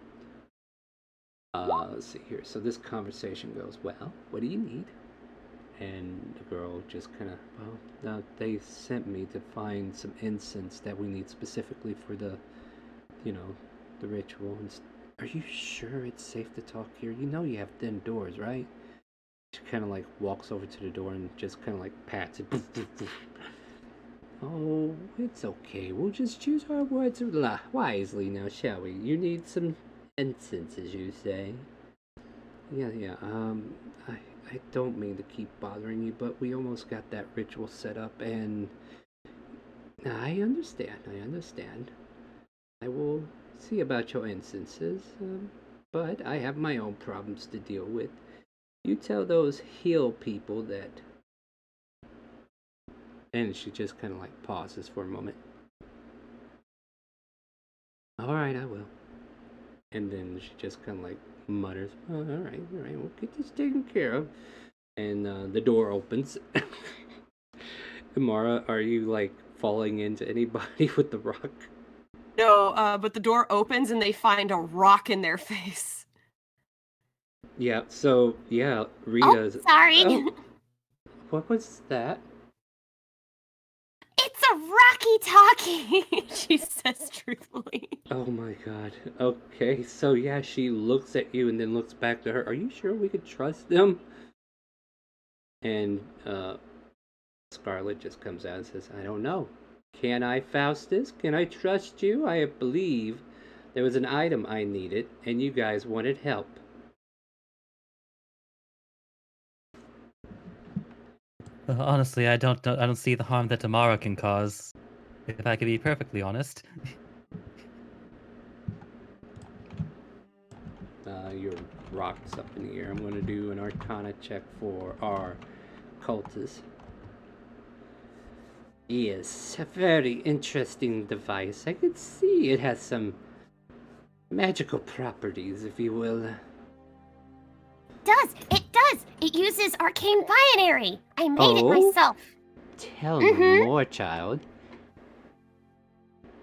Let's see here. So this conversation goes, well, what do you need? And the girl just kind of, well, now they sent me to find some incense that we need specifically for the, the ritual. And are you sure it's safe to talk here? You know you have thin doors, right? She kind of like walks over to the door and just kind of like pats it. Oh, it's okay. We'll just choose our words wisely now, shall we? You need some incense, as you say. Yeah. I don't mean to keep bothering you, but we almost got that ritual set up, and I understand. I will see about your incenses, but I have my own problems to deal with. You tell those heal people that. And she just kind of like pauses for a moment. All right, I will. And then she just kind of like mutters, all right, we'll get this taken care of. And the door opens. Amara, are you like falling into anybody with the rock? No, but the door opens and they find a rock in their face. Yeah, so, Rita's... Oh, sorry. Oh, what was that? It's a walkie-talkie, she says truthfully. Oh my god. Okay, so yeah, she looks at you and then looks back to her. Are you sure we could trust them? And Scarlet just comes out and says, I don't know. Can I, Faustus? Can I trust you? I believe there was an item I needed and you guys wanted help. Honestly, I don't see the harm that Tamara can cause. If I could be perfectly honest. Your rock's up in the air. I'm going to do an Arcana check for our cultist. Yes, a very interesting device. I could see it has some magical properties, if you will. It does. It uses arcane binary. I made it myself. Tell me more, child.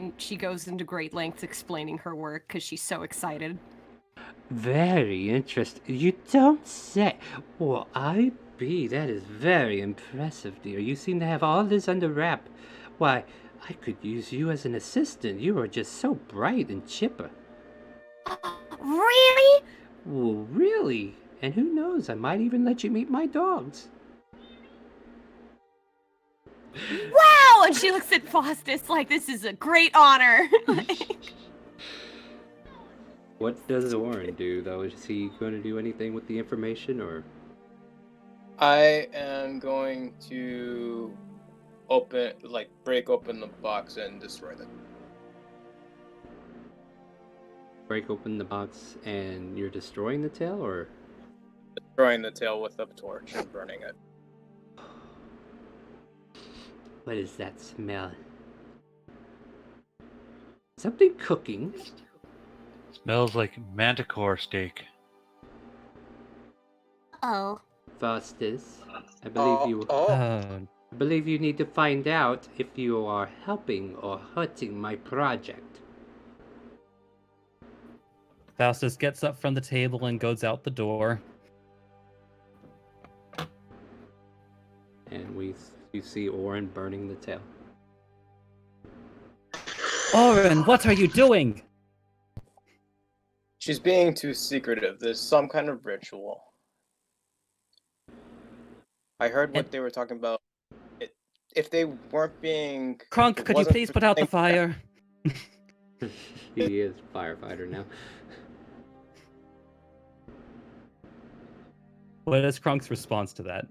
And she goes into great lengths explaining her work because she's so excited. Very interesting. You don't say. Well, that is very impressive, dear. You seem to have all this under wrap. Why, I could use you as an assistant. You are just so bright and chipper. Really? Well, really? And who knows, I might even let you meet my dogs. Wow! And she looks at Faustus like this is a great honor. What does Oren do, though? Is he going to do anything with the information, or? I am going to break open the box and destroy it. Break open the box and you're destroying the tail, or? Destroying the tail with a torch and burning it. What is that smell? Something cooking. Smells like manticore steak. Oh. Faustus, I believe I believe you need to find out if you are helping or hurting my project. Faustus gets up from the table and goes out the door. And you see Oren burning the tail. Oren, what are you doing? She's being too secretive. There's some kind of ritual. I heard what they were talking about. If they weren't being... Kronk, could you please put out the fire? He is firefighter now. What is Kronk's response to that?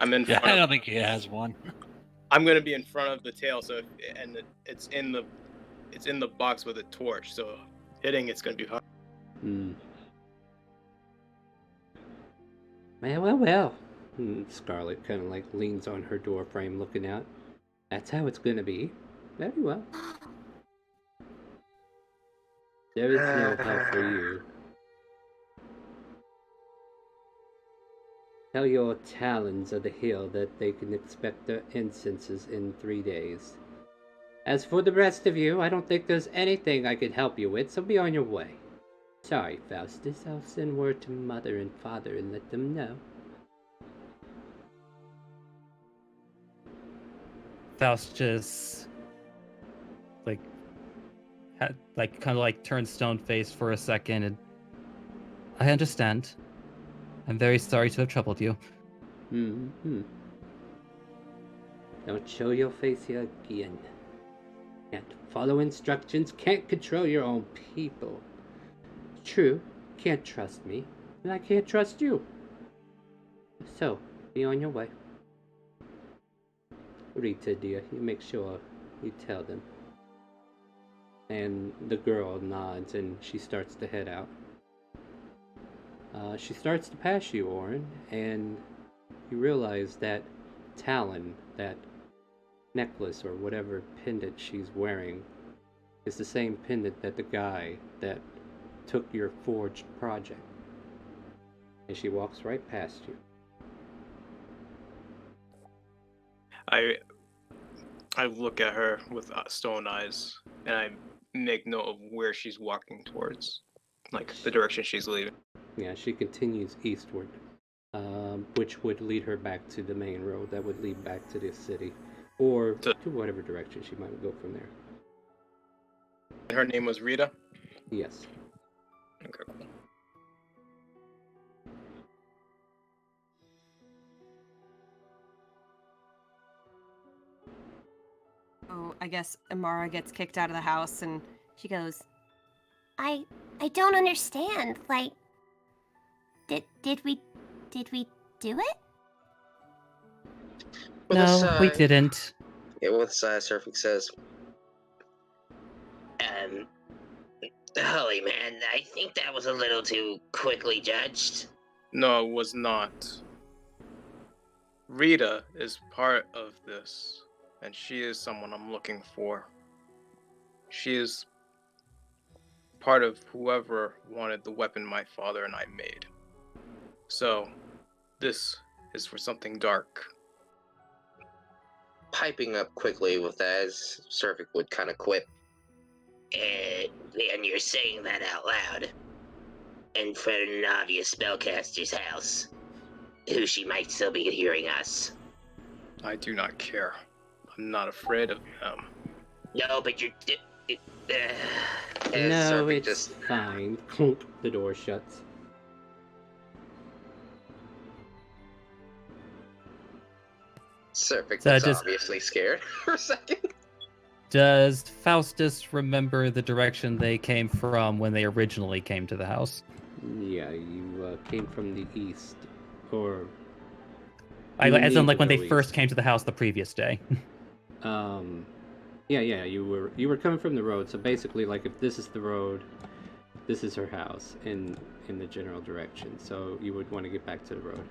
I'm in front I don't think he has one. I'm gonna be in front of the tail, it's in the box with a torch, so hitting it's gonna be hard. Well. Scarlet kind of like leans on her door frame looking out. That's how it's gonna be. Very well. There is no help for you. Tell your talons of the hill that they can expect their incenses in 3 days. As for the rest of you, I don't think there's anything I could help you with, so be on your way. Sorry, Faustus, I'll send word to Mother and Father and let them know. Faustus kind of turns stone-faced for a second, and I understand. I'm very sorry to have troubled you. Mm-hmm. Don't show your face here again. Can't follow instructions, can't control your own people. True, can't trust me, and I can't trust you. So, be on your way. Rita, dear, you make sure you tell them. And the girl nods and she starts to head out. She starts to pass you, Orin, and you realize that Talon, that necklace or whatever pendant she's wearing, is the same pendant that the guy that took your forged project. And she walks right past you. I look at her with stone eyes, and I make note of where she's walking towards, like the direction she's leaving. Yeah, she continues eastward, which would lead her back to the main road that would lead back to the city, or to whatever direction she might go from there. Her name was Rita? Yes. Okay, cool. Oh, I guess Amara gets kicked out of the house and she goes, I don't understand. Like, did we do it? No, we didn't. Yeah, what Surfix says. Holy man, I think that was a little too quickly judged. No, it was not. Rita is part of this, and she is someone I'm looking for. She is part of whoever wanted the weapon my father and I made. So, this is for something dark. Piping up quickly with that, as Surfik would kind of quip. And you're saying that out loud. In front of an obvious spellcaster's house. Who she might still be hearing us. I do not care. I'm not afraid of them. No, but you're... No, it's just fine. The door shuts. Surfik So was just- obviously scared for a second. Does Faustus remember the direction they came from when they originally came to the house? Yeah, you came from the east, or As in, like, when they Middle first East. came to the house the previous day. Yeah, you were coming from the road. So basically, like, if this is the road, this is her house in the general direction. So you would want to get back to the road.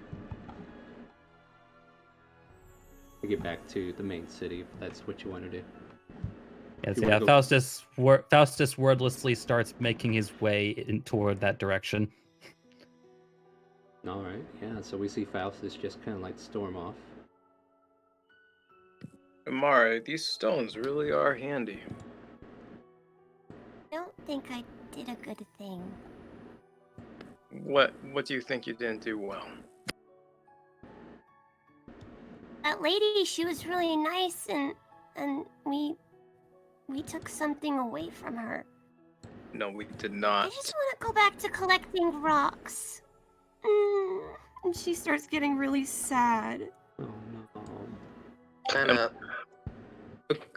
Get back to the main city if that's what you want to do. Yes, You yeah. wanna go- Faustus wordlessly starts making his way toward that direction. All right, yeah. So we see Faustus just kind of like storm off. Amara, these stones really are handy. I don't think I did a good thing. What do you think you didn't do well? That lady, she was really nice, and we took something away from her. No, we did I not. just want to go back to collecting rocks. and she starts getting really sad. Oh no. Kind of.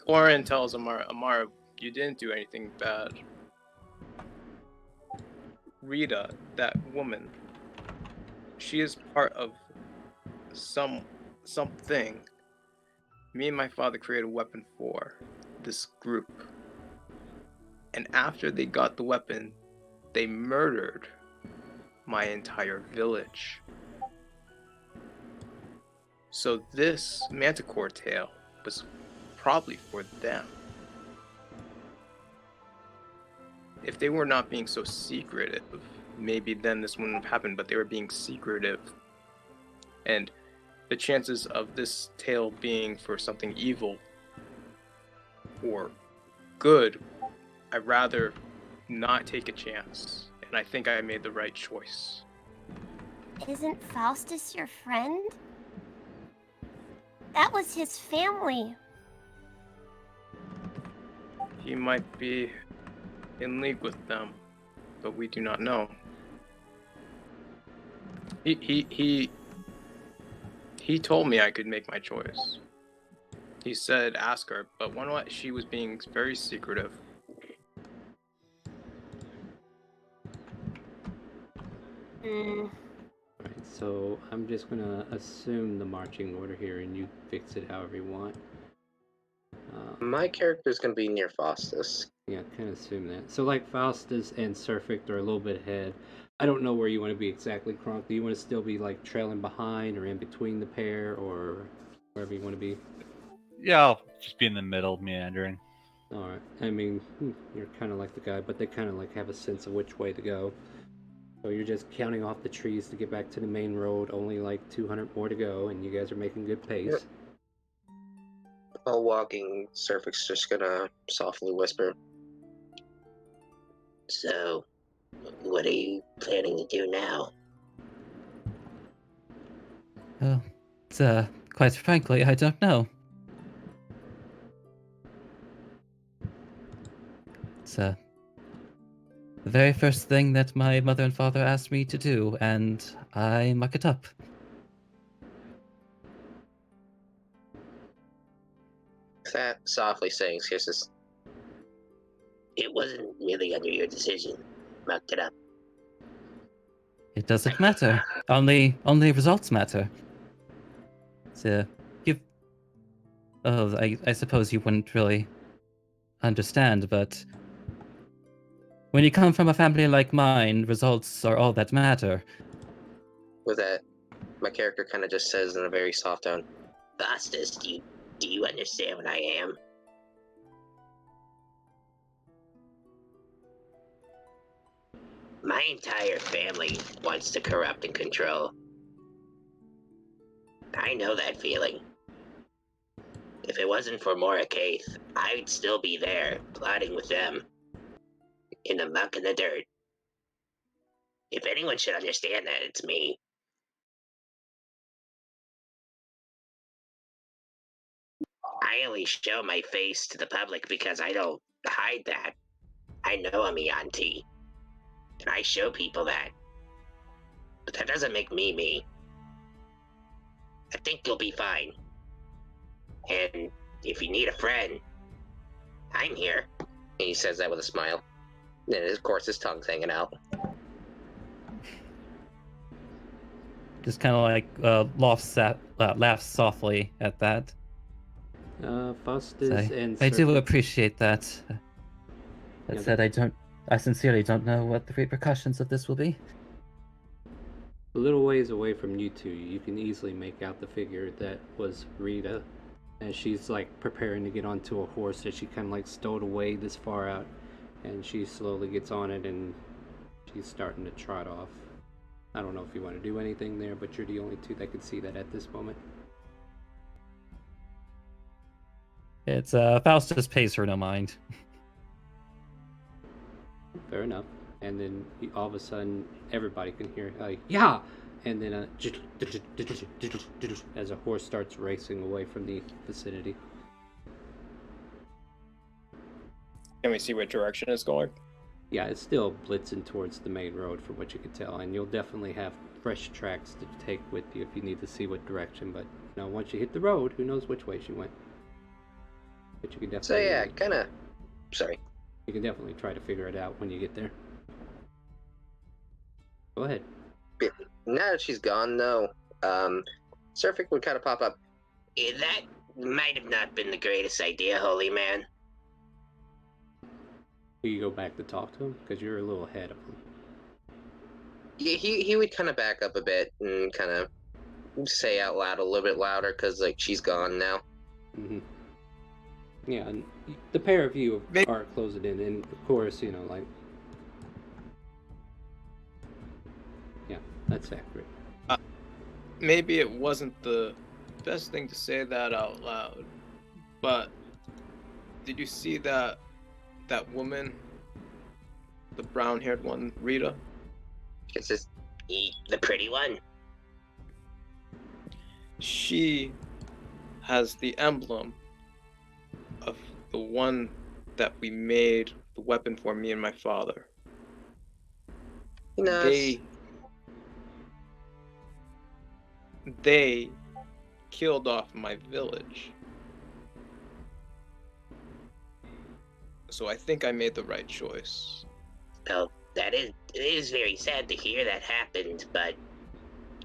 Orin tells Amara, you didn't do anything bad. Rita, that woman, she is part of something. Me and my father created a weapon for this group. And after they got the weapon, they murdered my entire village. So this manticore tail was probably for them. If they were not being so secretive, maybe then this wouldn't have happened, but they were being secretive. And the chances of this tail being for something evil or good, I'd rather not take a chance. And I think I made the right choice. Isn't Faustus your friend? That was his family. He might be in league with them, but we do not know. He told me I could make my choice. He said ask her, but one what she was being very secretive. Mm, Alright, so I'm just gonna assume the marching order here and you fix it however you want. My character's gonna be near Faustus. Yeah, kind of assume that. So like Faustus and Surfict are a little bit ahead. I don't know where you want to be exactly, Kronk. Do you want to still be like trailing behind or in between the pair or wherever you want to be? Yeah, I'll just be in the middle, meandering. Alright. I mean, you're kind of like the guy, but they kind of like have a sense of which way to go. So you're just counting off the trees to get back to the main road. Only like 200 more to go, and you guys are making good pace. Yep. While walking, Surfic's just gonna softly whisper. So, what are you planning to do now? Well, quite frankly, I don't know. It's the very first thing that my mother and father asked me to do, and I muck it up. That softly saying kisses. It wasn't really under your decision. Mucked it up. It doesn't matter. Only results matter. So, I suppose you wouldn't really understand, but when you come from a family like mine, results are all that matter. With that, my character kind of just says in a very soft tone, Faustus, do you understand what I am? My entire family wants to corrupt and control. I know that feeling. If it wasn't for Morakaith, I'd still be there, plotting with them. In the muck and the dirt. If anyone should understand that, it's me. I only show my face to the public because I don't hide that. I know I'm Eonti. And I show people that. But that doesn't make me me. I think you'll be fine. And if you need a friend, I'm here. and he says that with a smile. And of course, his tongue's hanging out. Just kind of like laughs softly at that. Faustus and I do Surfict. appreciate that. That Yeah, said, I sincerely don't know what the repercussions of this will be. A little ways away from you two, you can easily make out the figure that was Rita, as she's like preparing to get onto a horse that she kind of like stowed away this far out, and she slowly gets on it and she's starting to trot off. I don't know if you want to do anything there, but you're the only two that can see that at this moment. It's Faustus pays her no mind. Fair enough. And then all of a sudden, everybody can hear like yeah, and then as a horse starts racing away from the vicinity. Can we see what direction it's going? Yeah, it's still blitzing towards the main road from what you can tell, and you'll definitely have fresh tracks to take with you if you need to see what direction. But you know, once you hit the road, who knows which way she went? But you can definitely. So yeah, kind of. Sorry. You can definitely try to figure it out when you get there. Go ahead. Now that she's gone, though, Surfic would kind of pop up. That might have not been the greatest idea, holy man. Do you go back to talk to him? Because you're a little ahead of him. Yeah, he would kind of back up a bit and kind of say out loud a little bit louder because like she's gone now. Mm-hmm. Yeah, and the pair of you are closing in, and of course, you know, like, yeah, that's accurate. Maybe it wasn't the best thing to say that out loud, but did you see that woman, the brown-haired one, Rita? It's just the pretty one. She has the emblem of the one that we made the weapon for, me and my father. you know, they killed off my village. So I think I made the right choice. Well, it is very sad to hear that happened, but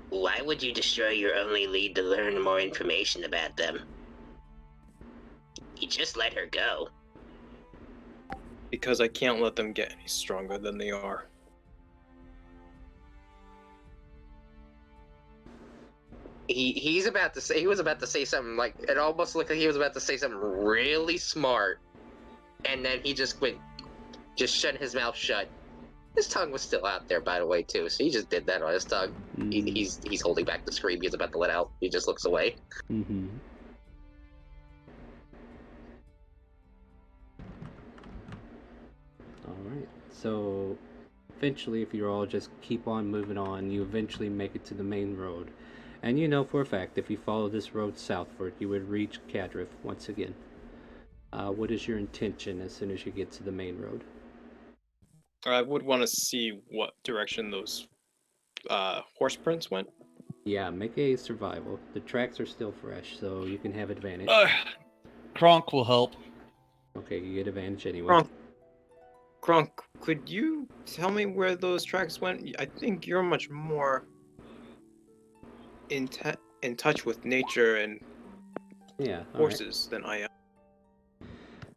why would you destroy your only lead to learn more information about them? You just let her go. Because I can't let them get any stronger than they are. He was about to say something like, it almost looked like he was about to say something really smart, and then he just shut his mouth shut. His tongue was still out there, by the way, too, so he just did that on his tongue. He's holding back the scream he's about to let out. He just looks away. Mm-hmm. Alright, so eventually, if you all just keep on moving on, you eventually make it to the main road. And you know for a fact, if you follow this road southward, you would reach Cadriff once again. What is your intention as soon as you get to the main road? I would want to see what direction those horse prints went. Yeah, make a survival. The tracks are still fresh, so you can have advantage. Kronk will help. Okay, you get advantage anyway. Kronk, could you tell me where those tracks went? I think you're much more in touch with nature and horses than I am.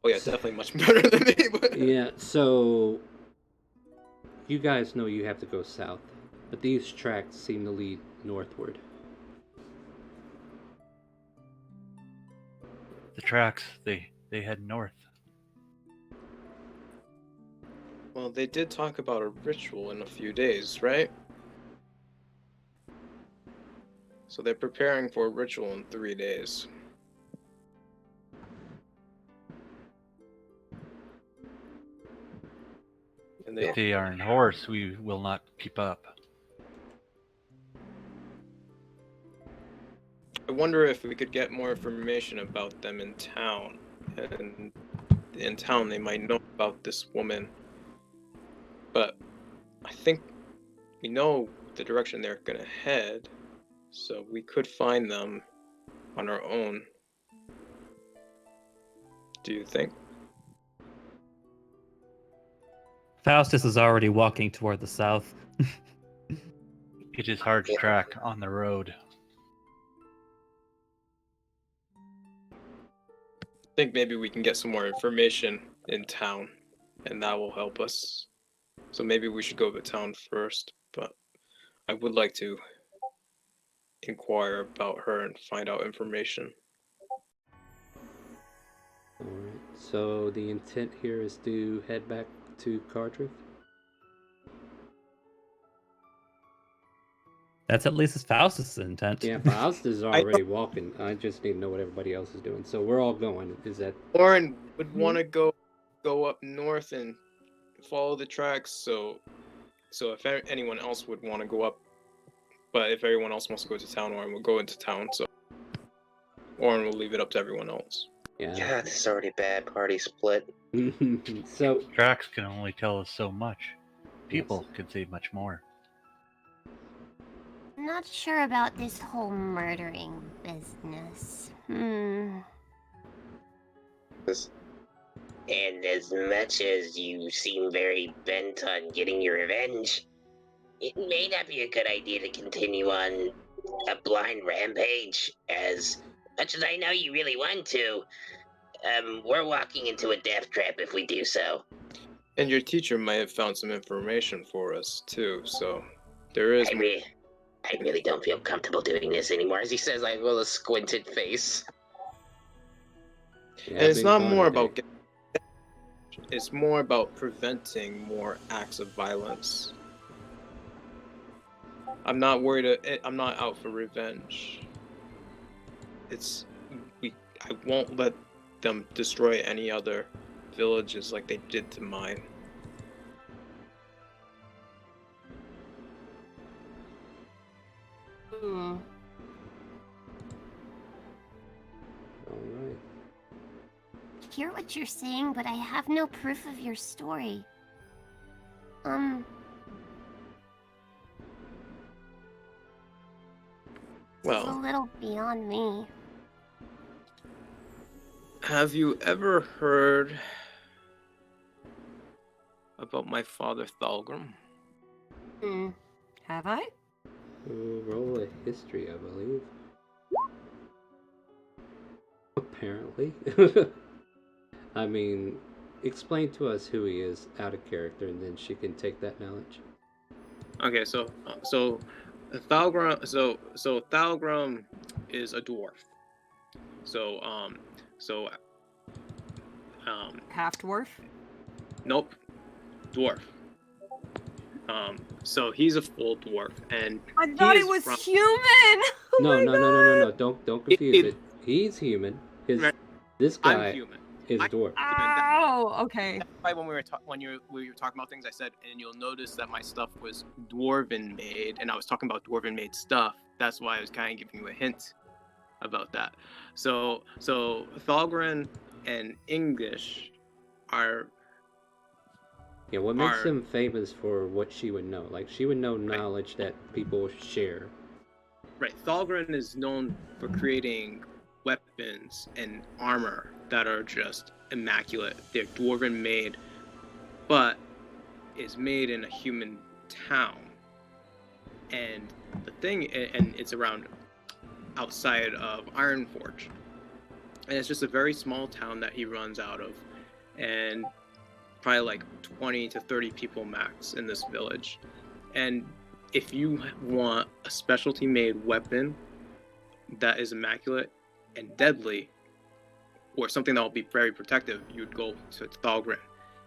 Oh yeah, definitely much better than me. But... Yeah, so you guys know you have to go south, but these tracks seem to lead northward. The tracks, they head north. Well, they did talk about a ritual in a few days, right? So they're preparing for a ritual in 3 days. And If they are in horse, we will not keep up. I wonder if we could get more information about them in town. And in town, they might know about this woman. But I think we know the direction they're gonna head, so we could find them on our own. Do you think? Faustus is already walking toward the south. It is hard to track on the road. I think maybe we can get some more information in town, and that will help us. So maybe we should go to town first, but I would like to inquire about her and find out information. Alright, so the intent here is to head back to Cadriff? That's at least Faustus' intent. Yeah, Faustus is already walking. I just need to know what everybody else is doing. So we're all going. Is that... Oren would want to go up north and follow the tracks, so if anyone else would want to go up, but if everyone else wants to go to town, Oren will go into town, so Oren will leave it up to everyone else. Yeah, this is already a bad party split. So tracks can only tell us so much. People can say much more. I'm not sure about this whole murdering business. And as much as you seem very bent on getting your revenge, it may not be a good idea to continue on a blind rampage. As much as I know you really want to, we're walking into a death trap if we do so. And your teacher might have found some information for us too, so there is... I really don't feel comfortable doing this anymore, as he says, like, with a squinted face. And it's not more about... It's more about preventing more acts of violence. I'm not worried. I'm not out for revenge. I won't let them destroy any other villages like they did to mine. Alright. Hear what you're saying, but I have no proof of your story. It's a Well, little beyond me. have you ever heard about my father Thalgrim? Have I? Roll a history, I believe. Apparently. I mean, explain to us who he is out of character, and then she can take that knowledge. Okay, so Thalgrim, so Thalgrim is a dwarf. So Half dwarf? nope, dwarf. So he's a full dwarf, and I thought he it is was from, human! Oh No, my no, no, no, no, no. Don't confuse It- it. He's human. This I'm guy human. is I'm dwarf. human. Oh, okay. That's why when we were talking about things, I said, and you'll notice that my stuff was dwarven made, and I was talking about dwarven made stuff. That's why I was kind of giving you a hint about that. So Thalgrim and English are Yeah, what makes are- him famous for what she would know? Like, she would know knowledge that people share. right. Thalgrim is known for creating weapons and armor that are just immaculate. They're dwarven made, but is made in a human town. And the thing, and it's around outside of Ironforge, and it's just a very small town that he runs out of, and probably like 20 to 30 people max in this village. And if you want a specialty made weapon that is immaculate and deadly, or something that will be very protective, you'd go to Thalgrim.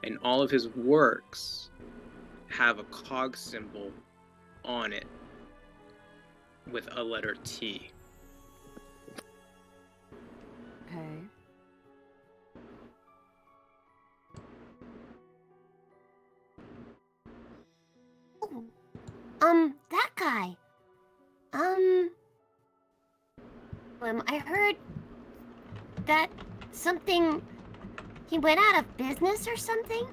And all of his works have a cog symbol on it with a letter T. Okay. That guy. I heard that something. He went out of business or something?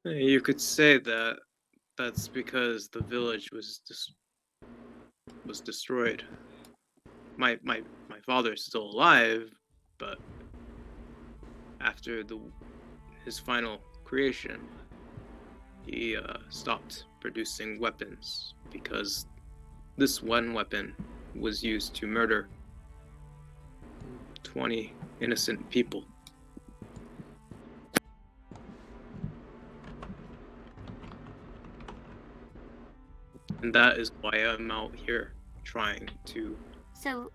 You could say that that's because the village was destroyed. My father's still alive, but after his final creation, he stopped producing weapons because this one weapon was used to murder 20 innocent people. And that is why I'm out here trying to So,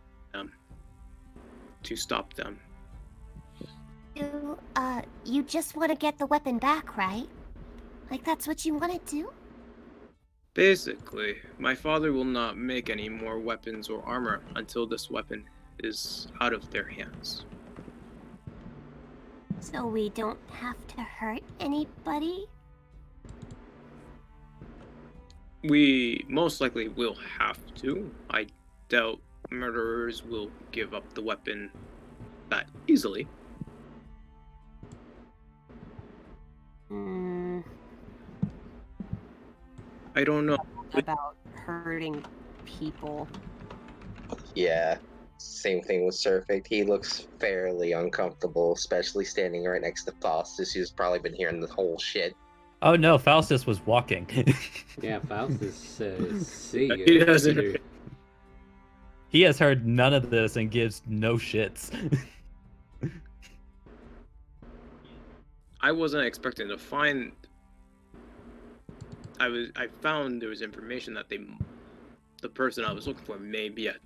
to stop them. you just want to get the weapon back, right? Like, that's what you want to do? Basically, my father will not make any more weapons or armor until this weapon is out of their hands. So we don't have to hurt anybody? We most likely will have to. I doubt murderers will give up the weapon that easily. I don't know. About hurting people. Yeah, same thing with Surfect. He looks fairly uncomfortable, especially standing right next to Faustus, who's probably been hearing the whole shit. Oh no, Faustus was walking. Yeah, Faustus says, see ya. He doesn't. He has heard none of this and gives no shits. I wasn't expecting to find. I found there was information that the person I was looking for may be at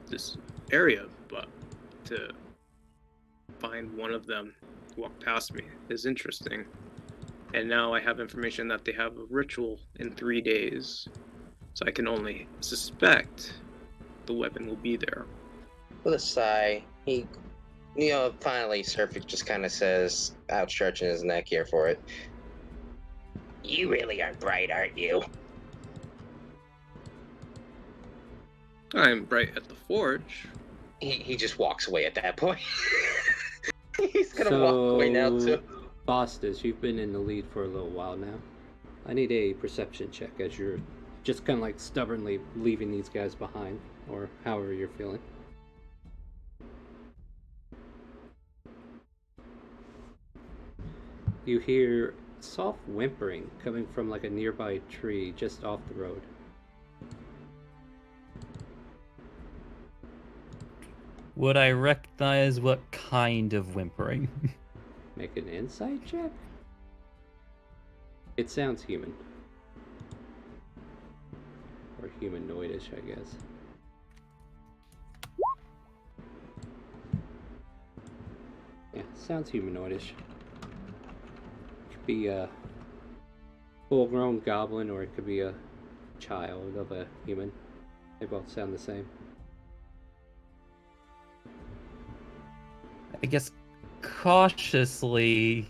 this area, but to find one of them walk past me is interesting. And now I have information that they have a ritual in 3 days, so I can only suspect the weapon will be there. With a sigh, he, finally Surfect just kind of says, outstretching his neck here for it. You really are bright, aren't you? I'm right at the forge. He just walks away at that point. He's gonna walk away now too. Faustus, you've been in the lead for a little while now. I need a perception check as you're just kind of like stubbornly leaving these guys behind, or however you're feeling. You hear soft whimpering coming from like a nearby tree just off the road. Would I recognize what kind of whimpering? Make an insight check? It sounds human. Or humanoidish, I guess. Yeah, sounds humanoidish. Could be a full-grown goblin, or it could be a child of a human. They both sound the same. I guess cautiously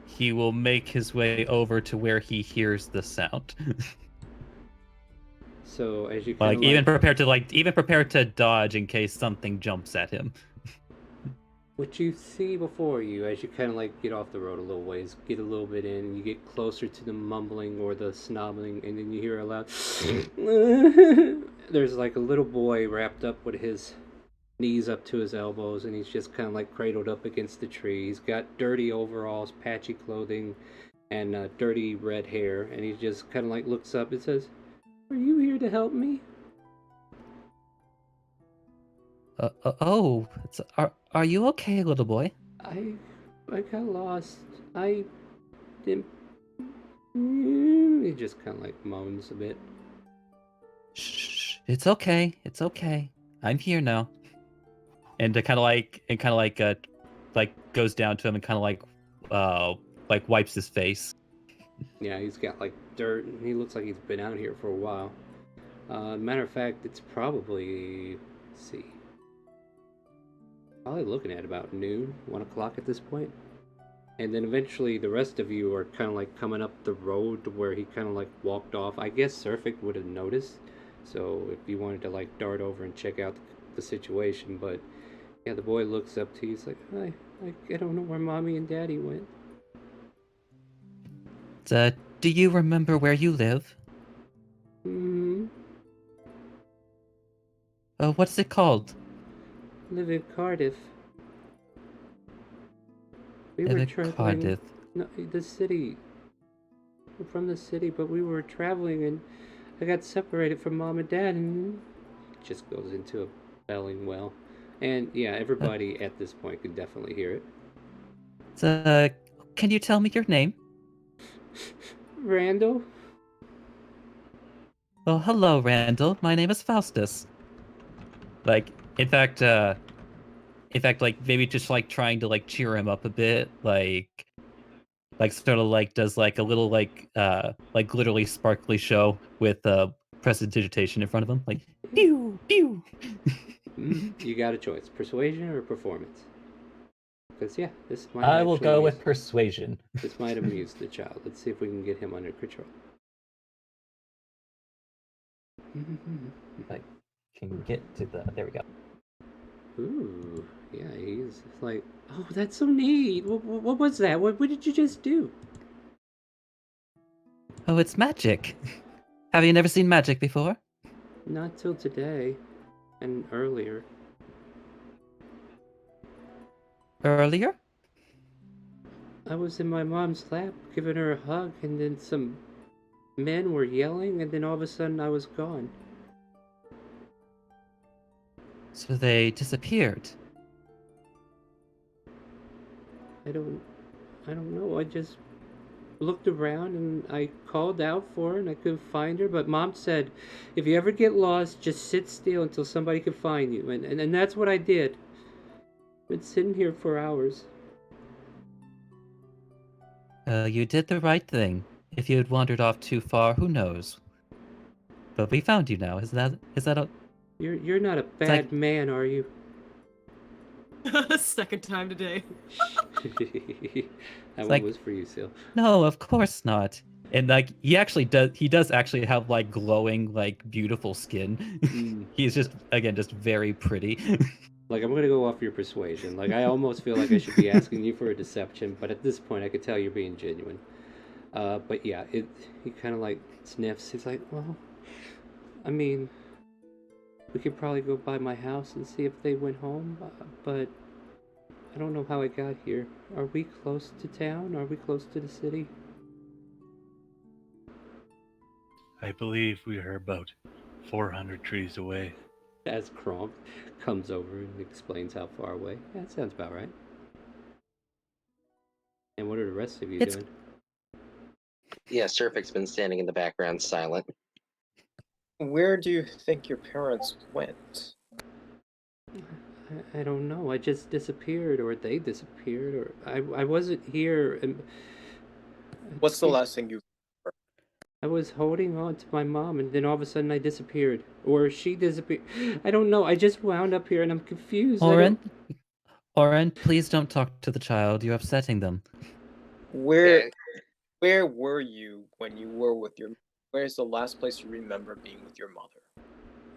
he will make his way over to where he hears the sound. So as you like even prepared to dodge in case something jumps at him. What you see before you, as you kind of like get off the road a little ways, get a little bit in, and you get closer to the mumbling or the snobbling, and then you hear a loud there's like a little boy wrapped up with his knees up to his elbows, and he's just kind of like cradled up against the tree. He's got dirty overalls, patchy clothing, and dirty red hair, and he just kind of like looks up and says, "Are you here to help me?" Are you okay, little boy? I got lost. I didn't. He just kind of like moans a bit. Shh, it's okay. It's okay. I'm here now. And kind of like goes down to him and kind of like wipes his face. Yeah, he's got like dirt, and he looks like he's been out here for a while. Matter of fact, it's probably, let's see, probably looking at about noon, 1 o'clock at this point. And then eventually the rest of you are kind of like coming up the road to where he kind of like walked off. I guess Surfik would have noticed, so if you wanted to like dart over and check out the situation, but yeah, the boy looks up to you. He's like, I don't know where Mommy and Daddy went. Do you remember where you live? Mm-hmm. What's it called? Live in Cardiff. We Live were in traveling. Cardiff. No, the city. We're from the city, but we were traveling, and I got separated from Mom and Dad, and it just goes into a belling well. And yeah, everybody at this point can definitely hear it. Can you tell me your name? Randall? Oh, hello, Randall. My name is Faustus. Like, in fact, like maybe just like trying to like cheer him up a bit, like sort of like does like a little like glittery sparkly show with prestidigitation in front of him, like pew pew. You got a choice: persuasion or performance. Because yeah, this might. I will go with persuasion. This might amuse the child. Let's see if we can get him under control. I can get to the. There we go. Ooh, yeah, he's like, oh, that's so neat. What was that? What did you just do? Oh, it's magic. Have you never seen magic before? Not till today, and earlier. Earlier? I was in my mom's lap, giving her a hug, and then some men were yelling, and then all of a sudden I was gone. So they disappeared. I don't know. I just looked around and I called out for her and I couldn't find her, but Mom said, if you ever get lost, just sit still until somebody can find you. And that's what I did. I've been sitting here for hours. You did the right thing. If you had wandered off too far, who knows? But we found you now. Is that a... You're not a bad man, are you? Second time today. That one was for you, Seal. No, of course not. And like he does actually have like glowing, like beautiful skin. He's just very pretty. Like, I'm gonna go off your persuasion. Like, I almost feel like I should be asking you for a deception, but at this point I could tell you're being genuine. But yeah, he kind of like sniffs. He's like, well, I mean, we could probably go by my house and see if they went home, but I don't know how I got here. Are we close to town? Are we close to the city? I believe we are about 400 trees away. As Kronk comes over and explains how far away. Yeah, that sounds about right. And what are the rest of you doing? Yeah, Surfic's been standing in the background silent. Where do you think your parents went? I don't know. I just disappeared, or they disappeared, or I wasn't here. And What's the last thing you? I was holding on to my mom, and then all of a sudden I disappeared, or she disappeared. I don't know. I just wound up here, and I'm confused. Oren, please don't talk to the child. You're upsetting them. Where were you when you were with your? Where's the last place you remember being with your mother?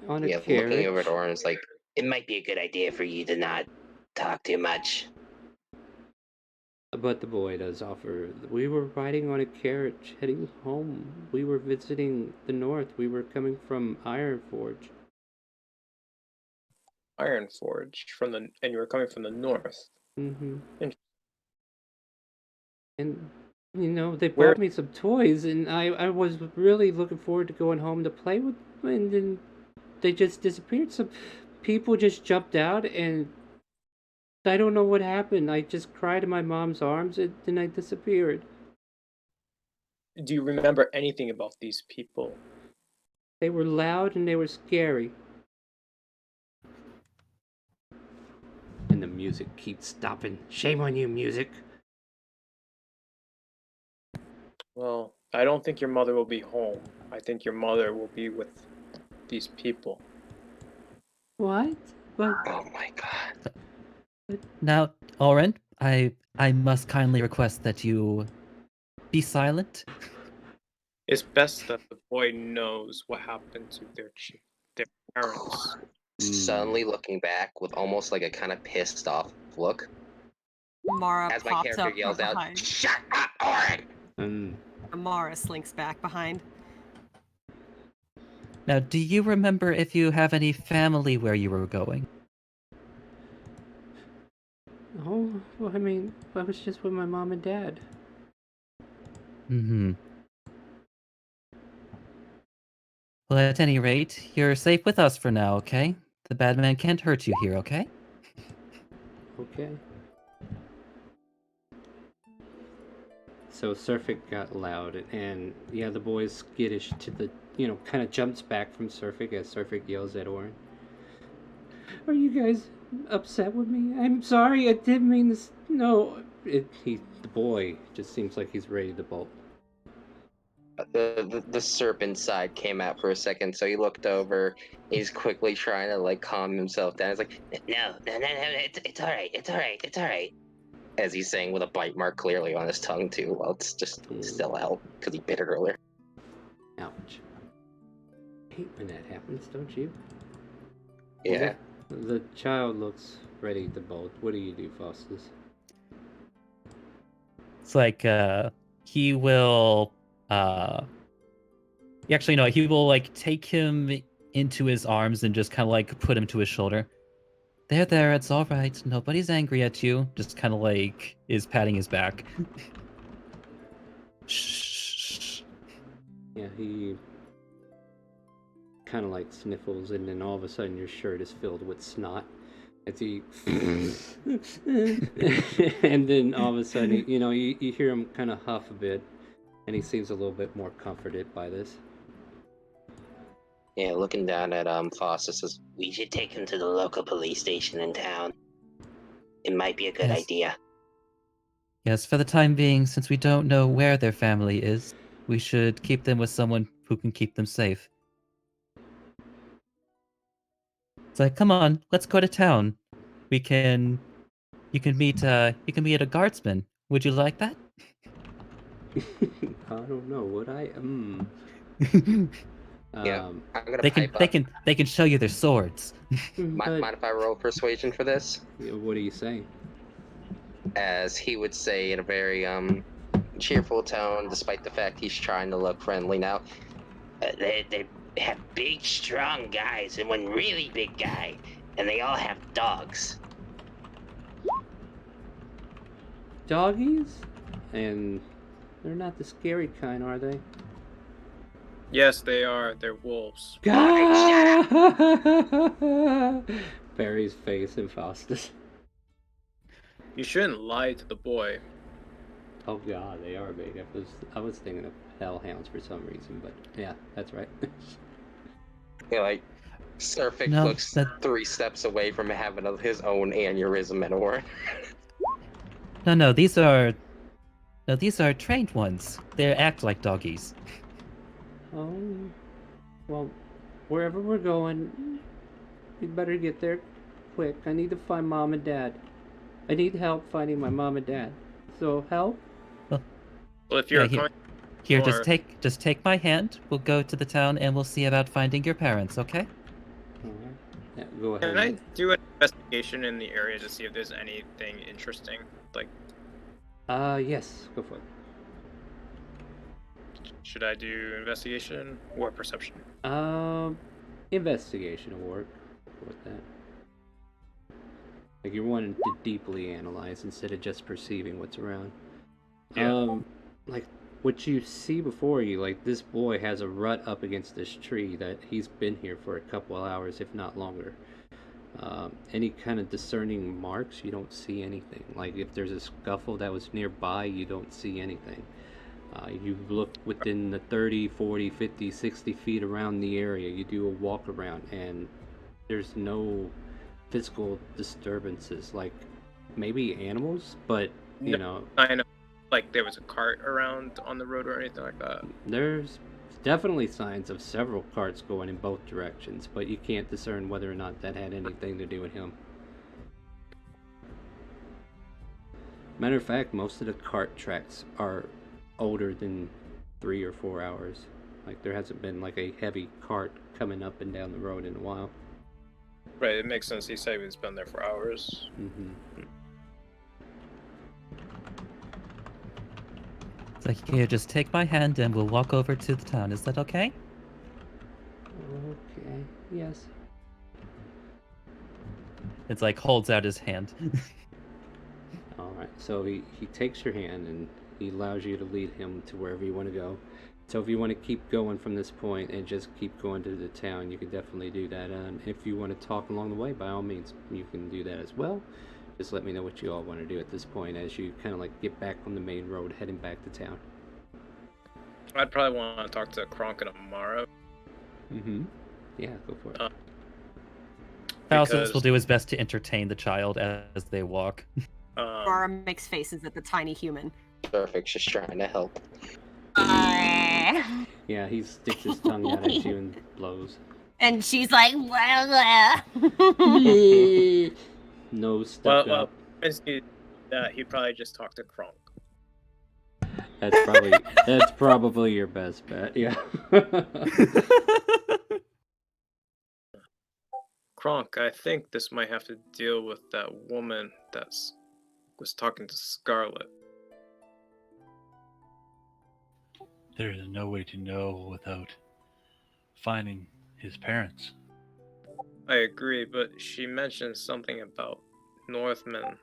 On a carriage. Looking over at Oren is like, it might be a good idea for you to not talk too much. But the boy does offer. We were riding on a carriage heading home. We were visiting the north. We were coming from Ironforge. Ironforge and you were coming from the north. Mm-hmm. Interesting. And you know, they bought me some toys, and I was really looking forward to going home to play with them, and then they just disappeared. Some people just jumped out, and I don't know what happened. I just cried in my mom's arms, and then I disappeared. Do you remember anything about these people? They were loud and they were scary. And the music keeps stopping. Shame on you, music. Well, I don't think your mother will be home. I think your mother will be with these people. What? What? Oh my god. Now, Oren, I must kindly request that you be silent. It's best that the boy knows what happened to their parents. Suddenly looking back with almost like a kind of pissed off look. Mara as my pops character up yells from out, behind. "Shut up, Oren!" Mara slinks back behind. Now, do you remember if you have any family where you were going? Oh, well, I mean, I was just with my mom and dad. Mm-hmm. Well, at any rate, you're safe with us for now, okay? The bad man can't hurt you here, okay? Okay. So Surfic got loud, and yeah, the boy's skittish to the, kind of jumps back from Surfic as Surfic yells at Oren. Are you guys upset with me? I'm sorry, I didn't mean this. No, the boy just seems like he's ready to bolt. The serpent side came out for a second, so he looked over. He's quickly trying to calm himself down. He's like, No, it's all right, it's all right, it's all right. As he's saying with a bite mark clearly on his tongue too. Well, it's just still out because he bit it earlier. Ouch. I hate when that happens, don't you? Yeah. The child looks ready to bolt. What do you do, Faustus? It's like, he will, actually, no, he will, take him into his arms and just kind of, put him to his shoulder. There, it's all right. Nobody's angry at you. Just kind of, is patting his back. Shh. Yeah, he kind of sniffles, and then all of a sudden your shirt is filled with snot. As he, and then all of a sudden, you hear him kind of huff a bit, and he seems a little bit more comforted by this. Yeah, looking down at Faustus says, We should take him to the local police station in town. It might be a good idea. Yes, for the time being, since we don't know where their family is, we should keep them with someone who can keep them safe. It's like, come on, let's go to town. You can meet at a guardsman. Would you like that? I don't know. Would I? Yeah, I'm gonna they can show you their swords. Mind if I roll persuasion for this? What are you saying? As he would say in a very cheerful tone, despite the fact he's trying to look friendly now. They have big, strong guys and one really big guy, and they all have dogs. Doggies? And they're not the scary kind, are they? Yes, they are. They're wolves. Barry's face and Faustus. You shouldn't lie to the boy. Oh god, they are big. I was thinking of hellhounds for some reason, but yeah, that's right. Yeah, like Surfix No, looks that- 3 steps away from having his own aneurysm and or. No, these are trained ones. They act like doggies. Oh, well, wherever we're going, we better get there quick. I need to find Mom and Dad. I need help finding my mom and dad. So help? Well, if you're Here, Or- just take my hand. We'll go to the town and we'll see about finding your parents, okay? Alright. Yeah, go ahead. Can I do an investigation in the area to see if there's anything interesting? Like, Yes, go for it. should I do investigation or perception? Investigation will work with that. Like you're wanting to deeply analyze instead of just perceiving what's around. Yeah. Like what you see before you, like this boy has a rut up against this tree that he's been here for a couple of hours, if not longer. Any kind of discerning marks, you don't see anything. Like if there's a scuffle that was nearby, you don't see anything. You look within the 30, 40, 50, 60 feet around the area. You do a walk around and there's no physical disturbances, like maybe animals, but you know, I know, like there was a cart around on the road or anything like that. there's definitely signs of several carts going in both directions, but you can't discern whether or not that had anything to do with him. Matter of fact, most of the cart tracks are older than 3 or 4 hours. Like there hasn't been like a heavy cart coming up and down the road in a while. Right, it makes sense. He said he's been there for hours. Mm-hmm. It's like, here, just take my hand and we'll walk over to the town. Is that okay? Okay. Yes. It's like holds out his hand. All right. So he takes your hand and he allows you to lead him to wherever you want to go. So if you want to keep going from this point and just keep going to the town, you can definitely do that. And if you want to talk along the way, by all means, you can do that as well. Just let me know what you all want to do at this point as you kind of like get back on the main road heading back to town. I'd probably want to talk to Kronk and Amara. Mm-hmm. Yeah, go for it. Faustus will do his best to entertain the child as they walk. Mara makes faces at the tiny human. Perfect, just trying to help. Yeah, he sticks his tongue out at you and blows. And she's like, blah, Nose stuck Well, up. since he'd probably just talk to Kronk. That's probably your best bet. Yeah. Kronk, I think this might have to deal with that woman that was talking to Scarlet. There is no way to know without finding his parents. I agree, but she mentioned something about Northmen.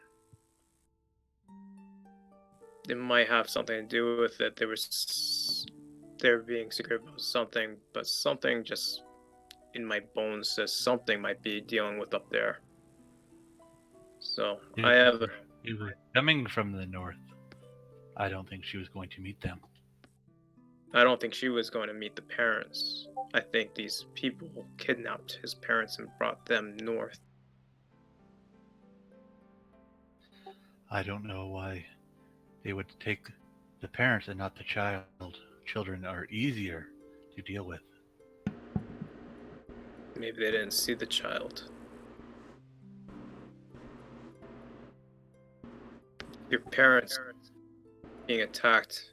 It might have something to do with it. They were being secret about something, but something just in my bones says something might be dealing with up there. So I have. They were coming from the north. I don't think she was going to meet them. I don't think she was going to meet the parents. I think these people kidnapped his parents and brought them north. I don't know why they would take the parents and not the child. Children are easier to deal with. Maybe they didn't see the child. Your parents being attacked,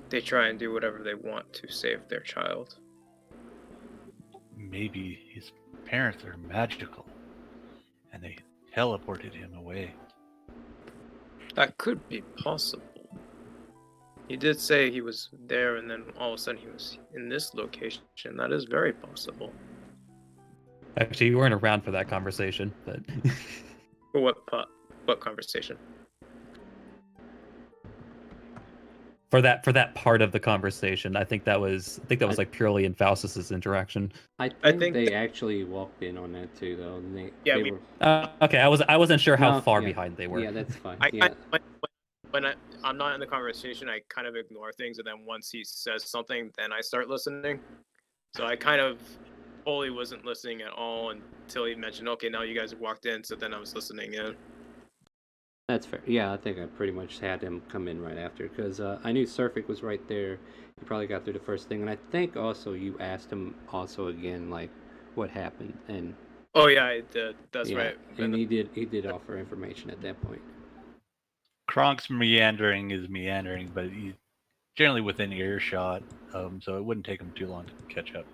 they try and do whatever they want to save their child. Maybe his parents are magical and they teleported him away. That could be possible. He did say he was there, and then all of a sudden he was in this location. That is very possible. Actually, you weren't around for that conversation, but For what conversation? for that part of the conversation, I think that was like purely in Faustus's interaction. I think they actually walked in on that too, though. And they we- were. Okay, I wasn't sure how No, far yeah. behind they were. Yeah, that's fine. When I'm not in the conversation, I kind of ignore things, and then once he says something, then I start listening. So I kind of fully wasn't listening at all until he mentioned, okay, now you guys have walked in, so then I was listening in. That's fair. Yeah, I think I pretty much had him come in right after because I knew Surfic was right there. He probably got through the first thing, and I think also you asked him also again like what happened, and Oh yeah, I did. That's yeah, right. and he did offer information at that point. Kronk's meandering is meandering, but he's generally within earshot, so it wouldn't take him too long to catch up.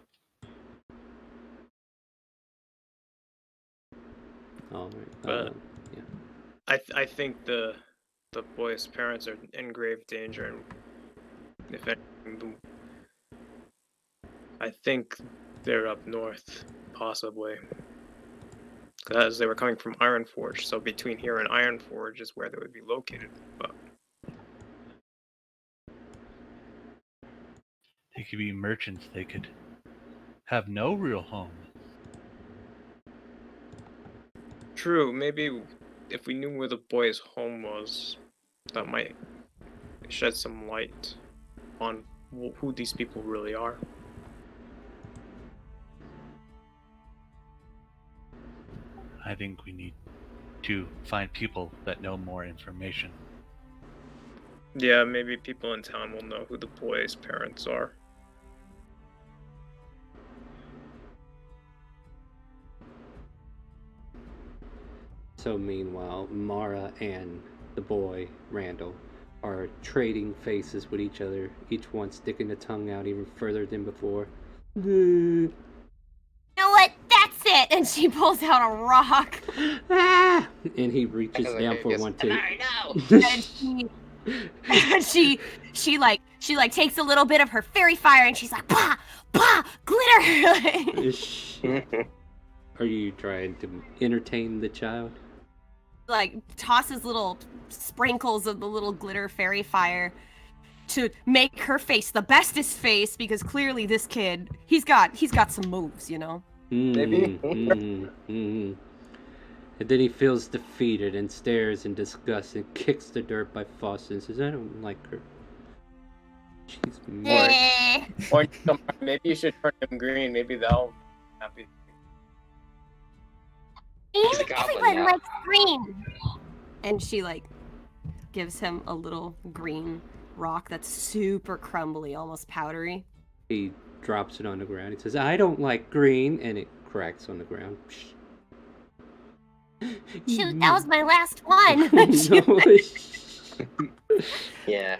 All right. But yeah. I think the boy's parents are in grave danger, and if anything, I think they're up north, possibly, because they were coming from Ironforge. So between here and Ironforge is where they would be located. But They could be merchants. They could have no real home. true, maybe if we knew where the boy's home was, that might shed some light on who these people really are. I think we need to find people that know more information. Yeah, maybe people in town will know who the boy's parents are. So meanwhile, Mara and the boy Randall are trading faces with each other, each one sticking the tongue out even further than before. You know what? That's it! And she pulls out a rock. Ah! And he reaches down for one too. And she like takes a little bit of her fairy fire and she's like, bah, bah, glitter. Are you trying to entertain the child? Like tosses little sprinkles of the little glitter fairy fire to make her face the bestest face, because clearly this kid, he's got some moves, you know. Maybe. And then he feels defeated and stares in disgust and kicks the dirt by Foster and says, I don't like her. She's mad. Or maybe you should turn him green. Maybe they'll be happy. Everyone likes green. And she like gives him a little green rock that's super crumbly, almost powdery. He drops it on the ground. He says, I don't like green, and it cracks on the ground. Shoot, that was my last one. Yeah.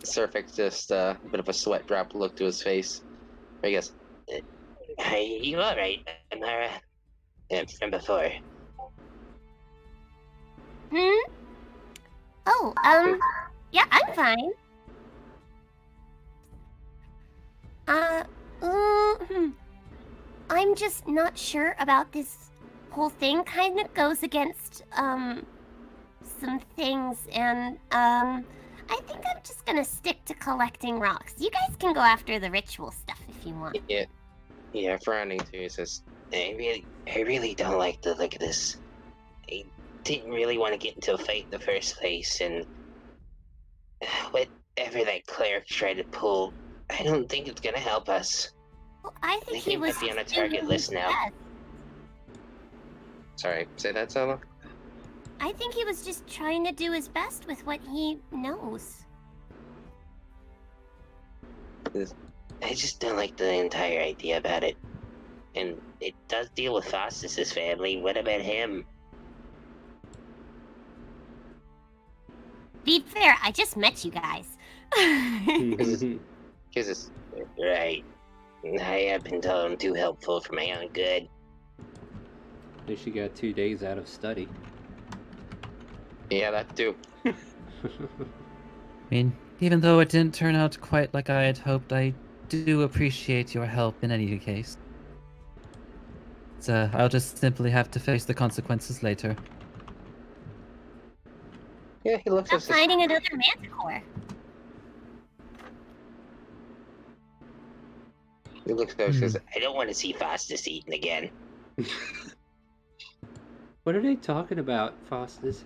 Surfix just a bit of a sweat drop look to his face. I guess. Hey, you alright, Mara? From before. Oh, yeah, I'm fine. I'm just not sure about this whole thing. Kind of goes against, some things, and, I think I'm just gonna stick to collecting rocks. You guys can go after the ritual stuff if you want. Yeah, frowning too, he says, I really don't like the look of this. I didn't really want to get into a fight in the first place, and whatever that cleric tried to pull, I don't think it's gonna help us. Well, I think he was might be on a target list now. best. sorry, say that, Solo? I think he was just trying to do his best with what he knows. I just don't like the entire idea about it. And it does deal with Faustus's family. What about him? Be fair, I just met you guys. Kisses. Right. I have been told I'm too helpful for my own good. At least she got 2 days out of study. Yeah, that too. mean, even though it didn't turn out quite like I had hoped, I do appreciate your help in any case. So I'll just simply have to face the consequences later. Yeah, he looks Stop finding another manticore. He looks at us and says, I don't want to see Faustus eaten again. What are they talking about, Faustus?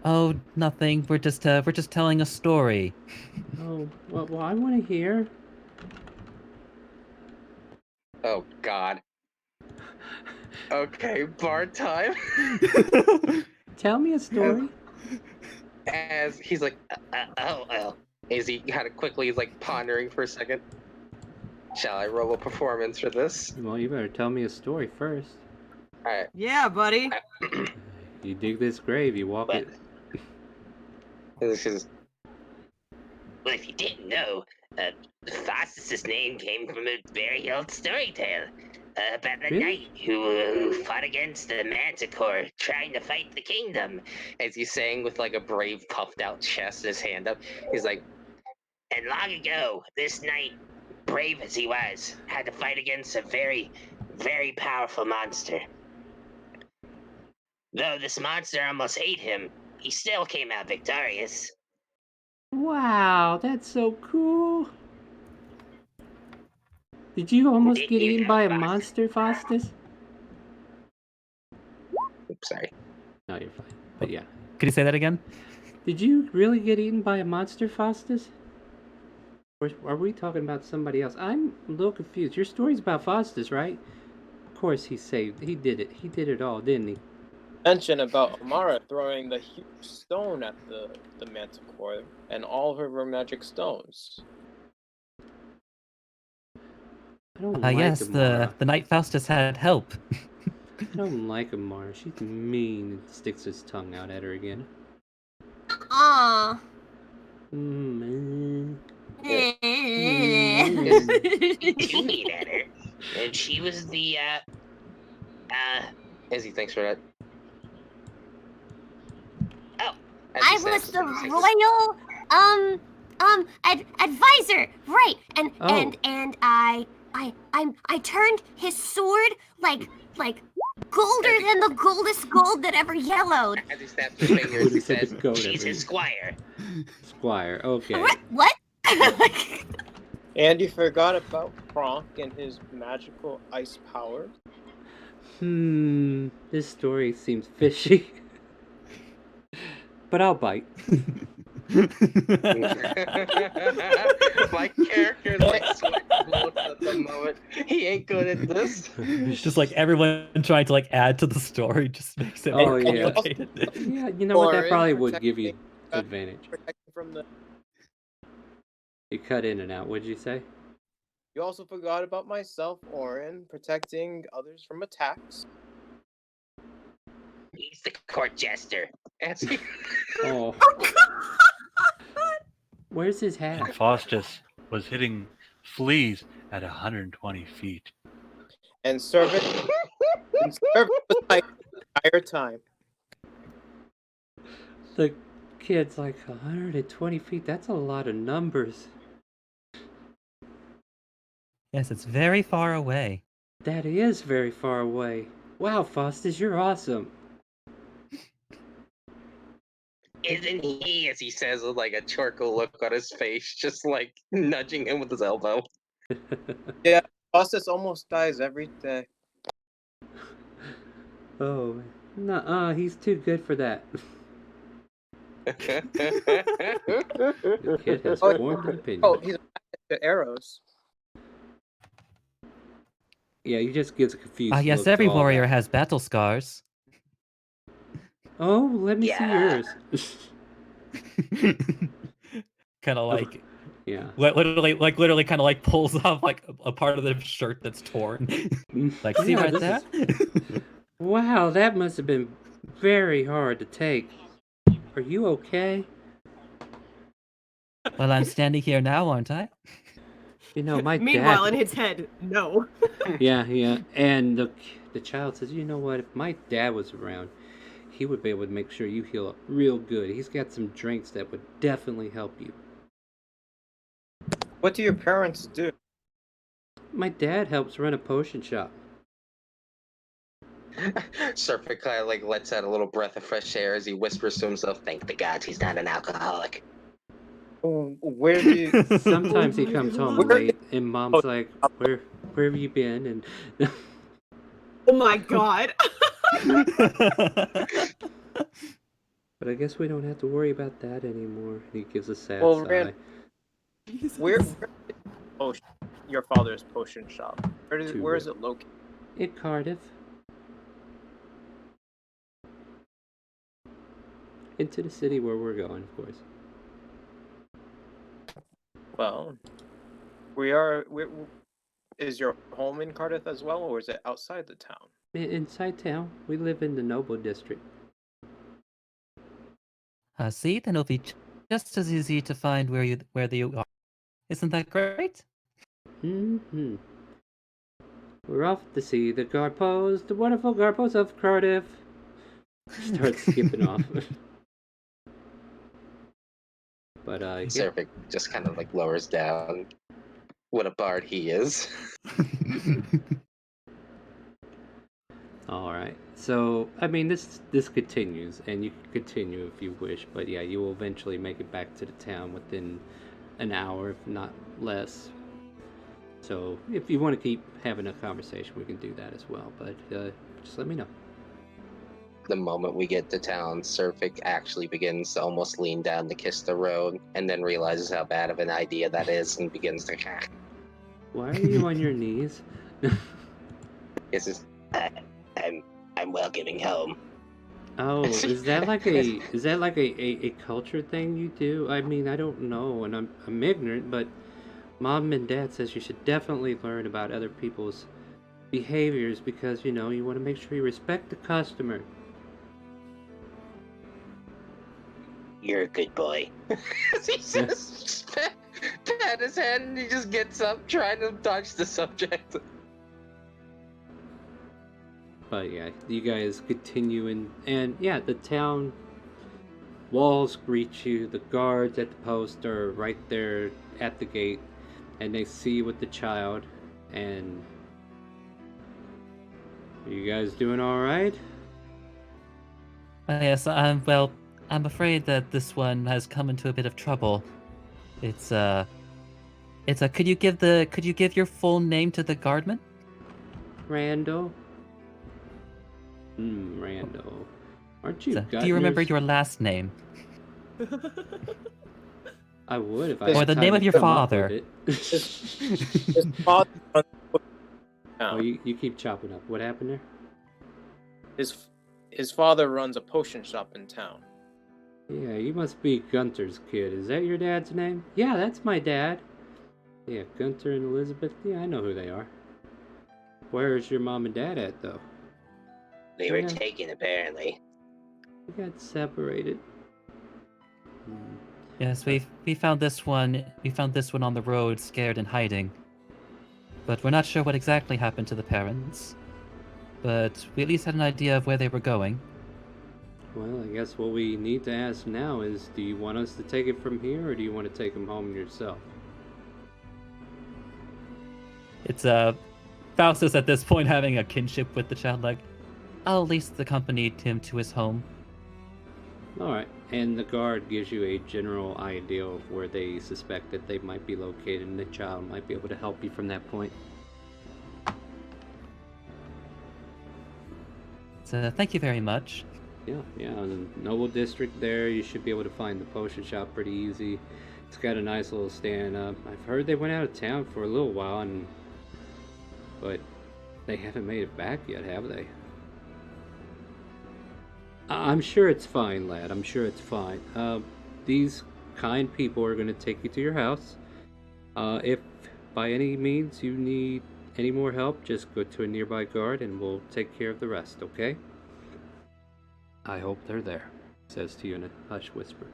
Oh, nothing. We're just telling a story. Oh, well, I want to hear. "Oh God." Okay, bar time. Tell me a story. As he's like, oh. As he kind of quickly is like pondering for a second. Shall I roll a performance for this? Well, you better tell me a story first. All right. Yeah, buddy. You dig this grave, you walk it. This is. Well, if you didn't know, Faustus's name came from a very old story tale about a knight who fought against the Manticore, trying to fight the kingdom. As he's saying with like a brave puffed out chest, his hand up, he's like, and long ago, this knight, brave as he was, had to fight against a very, very powerful monster. Though this monster almost ate him, he still came out victorious. Wow, that's so cool. Did you almost get eaten by a monster, Faustus? Oops, sorry. No, you're fine. But yeah. Could you say that again? Did you really get eaten by a monster, Faustus? Or are we talking about somebody else? I'm a little confused. Your story's about Faustus, right? Of course he saved. He did it. He did it all, didn't he? Mention about Amara throwing the huge stone at the Manticore and all her magic stones. I don't like yes, Amara. the Knight Faustus had help. I don't like Amara. She's mean and sticks his tongue out at her again. Aw. Mm-hmm. He ate at her, and she was the, Izzy, thanks for that. Oh. I was the royal, advisor, right? And I turned his sword like golder than the goldest gold that ever yellowed. As he snaps his fingers, he says, she's his squire. Squire, okay. What? And you forgot about Kronk and his magical ice powers. This story seems fishy. But I'll bite. My character like sweat blows at the moment. He ain't good at this. It's just like everyone trying to like add to the story just makes it more complicated. Yeah, you know what? That probably would give you advantage. From the... You cut in and out. What'd you say? You also forgot about myself, Orin, protecting others from attacks. He's the court jester. Oh. Where's his hat? And Faustus was hitting fleas at 120 feet. And service was like the entire time. The kid's like 120 feet. That's a lot of numbers. Yes, it's very far away. That is very far away. Wow, Faustus, you're awesome. Isn't he, as he says with like a charcoal look on his face, just like nudging him with his elbow? Yeah, Faustus almost dies every day. Oh, nuh-uh, he's too good for that. The kid has formed an opinion. Oh, he's the arrows. Yeah, he just gives a confused Yes, look to every all warrior that. has battle scars. Oh, let me see yours. Kind of like, yeah, literally, kind of like pulls off like a part of the shirt that's torn. Like, see Yeah, right this there? Wow, that must have been very hard to take. Are you okay? Well, I'm standing here now, aren't I? You know, my Meanwhile, dad... in his head, no. Yeah. And the child says, you know what? If my dad was around, he would be able to make sure you heal up real good. He's got some drinks that would definitely help you. What do your parents do? My dad helps run a potion shop. Serpent kind of like lets out a little breath of fresh air as he whispers to himself, "Thank the gods he's not an alcoholic." Where do you? Sometimes he comes home late, and Mom's like, where have you been? And Oh my god. but I guess we don't have to worry about that anymore. He gives a sad Well, sigh. Where is your father's potion shop? Where is it located? In Cardiff. Into the city where we're going, of course. Well, is your home in Cardiff as well, or is it outside the town? Inside town. We live in the Noble District. See, then it'll be just as easy to find where you are. Isn't that great? Mm-hmm. We're off to see the wonderful Garpos of Cardiff. Starts skipping off. But Serpent just kind of like lowers down. What a bard he is. All right. So, I mean, this continues, and you can continue if you wish. But yeah, you will eventually make it back to the town within an hour, if not less. So, if you want to keep having a conversation, we can do that as well. But just let me know. The moment we get to town, Serphic actually begins to almost lean down to kiss the road, and then realizes how bad of an idea that is, and begins to. Why are you on your knees? This is. I'm welcoming home. Oh, is that like a culture thing you do? I mean, I don't know, and I'm ignorant, but Mom and Dad says you should definitely learn about other people's behaviors because you want to make sure you respect the customer. You're a good boy. He says, pat his head, and he just gets up, trying to dodge the subject. But yeah, you guys continue and yeah, the town walls greet you. The guards at the post are right there at the gate, and they see you with the child. And are you guys doing all right? Yes, well, I'm afraid that this one has come into a bit of trouble. It's could you give your full name to the guardman? Randall. Randall. Aren't you Do you remember Guttner's? your last name? I would if I Or had the time name to of your come up with father. it. His father runs Oh, you keep chopping up. What happened there? his father runs a potion shop in town. Yeah, you must be Gunter's kid. Is that your dad's name? Yeah, that's my dad. Yeah, Gunter and Elizabeth. Yeah, I know who they are. Where's your mom and dad at, though? They were taken, apparently. We got separated. Yes, we found this one. We found this one on the road, scared and hiding. But we're not sure what exactly happened to the parents. But we at least had an idea of where they were going. Well, I guess what we need to ask now is, do you want us to take it from here, or do you want to take him home yourself? It's Faustus at this point having a kinship with the child, like, I'll lease the company him to his home. Alright, and the guard gives you a general idea of where they suspect that they might be located, and the child might be able to help you from that point. So, thank you very much. Yeah, in the Noble District there, you should be able to find the potion shop pretty easy. It's got a nice little stand up. I've heard they went out of town for a little while, but they haven't made it back yet, have they? I'm sure it's fine, lad. I'm sure it's fine. These kind people are going to take you to your house. If by any means you need any more help, just go to a nearby guard and we'll take care of the rest, okay? I hope they're there, says to you in a hushed whisper.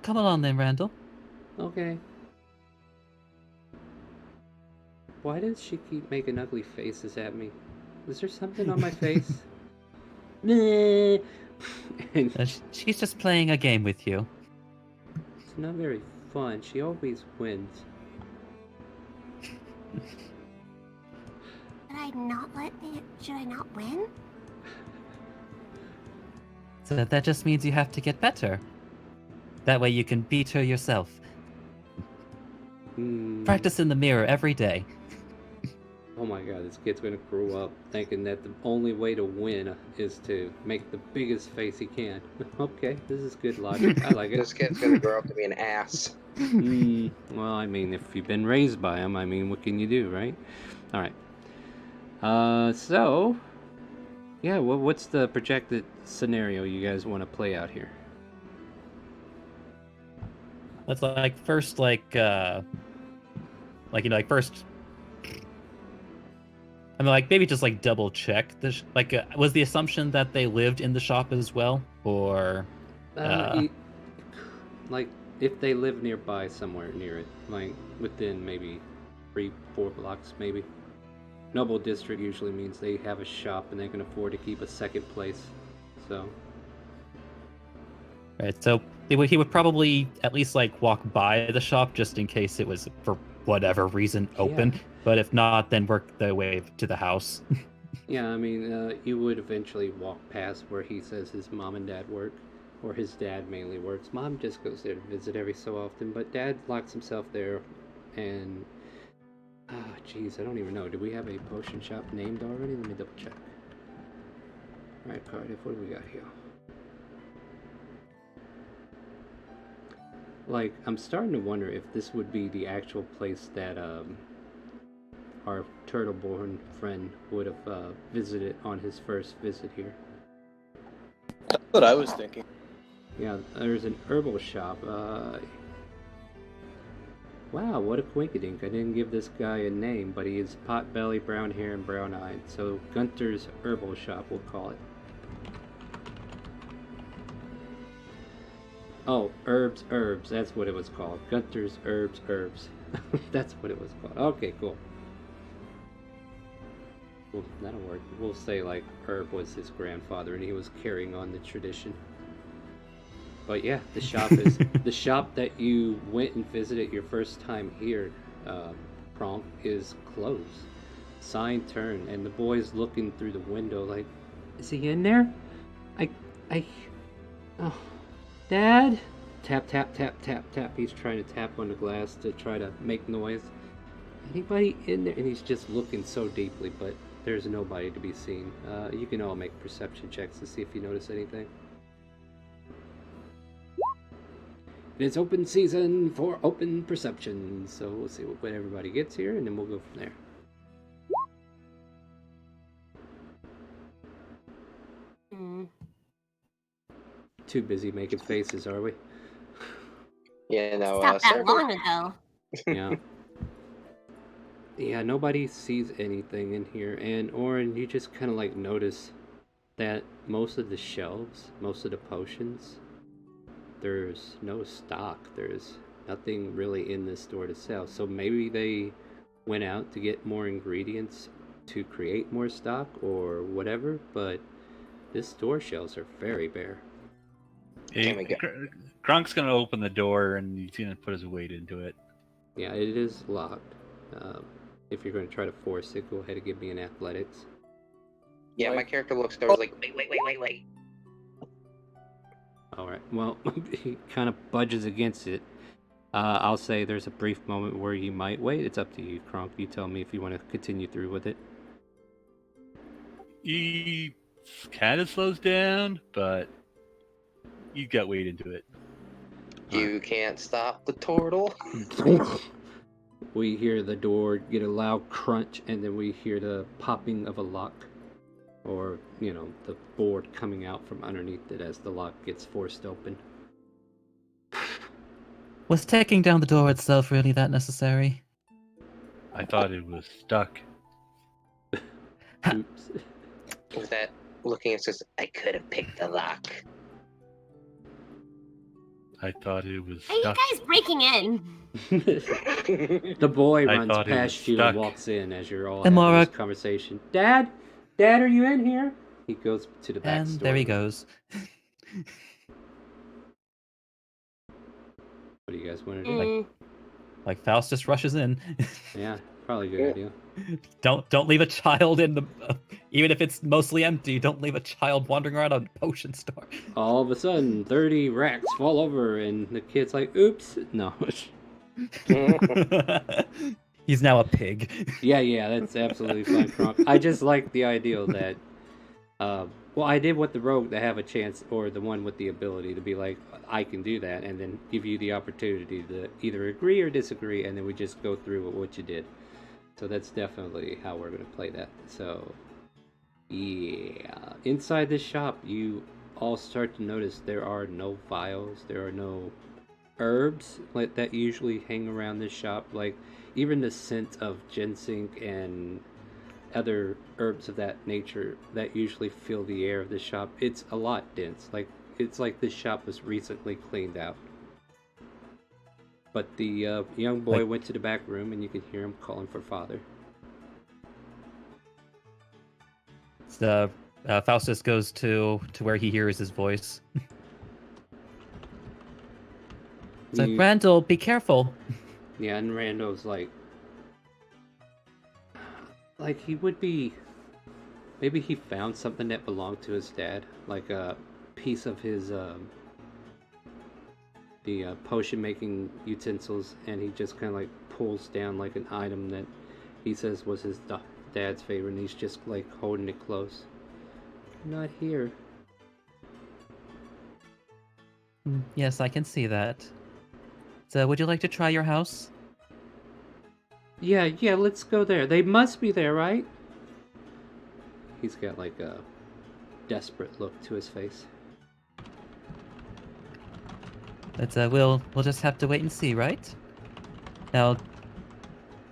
Come along then, Randall. Okay. Why does she keep making ugly faces at me? Is there something on my face? Nah. And She's just playing a game with you. it's not very fun. She always wins. Should I not win? So that just means you have to get better. That way you can beat her yourself. Practice in the mirror every day. Oh my god, this kid's gonna grow up thinking that the only way to win is to make the biggest face he can. Okay, this is good logic. I like it. This kid's gonna grow up to be an ass. Well, I mean, if you've been raised by him, I mean, what can you do, right? Alright. So... Yeah, what's the projected scenario you guys want to play out here? Let's first first. I mean, maybe just double check. Was the assumption that they lived in the shop as well, or? If they live nearby, somewhere near it, within maybe 3-4 blocks, maybe. Noble District usually means they have a shop and they can afford to keep a second place, so. Right, so he would probably at least walk by the shop just in case it was for whatever reason open. Yeah. But if not, then work their way to the house. Yeah, I mean, you would eventually walk past where he says his mom and dad work, or his dad mainly works. Mom just goes there to visit every so often, but dad locks himself there, and jeez, I don't even know. Do we have a potion shop named already? Let me double check. Alright, Cardiff, what do we got here? I'm starting to wonder if this would be the actual place that our turtle-born friend would have visited on his first visit here. That's what I was thinking. Yeah, there's an herbal shop. Wow, what a quinkydink. I didn't give this guy a name, but he is pot-belly, brown hair, and brown-eyed. So Gunter's Herbal Shop, we'll call it. Oh, Herbs. That's what it was called. Gunter's Herbs. That's what it was called. Okay, cool. Well, that'll work. We'll say Herb was his grandfather and he was carrying on the tradition. But yeah, the shop is the shop that you went and visited your first time here, Pronk, is closed. Sign turned, and the boy's looking through the window is he in there? Oh, Dad? Tap, tap, tap, tap, tap. He's trying to tap on the glass to try to make noise. Anybody in there? And he's just looking so deeply, but there's nobody to be seen. You can all make perception checks to see if you notice anything. It's open season for open perception, so we'll see what everybody gets here, and then we'll go from there. Too busy making faces, are we? Yeah, no. Stopped that long ago. Yeah. Yeah, nobody sees anything in here, and Oren, you just kind of notice that most of the shelves, most of the potions, there's no stock. There's nothing really in this store to sell. So maybe they went out to get more ingredients to create more stock or whatever, but this store shelves are very bare. Gronk's gonna open the door and he's gonna put his weight into it. Yeah, it is locked. If you're going to try to force it, go ahead and give me an athletics. Yeah, my character looks towards wait. Alright, well, he kind of budges against it. I'll say there's a brief moment where you might wait. It's up to you, Kronk. You tell me if you want to continue through with it. He kind of slows down, but you got weight into it. You can't stop the turtle. We hear the door get a loud crunch, and then we hear the popping of a lock. Or, the board coming out from underneath it as the lock gets forced open. Was taking down the door itself really that necessary? I thought it was stuck. Oops. With that looking, it says, I could have picked the lock. I thought it was Are you stuck. guys breaking in? The boy I runs thought it was past you stuck. and walks in as you're all Amara- having this conversation. Dad, are you in here? He goes to the back And store. there he goes. What do you guys want to do? Mm. Like Faustus rushes in. Yeah, probably a good idea. Don't leave a child in the even if it's mostly empty, don't leave a child wandering around a potion store. All of a sudden, 30 racks fall over, and the kid's like, oops. No. He's now a pig. Yeah, that's absolutely fine, Kronk. I just like the idea that, well, I did want the rogue to have a chance, or the one with the ability to be like, I can do that, and then give you the opportunity to either agree or disagree, and then we just go through with what you did. So that's definitely how we're going to play that. So, yeah. Inside this shop, you all start to notice there are no vials, there are no herbs that usually hang around this shop. Like, even the scent of ginseng and other herbs of that nature that usually fill the air of the shop, it's a lot dense. Like, it's like this shop was recently cleaned out. But the young boy went to the back room, and you can hear him calling for father. So, Faustus goes to where he hears his voice. It's like, Randall, be careful. Yeah, and Randall's like he would be, maybe he found something that belonged to his dad, like a piece of his the potion making utensils, and he just kind of like pulls down like an item that he says was his dad's favorite, and he's just like holding it close. Not here. Yes, I can see that. So, would you like to try your house? Yeah, let's go there. They must be there, right? He's got like a desperate look to his face. But we'll just have to wait and see, right? Now,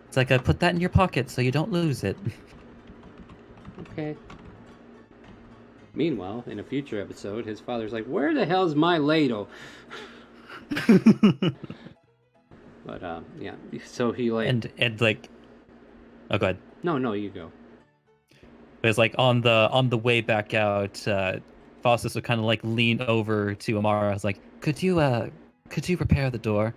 it's like put that in your pocket so you don't lose it. Okay. Meanwhile, in a future episode, his father's like, "Where the hell's my ladle?" But yeah. So he like and like, oh, go ahead. No, you go. But it's like on the way back out, Faustus would kind of like lean over to Amara. I was like, could you repair the door?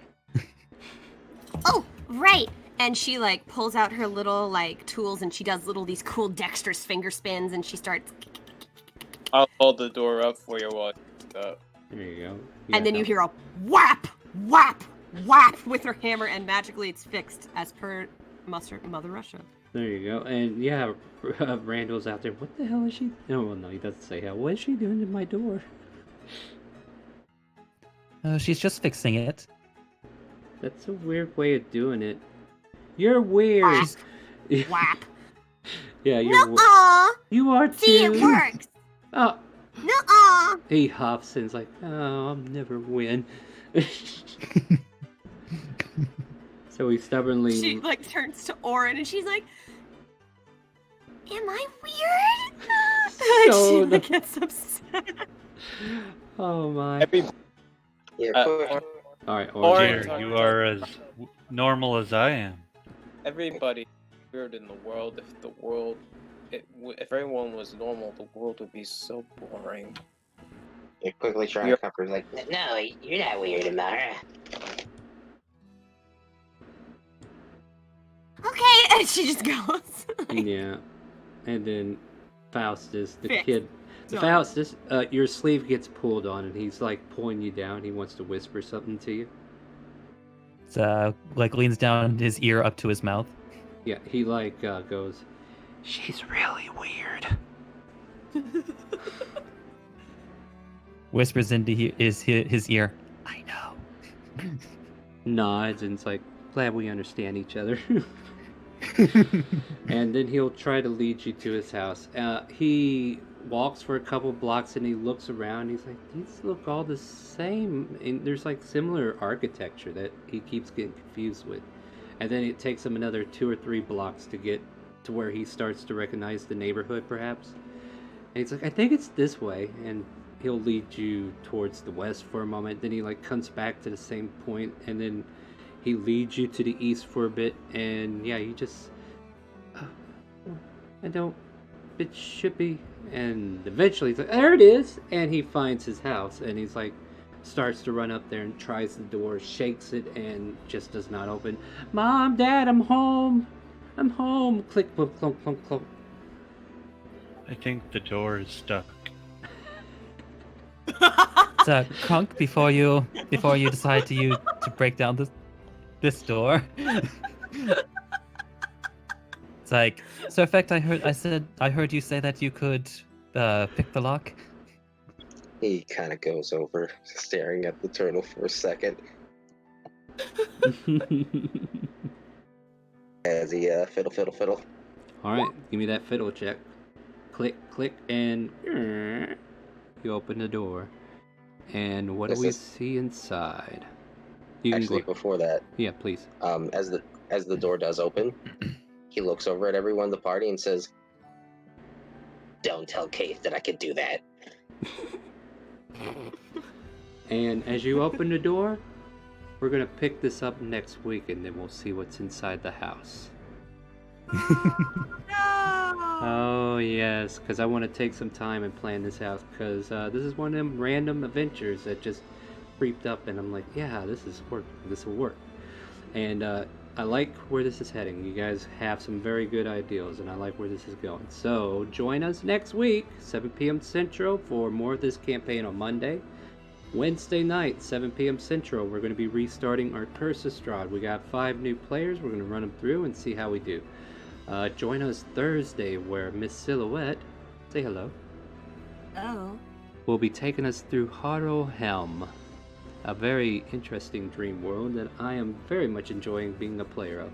Oh, right. And she like pulls out her little like tools, and she does these cool dexterous finger spins, and she starts. I'll hold the door up for you while There you go. And then you hear a whap, whap, whap with her hammer, and magically it's fixed as per Mother Russia. There you go. And yeah, Randall's out there. What the hell is she? Oh, well, no, he doesn't say how. What is she doing to my door? She's just fixing it. That's a weird way of doing it. You're weird. Whap. Yeah, you're weird. Nuh-uh. You are too. See, it works. Oh. Nuh-uh. He huffs and's like, oh, I'll never win. So he stubbornly. She like turns to Orin, and she's like, "Am I weird?" So she like, gets upset. Oh my. All right, Orin, you are as normal as I am. Everybody weird in the world. If everyone was normal, the world would be so boring. You're quickly trying to comfort, like, no, you're not weird, Amara. Okay, and she just goes. Yeah, and then Faustus, the Fixed. kid. Done. Faustus, your sleeve gets pulled on, and he's like pulling you down. He wants to whisper something to you. So like leans down his ear up to his mouth. Yeah, he like goes, "She's really weird." Whispers into his ear. I know. Nods and it's like, glad we understand each other. And then he'll try to lead you to his house. He walks for a couple blocks and he looks around. He's like, these look all the same. And there's like similar architecture that he keeps getting confused with. And then it takes him another 2 or 3 blocks to get to where he starts to recognize the neighborhood, perhaps. And he's like, I think it's this way. And he'll lead you towards the west for a moment, then he like comes back to the same point, and then he leads you to the east for a bit, and yeah, you just I don't, it should be, and eventually he's like, there it is, and he finds his house, and he's like, starts to run up there and tries the door, shakes it, and just does not open. Mom, Dad, I'm home. Click, clunk, clunk, clunk, clunk. I think the door is stuck. So, Crunk, before you decide to break down this door, it's like, so in fact, I heard you say that you could pick the lock. He kind of goes over, staring at the turtle for a second. As he fiddle. All right, give me that fiddle check. Click, click, and you open the door. And what do we see inside? Actually, before that, yeah, please. As the door does open, he looks over at everyone in the party and says, "Don't tell Keith that I could do that." And as you open the door, we're gonna pick this up next week, and then we'll see what's inside the house. Oh yes, because I want to take some time and plan this out, because this is one of them random adventures that just creeped up, and I'm like, yeah, this will work. And I like where this is heading. You guys have some very good ideas, and I like where this is going. So join us next week, 7 p.m. Central, for more of this campaign on Monday. Wednesday night, 7 p.m. Central, we're going to be restarting our Curse Estrade. We got 5 new players. We're going to run them through and see how we do. Join us Thursday, where Miss Silhouette, say hello. Oh. Will be taking us through Harrowhelm, a very interesting dream world that I am very much enjoying being a player of.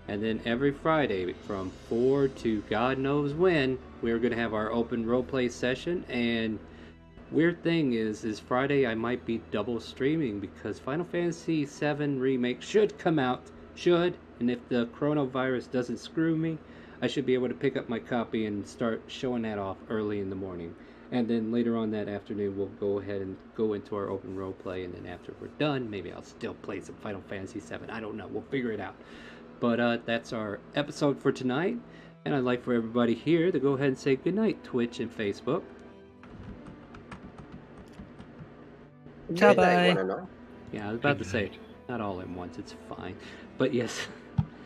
And then every Friday from 4 to God knows when, we're going to have our open roleplay session. And weird thing is Friday I might be double streaming, because Final Fantasy VII Remake should come out. And if the coronavirus doesn't screw me, I should be able to pick up my copy and start showing that off early in the morning. And then later on that afternoon, we'll go ahead and go into our open roleplay. And then after we're done, maybe I'll still play some Final Fantasy VII. I don't know. We'll figure it out. But that's our episode for tonight. And I'd like for everybody here to go ahead and say goodnight, Twitch and Facebook. Ciao, bye. Yeah, I was about to say, not all at once. It's fine. But yes.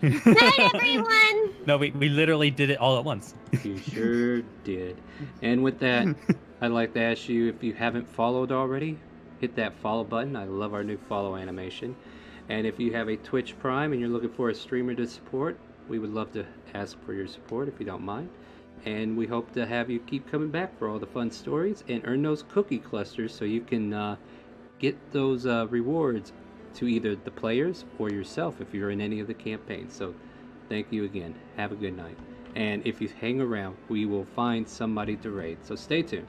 Night, everyone! No, we literally did it all at once. You sure did. And with that, I'd like to ask you, if you haven't followed already, hit that follow button. I love our new follow animation. And if you have a Twitch Prime and you're looking for a streamer to support, we would love to ask for your support if you don't mind. And we hope to have you keep coming back for all the fun stories and earn those cookie clusters so you can get those rewards to either the players or yourself if you're in any of the campaigns. So thank you again. Have a good night. And if you hang around, we will find somebody to raid. So stay tuned.